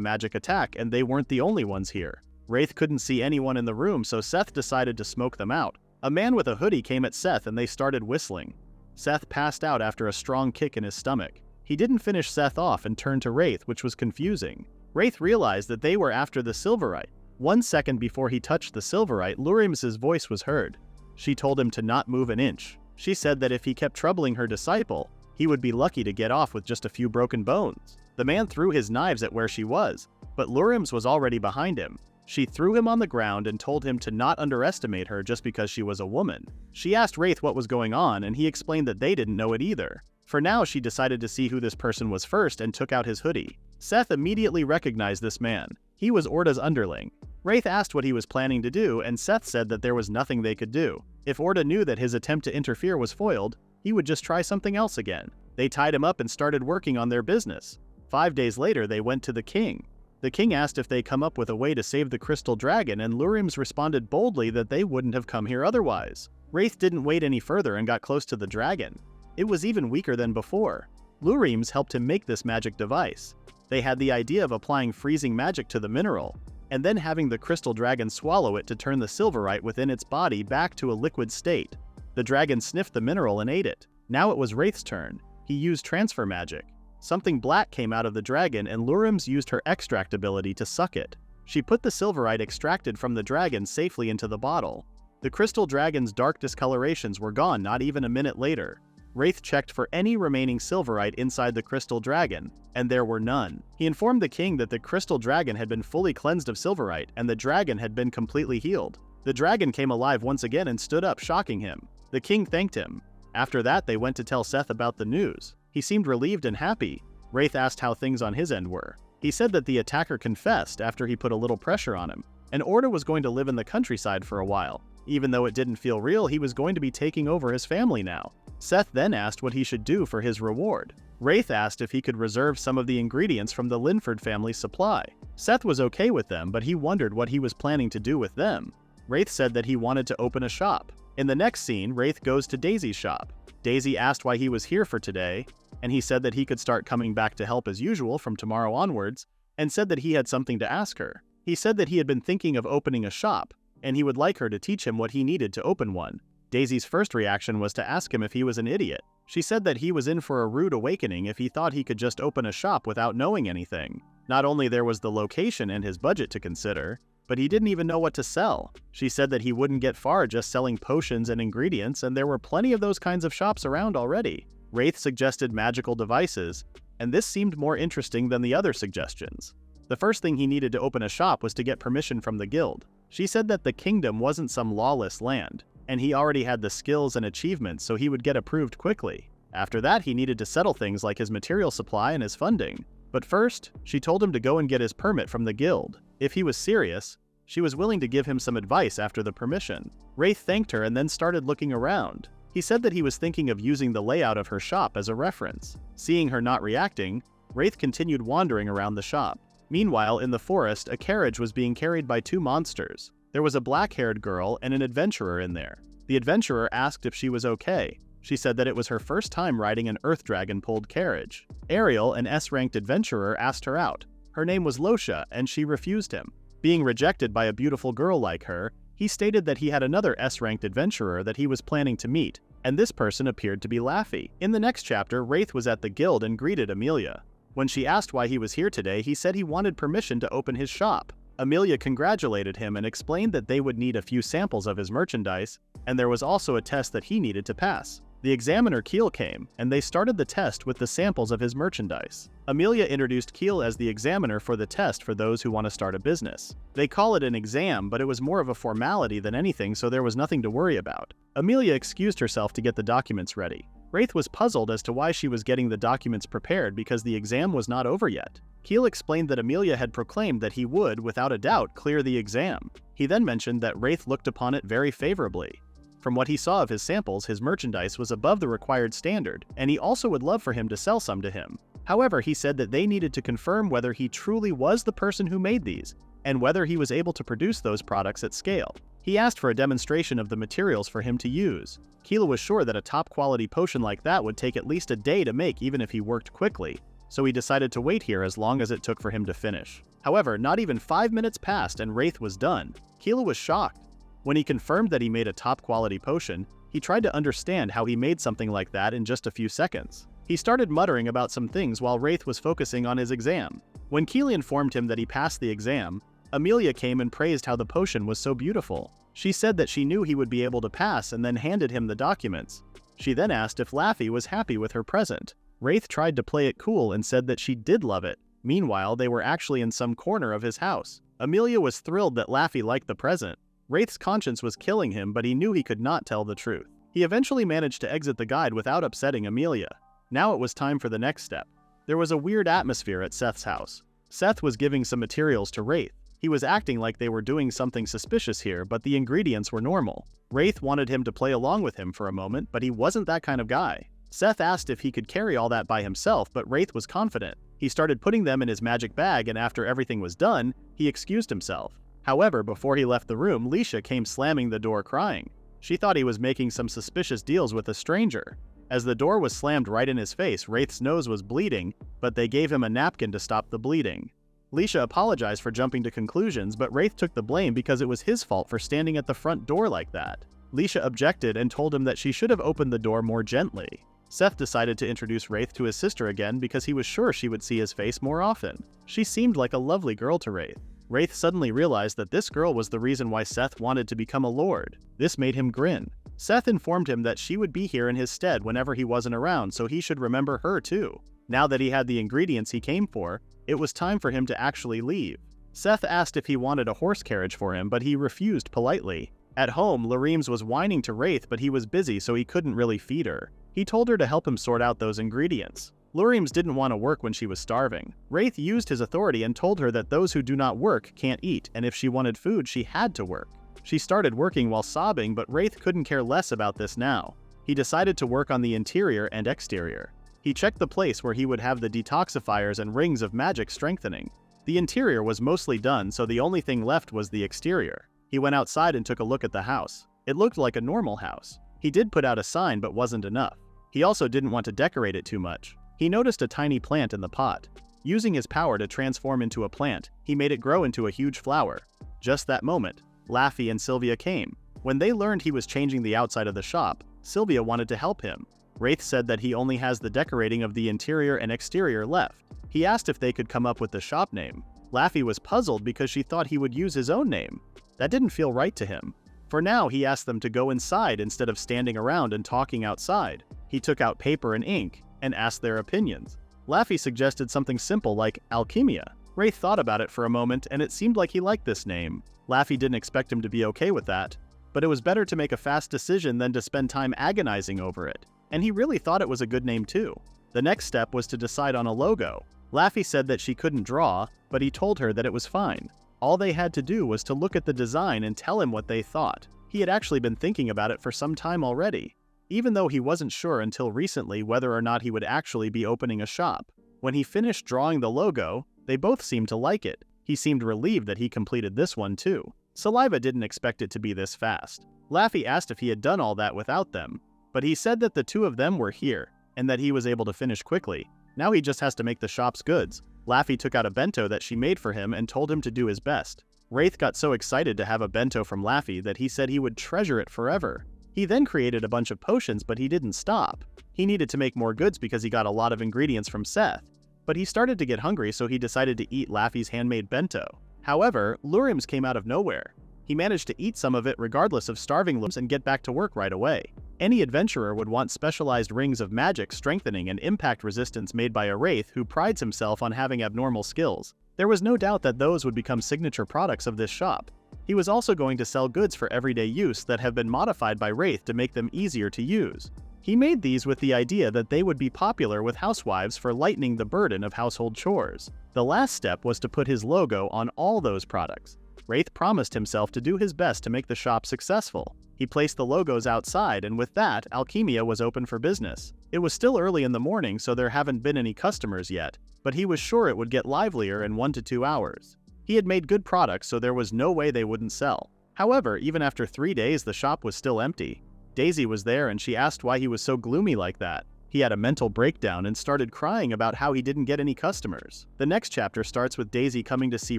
Speaker 1: magic attack and they weren't the only ones here. Wraith couldn't see anyone in the room, so Seth decided to smoke them out. A man with a hoodie came at Seth and they started whistling. Seth passed out after a strong kick in his stomach. He didn't finish Seth off and turned to Wraith, which was confusing. Wraith realized that they were after the silverite. 1 second before he touched the silverite, Lurim's voice was heard. She told him to not move an inch. She said that if he kept troubling her disciple, he would be lucky to get off with just a few broken bones. The man threw his knives at where she was, but Lurim's was already behind him. She threw him on the ground and told him to not underestimate her just because she was a woman. She asked Wraith what was going on, and he explained that they didn't know it either. For now, she decided to see who this person was first and took out his hoodie. Seth immediately recognized this man. He was Orda's underling. Wraith asked what he was planning to do, and Seth said that there was nothing they could do. If Orda knew that his attempt to interfere was foiled, he would just try something else again. They tied him up and started working on their business. 5 days later, they went to the king. The king asked if they come up with a way to save the crystal dragon, and Lurim's responded boldly that they wouldn't have come here otherwise. Wraith didn't wait any further and got close to the dragon. It was even weaker than before. Lurim's helped him make this magic device. They had the idea of applying freezing magic to the mineral, and then having the crystal dragon swallow it to turn the silverite within its body back to a liquid state. The dragon sniffed the mineral and ate it. Now it was Wraith's turn. He used transfer magic. Something black came out of the dragon, and Lurim's used her extract ability to suck it. She put the silverite extracted from the dragon safely into the bottle. The crystal dragon's dark discolorations were gone not even a minute later. Wraith checked for any remaining silverite inside the crystal dragon, and there were none. He informed the king that the crystal dragon had been fully cleansed of silverite, and the dragon had been completely healed. The dragon came alive once again and stood up, shocking him. The king thanked him. After that, they went to tell Seth about the news. He seemed relieved and happy. Wraith asked how things on his end were. He said that the attacker confessed after he put a little pressure on him, and Orda was going to live in the countryside for a while. Even though it didn't feel real, he was going to be taking over his family now. Seth then asked what he should do for his reward. Wraith asked if he could reserve some of the ingredients from the Linford family's supply. Seth was okay with them, but he wondered what he was planning to do with them. Wraith said that he wanted to open a shop. In the next scene, Wraith goes to Daisy's shop. Daisy asked why he was here for today, and he said that he could start coming back to help as usual from tomorrow onwards, and said that he had something to ask her. He said that he had been thinking of opening a shop, and he would like her to teach him what he needed to open one. Daisy's first reaction was to ask him if he was an idiot. She said that he was in for a rude awakening if he thought he could just open a shop without knowing anything. Not only there was the location and his budget to consider, but he didn't even know what to sell. She said that he wouldn't get far just selling potions and ingredients, and there were plenty of those kinds of shops around already. Wraith suggested magical devices, and this seemed more interesting than the other suggestions. The first thing he needed to open a shop was to get permission from the guild. She said that the kingdom wasn't some lawless land, and he already had the skills and achievements, so he would get approved quickly. After that, he needed to settle things like his material supply and his funding. But first, she told him to go and get his permit from the guild. If he was serious, she was willing to give him some advice after the permission. Wraith thanked her and then started looking around. He said that he was thinking of using the layout of her shop as a reference. Seeing her not reacting, Wraith continued wandering around the shop. Meanwhile, in the forest, a carriage was being carried by two monsters. There was a black-haired girl and an adventurer in there. The adventurer asked if she was okay. She said that it was her first time riding an earth dragon-pulled carriage. Ariel, an S-ranked adventurer, asked her out. Her name was Losha, and she refused him. Being rejected by a beautiful girl like her, he stated that he had another S-ranked adventurer that he was planning to meet, and this person appeared to be Laffy. In the next chapter, Wraith was at the guild and greeted Amelia. When she asked why he was here today, he said he wanted permission to open his shop. Amelia congratulated him and explained that they would need a few samples of his merchandise, and there was also a test that he needed to pass. The examiner Keel came, and they started the test with the samples of his merchandise. Amelia introduced Keel as the examiner for the test for those who want to start a business. They call it an exam, but it was more of a formality than anything, so there was nothing to worry about. Amelia excused herself to get the documents ready. Wraith was puzzled as to why she was getting the documents prepared because the exam was not over yet. Keel explained that Amelia had proclaimed that he would, without a doubt, clear the exam. He then mentioned that Wraith looked upon it very favorably. From what he saw of his samples, his merchandise was above the required standard, and he also would love for him to sell some to him. However, he said that they needed to confirm whether he truly was the person who made these, and whether he was able to produce those products at scale. He asked for a demonstration of the materials for him to use. Keel was sure that a top-quality potion like that would take at least a day to make even if he worked quickly, so he decided to wait here as long as it took for him to finish. However, not even 5 minutes passed and Wraith was done. Keel was shocked. When he confirmed that he made a top-quality potion, he tried to understand how he made something like that in just a few seconds. He started muttering about some things while Wraith was focusing on his exam. When Keel informed him that he passed the exam, Amelia came and praised how the potion was so beautiful. She said that she knew he would be able to pass and then handed him the documents. She then asked if Laffy was happy with her present. Wraith tried to play it cool and said that she did love it. Meanwhile, they were actually in some corner of his house. Amelia was thrilled that Laffy liked the present. Wraith's conscience was killing him, but he knew he could not tell the truth. He eventually managed to exit the guide without upsetting Amelia. Now it was time for the next step. There was a weird atmosphere at Seth's house. Seth was giving some materials to Wraith. He was acting like they were doing something suspicious here, but the ingredients were normal. Wraith wanted him to play along with him for a moment, but he wasn't that kind of guy. Seth asked if he could carry all that by himself, but Wraith was confident. He started putting them in his magic bag, and after everything was done, he excused himself. However, before he left the room, Leisha came slamming the door crying. She thought he was making some suspicious deals with a stranger. As the door was slammed right in his face, Wraith's nose was bleeding, but they gave him a napkin to stop the bleeding. Leisha apologized for jumping to conclusions, but Wraith took the blame because it was his fault for standing at the front door like that. Leisha objected and told him that she should have opened the door more gently. Seth decided to introduce Wraith to his sister again because he was sure she would see his face more often. She seemed like a lovely girl to Wraith. Wraith suddenly realized that this girl was the reason why Seth wanted to become a lord. This made him grin. Seth informed him that she would be here in his stead whenever he wasn't around, so he should remember her too. Now that he had the ingredients he came for, it was time for him to actually leave. Seth asked if he wanted a horse carriage for him, but he refused politely. At home, Lareems was whining to Wraith, but he was busy so he couldn't really feed her. He told her to help him sort out those ingredients. Lareems didn't want to work when she was starving. Wraith used his authority and told her that those who do not work can't eat, and if she wanted food, she had to work. She started working while sobbing, but Wraith couldn't care less about this now. He decided to work on the interior and exterior. He checked the place where he would have the detoxifiers and rings of magic strengthening. The interior was mostly done, so the only thing left was the exterior. He went outside and took a look at the house. It looked like a normal house. He did put out a sign, but wasn't enough. He also didn't want to decorate it too much. He noticed a tiny plant in the pot. Using his power to transform into a plant, he made it grow into a huge flower. Just that moment, Laffy and Sylvia came. When they learned he was changing the outside of the shop, Sylvia wanted to help him. Wraith said that he only has the decorating of the interior and exterior left. He asked if they could come up with the shop name. Laffy was puzzled because she thought he would use his own name. That didn't feel right to him. For now, he asked them to go inside instead of standing around and talking outside. He took out paper and ink and asked their opinions. Laffy suggested something simple like Alchemia. Wraith thought about it for a moment and it seemed like he liked this name. Laffy didn't expect him to be okay with that, but it was better to make a fast decision than to spend time agonizing over it. And he really thought it was a good name too. The next step was to decide on a logo. Laffy said that she couldn't draw, but he told her that it was fine. All they had to do was to look at the design and tell him what they thought. He had actually been thinking about it for some time already, even though he wasn't sure until recently whether or not he would actually be opening a shop. When he finished drawing the logo, they both seemed to like it. He seemed relieved that he completed this one too. Saliva didn't expect it to be this fast. Laffy asked if he had done all that without them, but he said that the two of them were here, and that he was able to finish quickly. Now he just has to make the shop's goods. Laffy took out a bento that she made for him and told him to do his best. Wraith got so excited to have a bento from Laffy that he said he would treasure it forever. He then created a bunch of potions, but he didn't stop. He needed to make more goods because he got a lot of ingredients from Seth. But he started to get hungry, so he decided to eat Laffy's handmade bento. However, Lareems came out of nowhere. He managed to eat some of it regardless of starving Lareems and get back to work right away. Any adventurer would want specialized rings of magic strengthening and impact resistance made by a Wraith who prides himself on having abnormal skills. There was no doubt that those would become signature products of this shop. He was also going to sell goods for everyday use that have been modified by Wraith to make them easier to use. He made these with the idea that they would be popular with housewives for lightening the burden of household chores. The last step was to put his logo on all those products. Wraith promised himself to do his best to make the shop successful. He placed the logos outside, and with that, Alchemia was open for business. It was still early in the morning, so there haven't been any customers yet, but he was sure it would get livelier in 1 to 2 hours. He had made good products, so there was no way they wouldn't sell. However, even after 3 days, the shop was still empty. Daisy was there and she asked why he was so gloomy like that. He had a mental breakdown and started crying about how he didn't get any customers. The next chapter starts with Daisy coming to see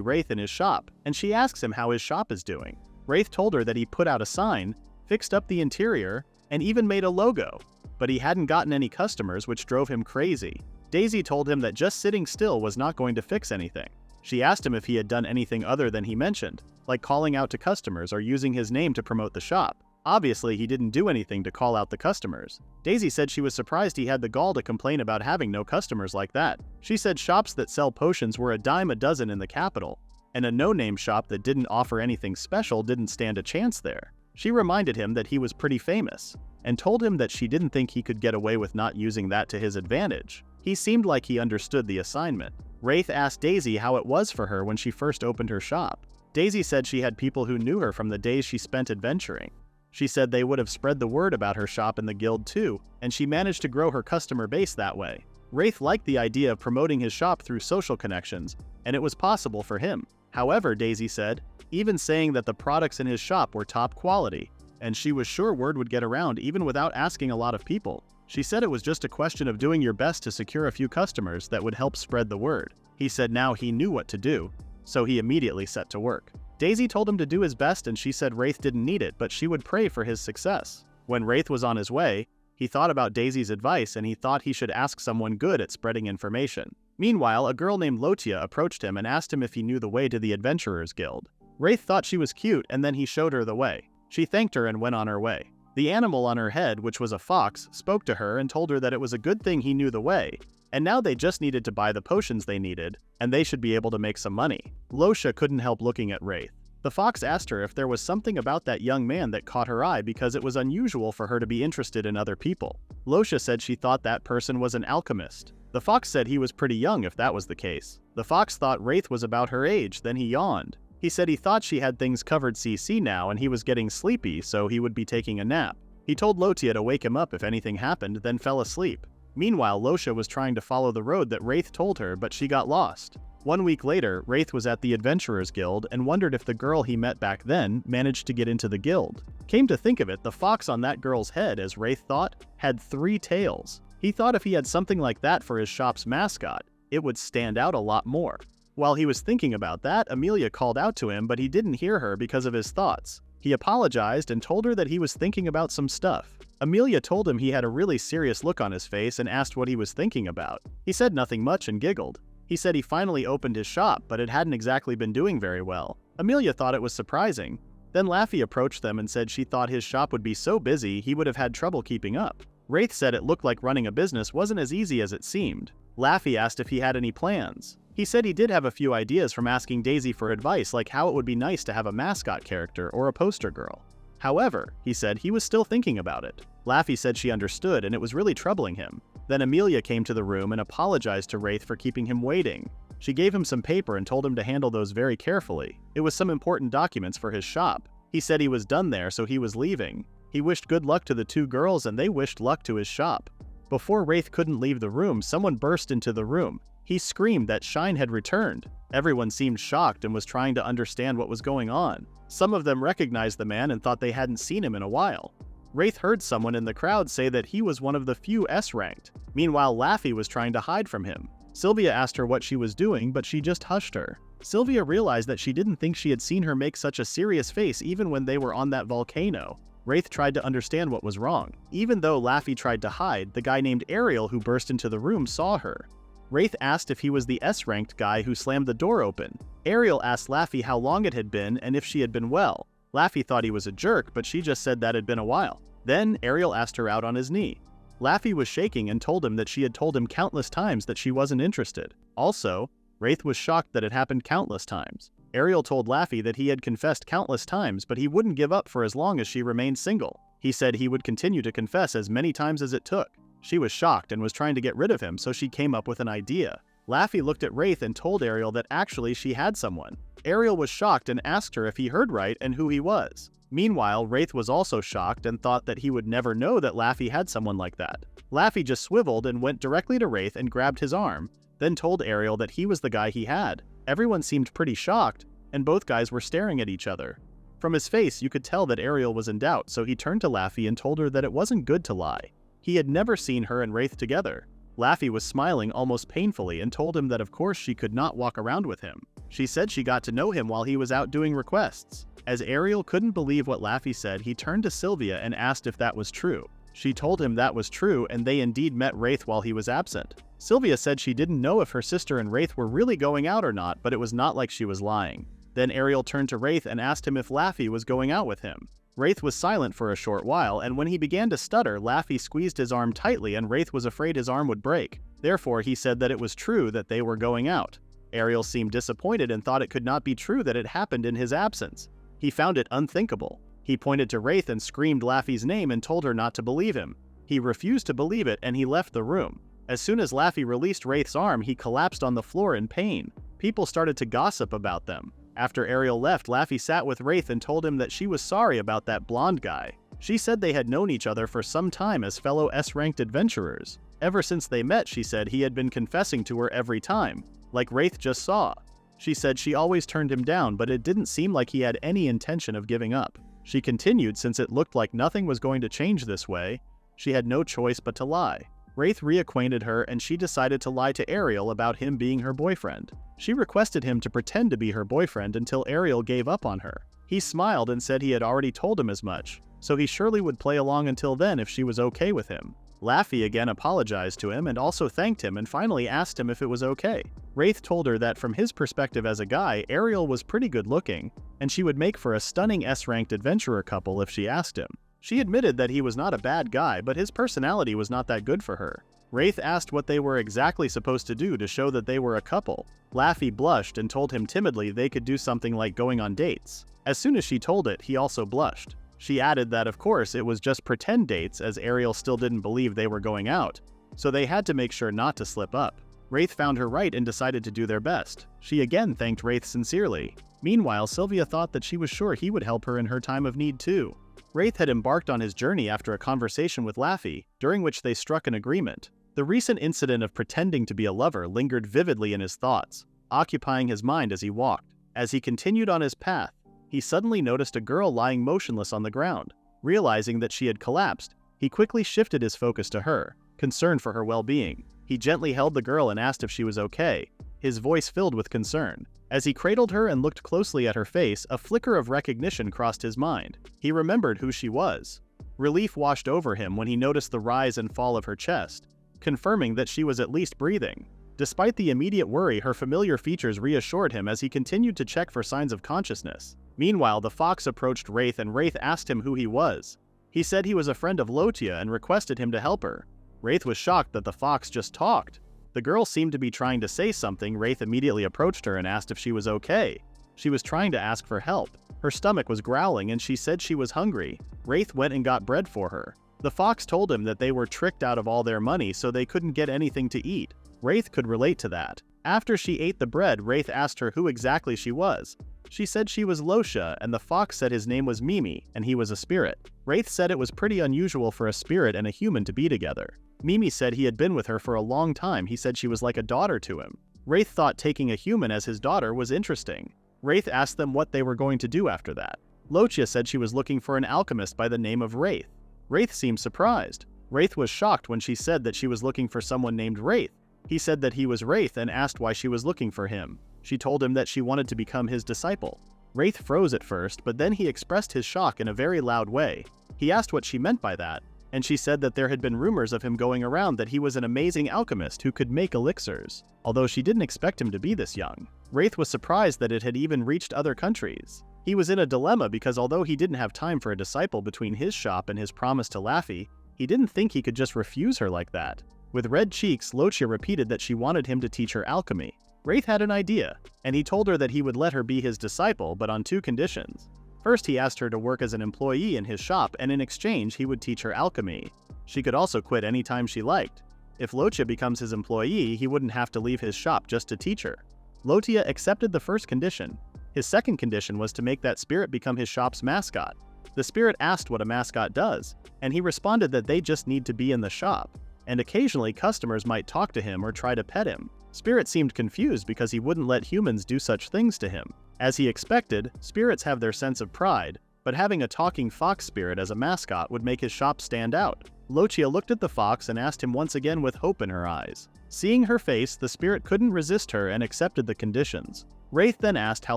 Speaker 1: Wraith in his shop, and she asks him how his shop is doing. Wraith told her that he put out a sign, fixed up the interior, and even made a logo, but he hadn't gotten any customers, which drove him crazy. Daisy told him that just sitting still was not going to fix anything. She asked him if he had done anything other than he mentioned, like calling out to customers or using his name to promote the shop. Obviously, he didn't do anything to call out the customers. Daisy said she was surprised he had the gall to complain about having no customers like that. She said shops that sell potions were a dime a dozen in the capital, and a no-name shop that didn't offer anything special didn't stand a chance there. She reminded him that he was pretty famous, and told him that she didn't think he could get away with not using that to his advantage. He seemed like he understood the assignment. Wraith asked Daisy how it was for her when she first opened her shop. Daisy said she had people who knew her from the days she spent adventuring. She said they would have spread the word about her shop in the guild too, and she managed to grow her customer base that way. Wraith liked the idea of promoting his shop through social connections, and it was possible for him. However, Daisy said, even saying that the products in his shop were top quality, and she was sure word would get around even without asking a lot of people. She said it was just a question of doing your best to secure a few customers that would help spread the word. He said now he knew what to do, so he immediately set to work. Daisy told him to do his best, and she said Wraith didn't need it, but she would pray for his success. When Wraith was on his way, he thought about Daisy's advice and he thought he should ask someone good at spreading information. Meanwhile, a girl named Lotia approached him and asked him if he knew the way to the Adventurers Guild. Wraith thought she was cute, and then he showed her the way. She thanked her and went on her way. The animal on her head, which was a fox, spoke to her and told her that it was a good thing he knew the way, and now they just needed to buy the potions they needed, and they should be able to make some money. Lotia couldn't help looking at Wraith. The fox asked her if there was something about that young man that caught her eye because it was unusual for her to be interested in other people. Lotia said she thought that person was an alchemist. The fox said he was pretty young if that was the case. The fox thought Wraith was about her age, then he yawned. He said he thought she had things covered CC now and he was getting sleepy, so he would be taking a nap. He told Lotia to wake him up if anything happened, then fell asleep. Meanwhile, Lotia was trying to follow the road that Wraith told her, but she got lost. 1 week later, Wraith was at the Adventurers Guild and wondered if the girl he met back then managed to get into the guild. Came to think of it, the fox on that girl's head, as Wraith thought, had 3 tails. He thought if he had something like that for his shop's mascot, it would stand out a lot more. While he was thinking about that, Amelia called out to him, but he didn't hear her because of his thoughts. He apologized and told her that he was thinking about some stuff. Amelia told him he had a really serious look on his face and asked what he was thinking about. He said nothing much and giggled. He said he finally opened his shop, but it hadn't exactly been doing very well. Amelia thought it was surprising. Then Laffy approached them and said she thought his shop would be so busy he would have had trouble keeping up. Wraith said it looked like running a business wasn't as easy as it seemed. Laffy asked if he had any plans. He said he did have a few ideas from asking Daisy for advice, like how it would be nice to have a mascot character or a poster girl. However, he said he was still thinking about it. Laffy said she understood and it was really troubling him. Then Amelia came to the room and apologized to Wraith for keeping him waiting. She gave him some paper and told him to handle those very carefully. It was some important documents for his shop. He said he was done there, so he was leaving. He wished good luck to the 2 girls and they wished luck to his shop. Before Wraith couldn't leave the room, someone burst into the room. He screamed that Shine had returned. Everyone seemed shocked and was trying to understand what was going on. Some of them recognized the man and thought they hadn't seen him in a while. Wraith heard someone in the crowd say that he was one of the few S-ranked. Meanwhile, Laffy was trying to hide from him. Sylvia asked her what she was doing, but she just hushed her. Sylvia realized that she didn't think she had seen her make such a serious face even when they were on that volcano. Wraith tried to understand what was wrong. Even though Laffy tried to hide, the guy named Ariel who burst into the room saw her. Wraith asked if he was the S-ranked guy who slammed the door open. Ariel asked Laffy how long it had been and if she had been well. Laffy thought he was a jerk, but she just said that had been a while. Then Ariel asked her out on his knee. Laffy was shaking and told him that she had told him countless times that she wasn't interested. Also, Wraith was shocked that it happened countless times. Ariel told Laffy that he had confessed countless times, but he wouldn't give up for as long as she remained single. He said he would continue to confess as many times as it took. She was shocked and was trying to get rid of him, so she came up with an idea. Laffy looked at Wraith and told Ariel that actually she had someone. Ariel was shocked and asked her if he heard right and who he was. Meanwhile, Wraith was also shocked and thought that he would never know that Laffy had someone like that. Laffy just swiveled and went directly to Wraith and grabbed his arm, then told Ariel that he was the guy he had. Everyone seemed pretty shocked, and both guys were staring at each other. From his face, you could tell that Ariel was in doubt, so he turned to Laffy and told her that it wasn't good to lie. He had never seen her and Wraith together. Laffy was smiling almost painfully and told him that of course she could not walk around with him. She said she got to know him while he was out doing requests. As Ariel couldn't believe what Laffy said, he turned to Sylvia and asked if that was true. She told him that was true and they indeed met Wraith while he was absent. Sylvia said she didn't know if her sister and Wraith were really going out or not, but it was not like she was lying. Then Ariel turned to Wraith and asked him if Laffy was going out with him. Wraith was silent for a short while, and when he began to stutter, Laffy squeezed his arm tightly and Wraith was afraid his arm would break. Therefore, he said that it was true that they were going out. Ariel seemed disappointed and thought it could not be true that it happened in his absence. He found it unthinkable. He pointed to Wraith and screamed Laffy's name and told her not to believe him. He refused to believe it and he left the room. As soon as Laffy released Wraith's arm, he collapsed on the floor in pain. People started to gossip about them. After Ariel left, Laffy sat with Wraith and told him that she was sorry about that blonde guy. She said they had known each other for some time as fellow S-ranked adventurers. Ever since they met, she said he had been confessing to her every time, like Wraith just saw. She said she always turned him down, but it didn't seem like he had any intention of giving up. She continued, since it looked like nothing was going to change this way, she had no choice but to lie. Wraith reacquainted her and she decided to lie to Ariel about him being her boyfriend. She requested him to pretend to be her boyfriend until Ariel gave up on her. He smiled and said he had already told him as much, so he surely would play along until then if she was okay with him. Laffy again apologized to him and also thanked him and finally asked him if it was okay. Wraith told her that from his perspective as a guy, Ariel was pretty good looking, and she would make for a stunning S-ranked adventurer couple if she asked him. She admitted that he was not a bad guy, but his personality was not that good for her. Wraith asked what they were exactly supposed to do to show that they were a couple. Laffy blushed and told him timidly they could do something like going on dates. As soon as she told it, he also blushed. She added that of course it was just pretend dates, as Ariel still didn't believe they were going out, so they had to make sure not to slip up. Wraith found her right and decided to do their best. She again thanked Wraith sincerely. Meanwhile, Sylvia thought that she was sure he would help her in her time of need too. Wraith had embarked on his journey after a conversation with Laffy, during which they struck an agreement. The recent incident of pretending to be a lover lingered vividly in his thoughts, occupying his mind as he walked. As he continued on his path, he suddenly noticed a girl lying motionless on the ground. Realizing that she had collapsed, he quickly shifted his focus to her, concerned for her well-being. He gently held the girl and asked if she was okay, his voice filled with concern. As he cradled her and looked closely at her face, a flicker of recognition crossed his mind. He remembered who she was. Relief washed over him when he noticed the rise and fall of her chest, confirming that she was at least breathing. Despite the immediate worry, her familiar features reassured him as he continued to check for signs of consciousness. Meanwhile, the fox approached Wraith and Wraith asked him who he was. He said he was a friend of Lotia and requested him to help her. Wraith was shocked that the fox just talked. The girl seemed to be trying to say something. Wraith immediately approached her and asked if she was okay. She was trying to ask for help. Her stomach was growling and she said she was hungry. Wraith went and got bread for her. The fox told him that they were tricked out of all their money so they couldn't get anything to eat. Wraith could relate to that. After she ate the bread, Wraith asked her who exactly she was. She said she was Lotia, and the fox said his name was Mimi, and he was a spirit. Wraith said it was pretty unusual for a spirit and a human to be together. Mimi said he had been with her for a long time. He said she was like a daughter to him. Wraith thought taking a human as his daughter was interesting. Wraith asked them what they were going to do after that. Lotia said she was looking for an alchemist by the name of Wraith. Wraith seemed surprised. Wraith was shocked when she said that she was looking for someone named Wraith. He said that he was Wraith and asked why she was looking for him. She told him that she wanted to become his disciple. Wraith froze at first, but then he expressed his shock in a very loud way. He asked what she meant by that, and she said that there had been rumors of him going around that he was an amazing alchemist who could make elixirs, although she didn't expect him to be this young. Wraith was surprised that it had even reached other countries. He was in a dilemma because although he didn't have time for a disciple between his shop and his promise to Laffy, he didn't think he could just refuse her like that. With red cheeks, Lotia repeated that she wanted him to teach her alchemy. Wraith had an idea, and he told her that he would let her be his disciple, but on two conditions. First, he asked her to work as an employee in his shop, and in exchange, he would teach her alchemy. She could also quit anytime she liked. If Lotia becomes his employee, he wouldn't have to leave his shop just to teach her. Lotia accepted the first condition. His second condition was to make that spirit become his shop's mascot. The spirit asked what a mascot does, and he responded that they just need to be in the shop, and occasionally customers might talk to him or try to pet him. Spirit seemed confused because he wouldn't let humans do such things to him. As he expected, spirits have their sense of pride, but having a talking fox spirit as a mascot would make his shop stand out. Lotia looked at the fox and asked him once again with hope in her eyes. Seeing her face, the spirit couldn't resist her and accepted the conditions. Wraith then asked how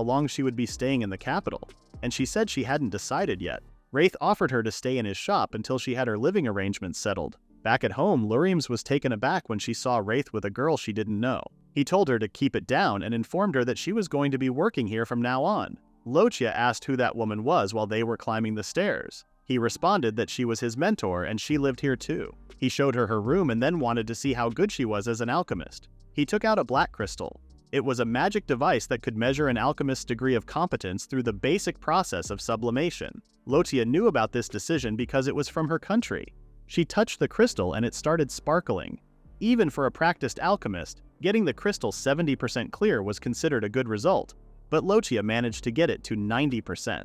Speaker 1: long she would be staying in the capital, and she said she hadn't decided yet. Wraith offered her to stay in his shop until she had her living arrangements settled. Back at home, Lurims was taken aback when she saw Wraith with a girl she didn't know. He told her to keep it down and informed her that she was going to be working here from now on. Lotia asked who that woman was while they were climbing the stairs. He responded that she was his mentor and she lived here too. He showed her her room and then wanted to see how good she was as an alchemist. He took out a black crystal. It was a magic device that could measure an alchemist's degree of competence through the basic process of sublimation. Lotia knew about this decision because it was from her country. She touched the crystal and it started sparkling. Even for a practiced alchemist, getting the crystal 70% clear was considered a good result, but Lotia managed to get it to 90%.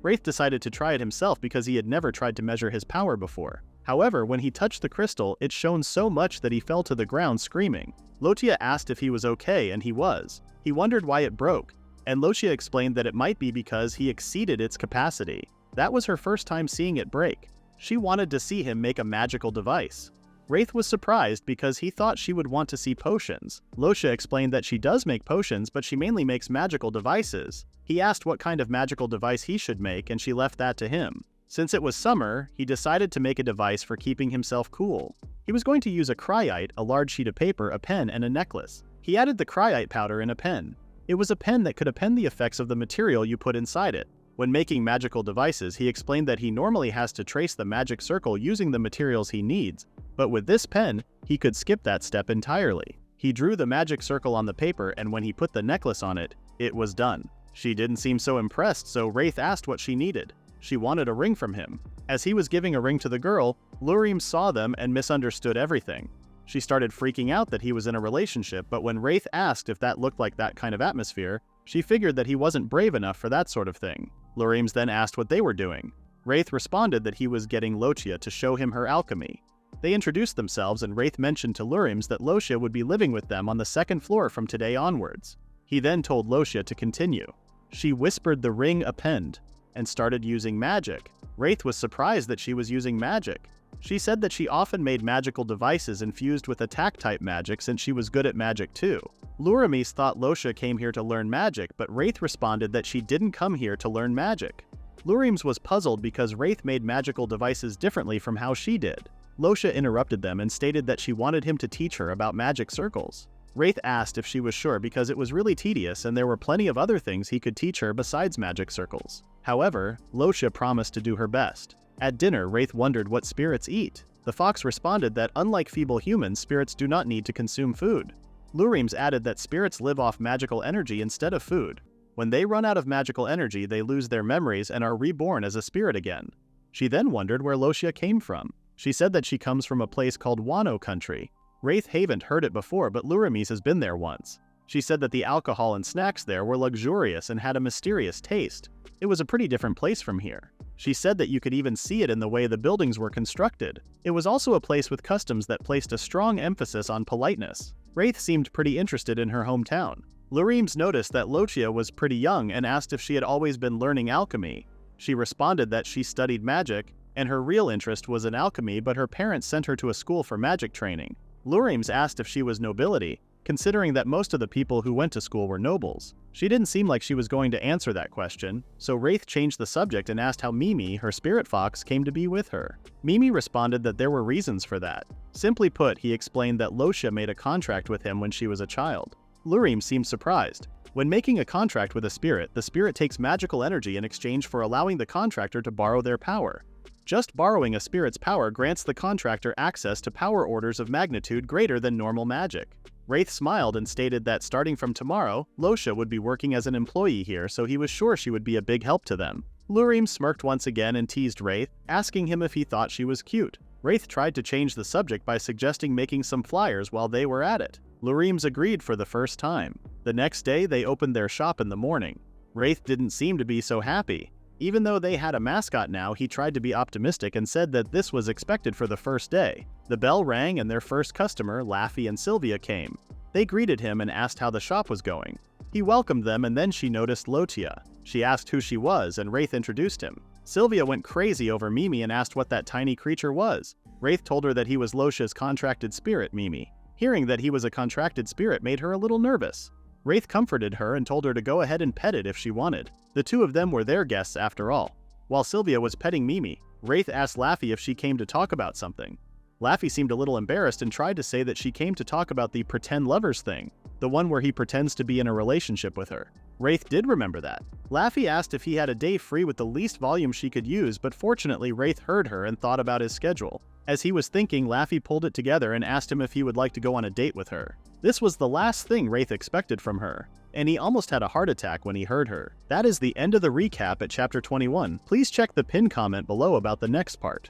Speaker 1: Wraith decided to try it himself because he had never tried to measure his power before. However, when he touched the crystal, it shone so much that he fell to the ground screaming. Lotia asked if he was okay, and he was. He wondered why it broke, and Lotia explained that it might be because he exceeded its capacity. That was her first time seeing it break. She wanted to see him make a magical device. Wraith was surprised because he thought she would want to see potions. Lotia explained that she does make potions, but she mainly makes magical devices. He asked what kind of magical device he should make, and she left that to him. Since it was summer, he decided to make a device for keeping himself cool. He was going to use a cryite, a large sheet of paper, a pen, and a necklace. He added the cryite powder in a pen. It was a pen that could append the effects of the material you put inside it. When making magical devices, he explained that he normally has to trace the magic circle using the materials he needs, but with this pen, he could skip that step entirely. He drew the magic circle on the paper, and when he put the necklace on it, it was done. She didn't seem so impressed, so Wraith asked what she needed. She wanted a ring from him. As he was giving a ring to the girl, Lurim saw them and misunderstood everything. She started freaking out that he was in a relationship, but when Wraith asked if that looked like that kind of atmosphere, she figured that he wasn't brave enough for that sort of thing. Lurims then asked what they were doing. Wraith responded that he was getting Lotia to show him her alchemy. They introduced themselves, and Wraith mentioned to Lurims that Lotia would be living with them on the second floor from today onwards. He then told Lotia to continue. She whispered the ring append and started using magic. Wraith was surprised that she was using magic. She said that she often made magical devices infused with attack-type magic since she was good at magic too. Lurimis thought Lotia came here to learn magic, but Wraith responded that she didn't come here to learn magic. Lurims was puzzled because Wraith made magical devices differently from how she did. Lotia interrupted them and stated that she wanted him to teach her about magic circles. Wraith asked if she was sure because it was really tedious and there were plenty of other things he could teach her besides magic circles. However, Lotia promised to do her best. At dinner, Wraith wondered what spirits eat. The fox responded that unlike feeble humans, spirits do not need to consume food. Lurims added that spirits live off magical energy instead of food. When they run out of magical energy, they lose their memories and are reborn as a spirit again. She then wondered where Lotia came from. She said that she comes from a place called Wano Country. Wraith haven't heard it before, but Lurimis has been there once. She said that the alcohol and snacks there were luxurious and had a mysterious taste. It was a pretty different place from here. She said that you could even see it in the way the buildings were constructed. It was also a place with customs that placed a strong emphasis on politeness. Wraith seemed pretty interested in her hometown. Lurims noticed that Lotia was pretty young and asked if she had always been learning alchemy. She responded that she studied magic, and her real interest was in alchemy, but her parents sent her to a school for magic training. Lurims asked if she was nobility, considering that most of the people who went to school were nobles. She didn't seem like she was going to answer that question, so Wraith changed the subject and asked how Mimi, her spirit fox, came to be with her. Mimi responded that there were reasons for that. Simply put, he explained that Lotia made a contract with him when she was a child. Lurim seemed surprised. When making a contract with a spirit, the spirit takes magical energy in exchange for allowing the contractor to borrow their power. Just borrowing a spirit's power grants the contractor access to power orders of magnitude greater than normal magic. Wraith smiled and stated that starting from tomorrow, Lotia would be working as an employee here, so he was sure she would be a big help to them. Lurim smirked once again and teased Wraith, asking him if he thought she was cute. Wraith tried to change the subject by suggesting making some flyers while they were at it. Lurims agreed for the first time. The next day, they opened their shop in the morning. Wraith didn't seem to be so happy. Even though they had a mascot now, he tried to be optimistic and said that this was expected for the first day. The bell rang and their first customer, Laffy and Sylvia, came. They greeted him and asked how the shop was going. He welcomed them and then she noticed Lotia. She asked who she was and Wraith introduced him. Sylvia went crazy over Mimi and asked what that tiny creature was. Wraith told her that he was Lotia's contracted spirit, Mimi. Hearing that he was a contracted spirit made her a little nervous. Wraith comforted her and told her to go ahead and pet it if she wanted. The two of them were their guests after all. While Sylvia was petting Mimi, Wraith asked Laffy if she came to talk about something. Laffy seemed a little embarrassed and tried to say that she came to talk about the pretend lovers thing, the one where he pretends to be in a relationship with her. Wraith did remember that. Laffy asked if he had a day free with the least volume she could use, but fortunately Wraith heard her and thought about his schedule. As he was thinking, Laffy pulled it together and asked him if he would like to go on a date with her. This was the last thing Wraith expected from her, and he almost had a heart attack when he heard her. That is the end of the recap at chapter 21. Please check the pinned comment below about the next part.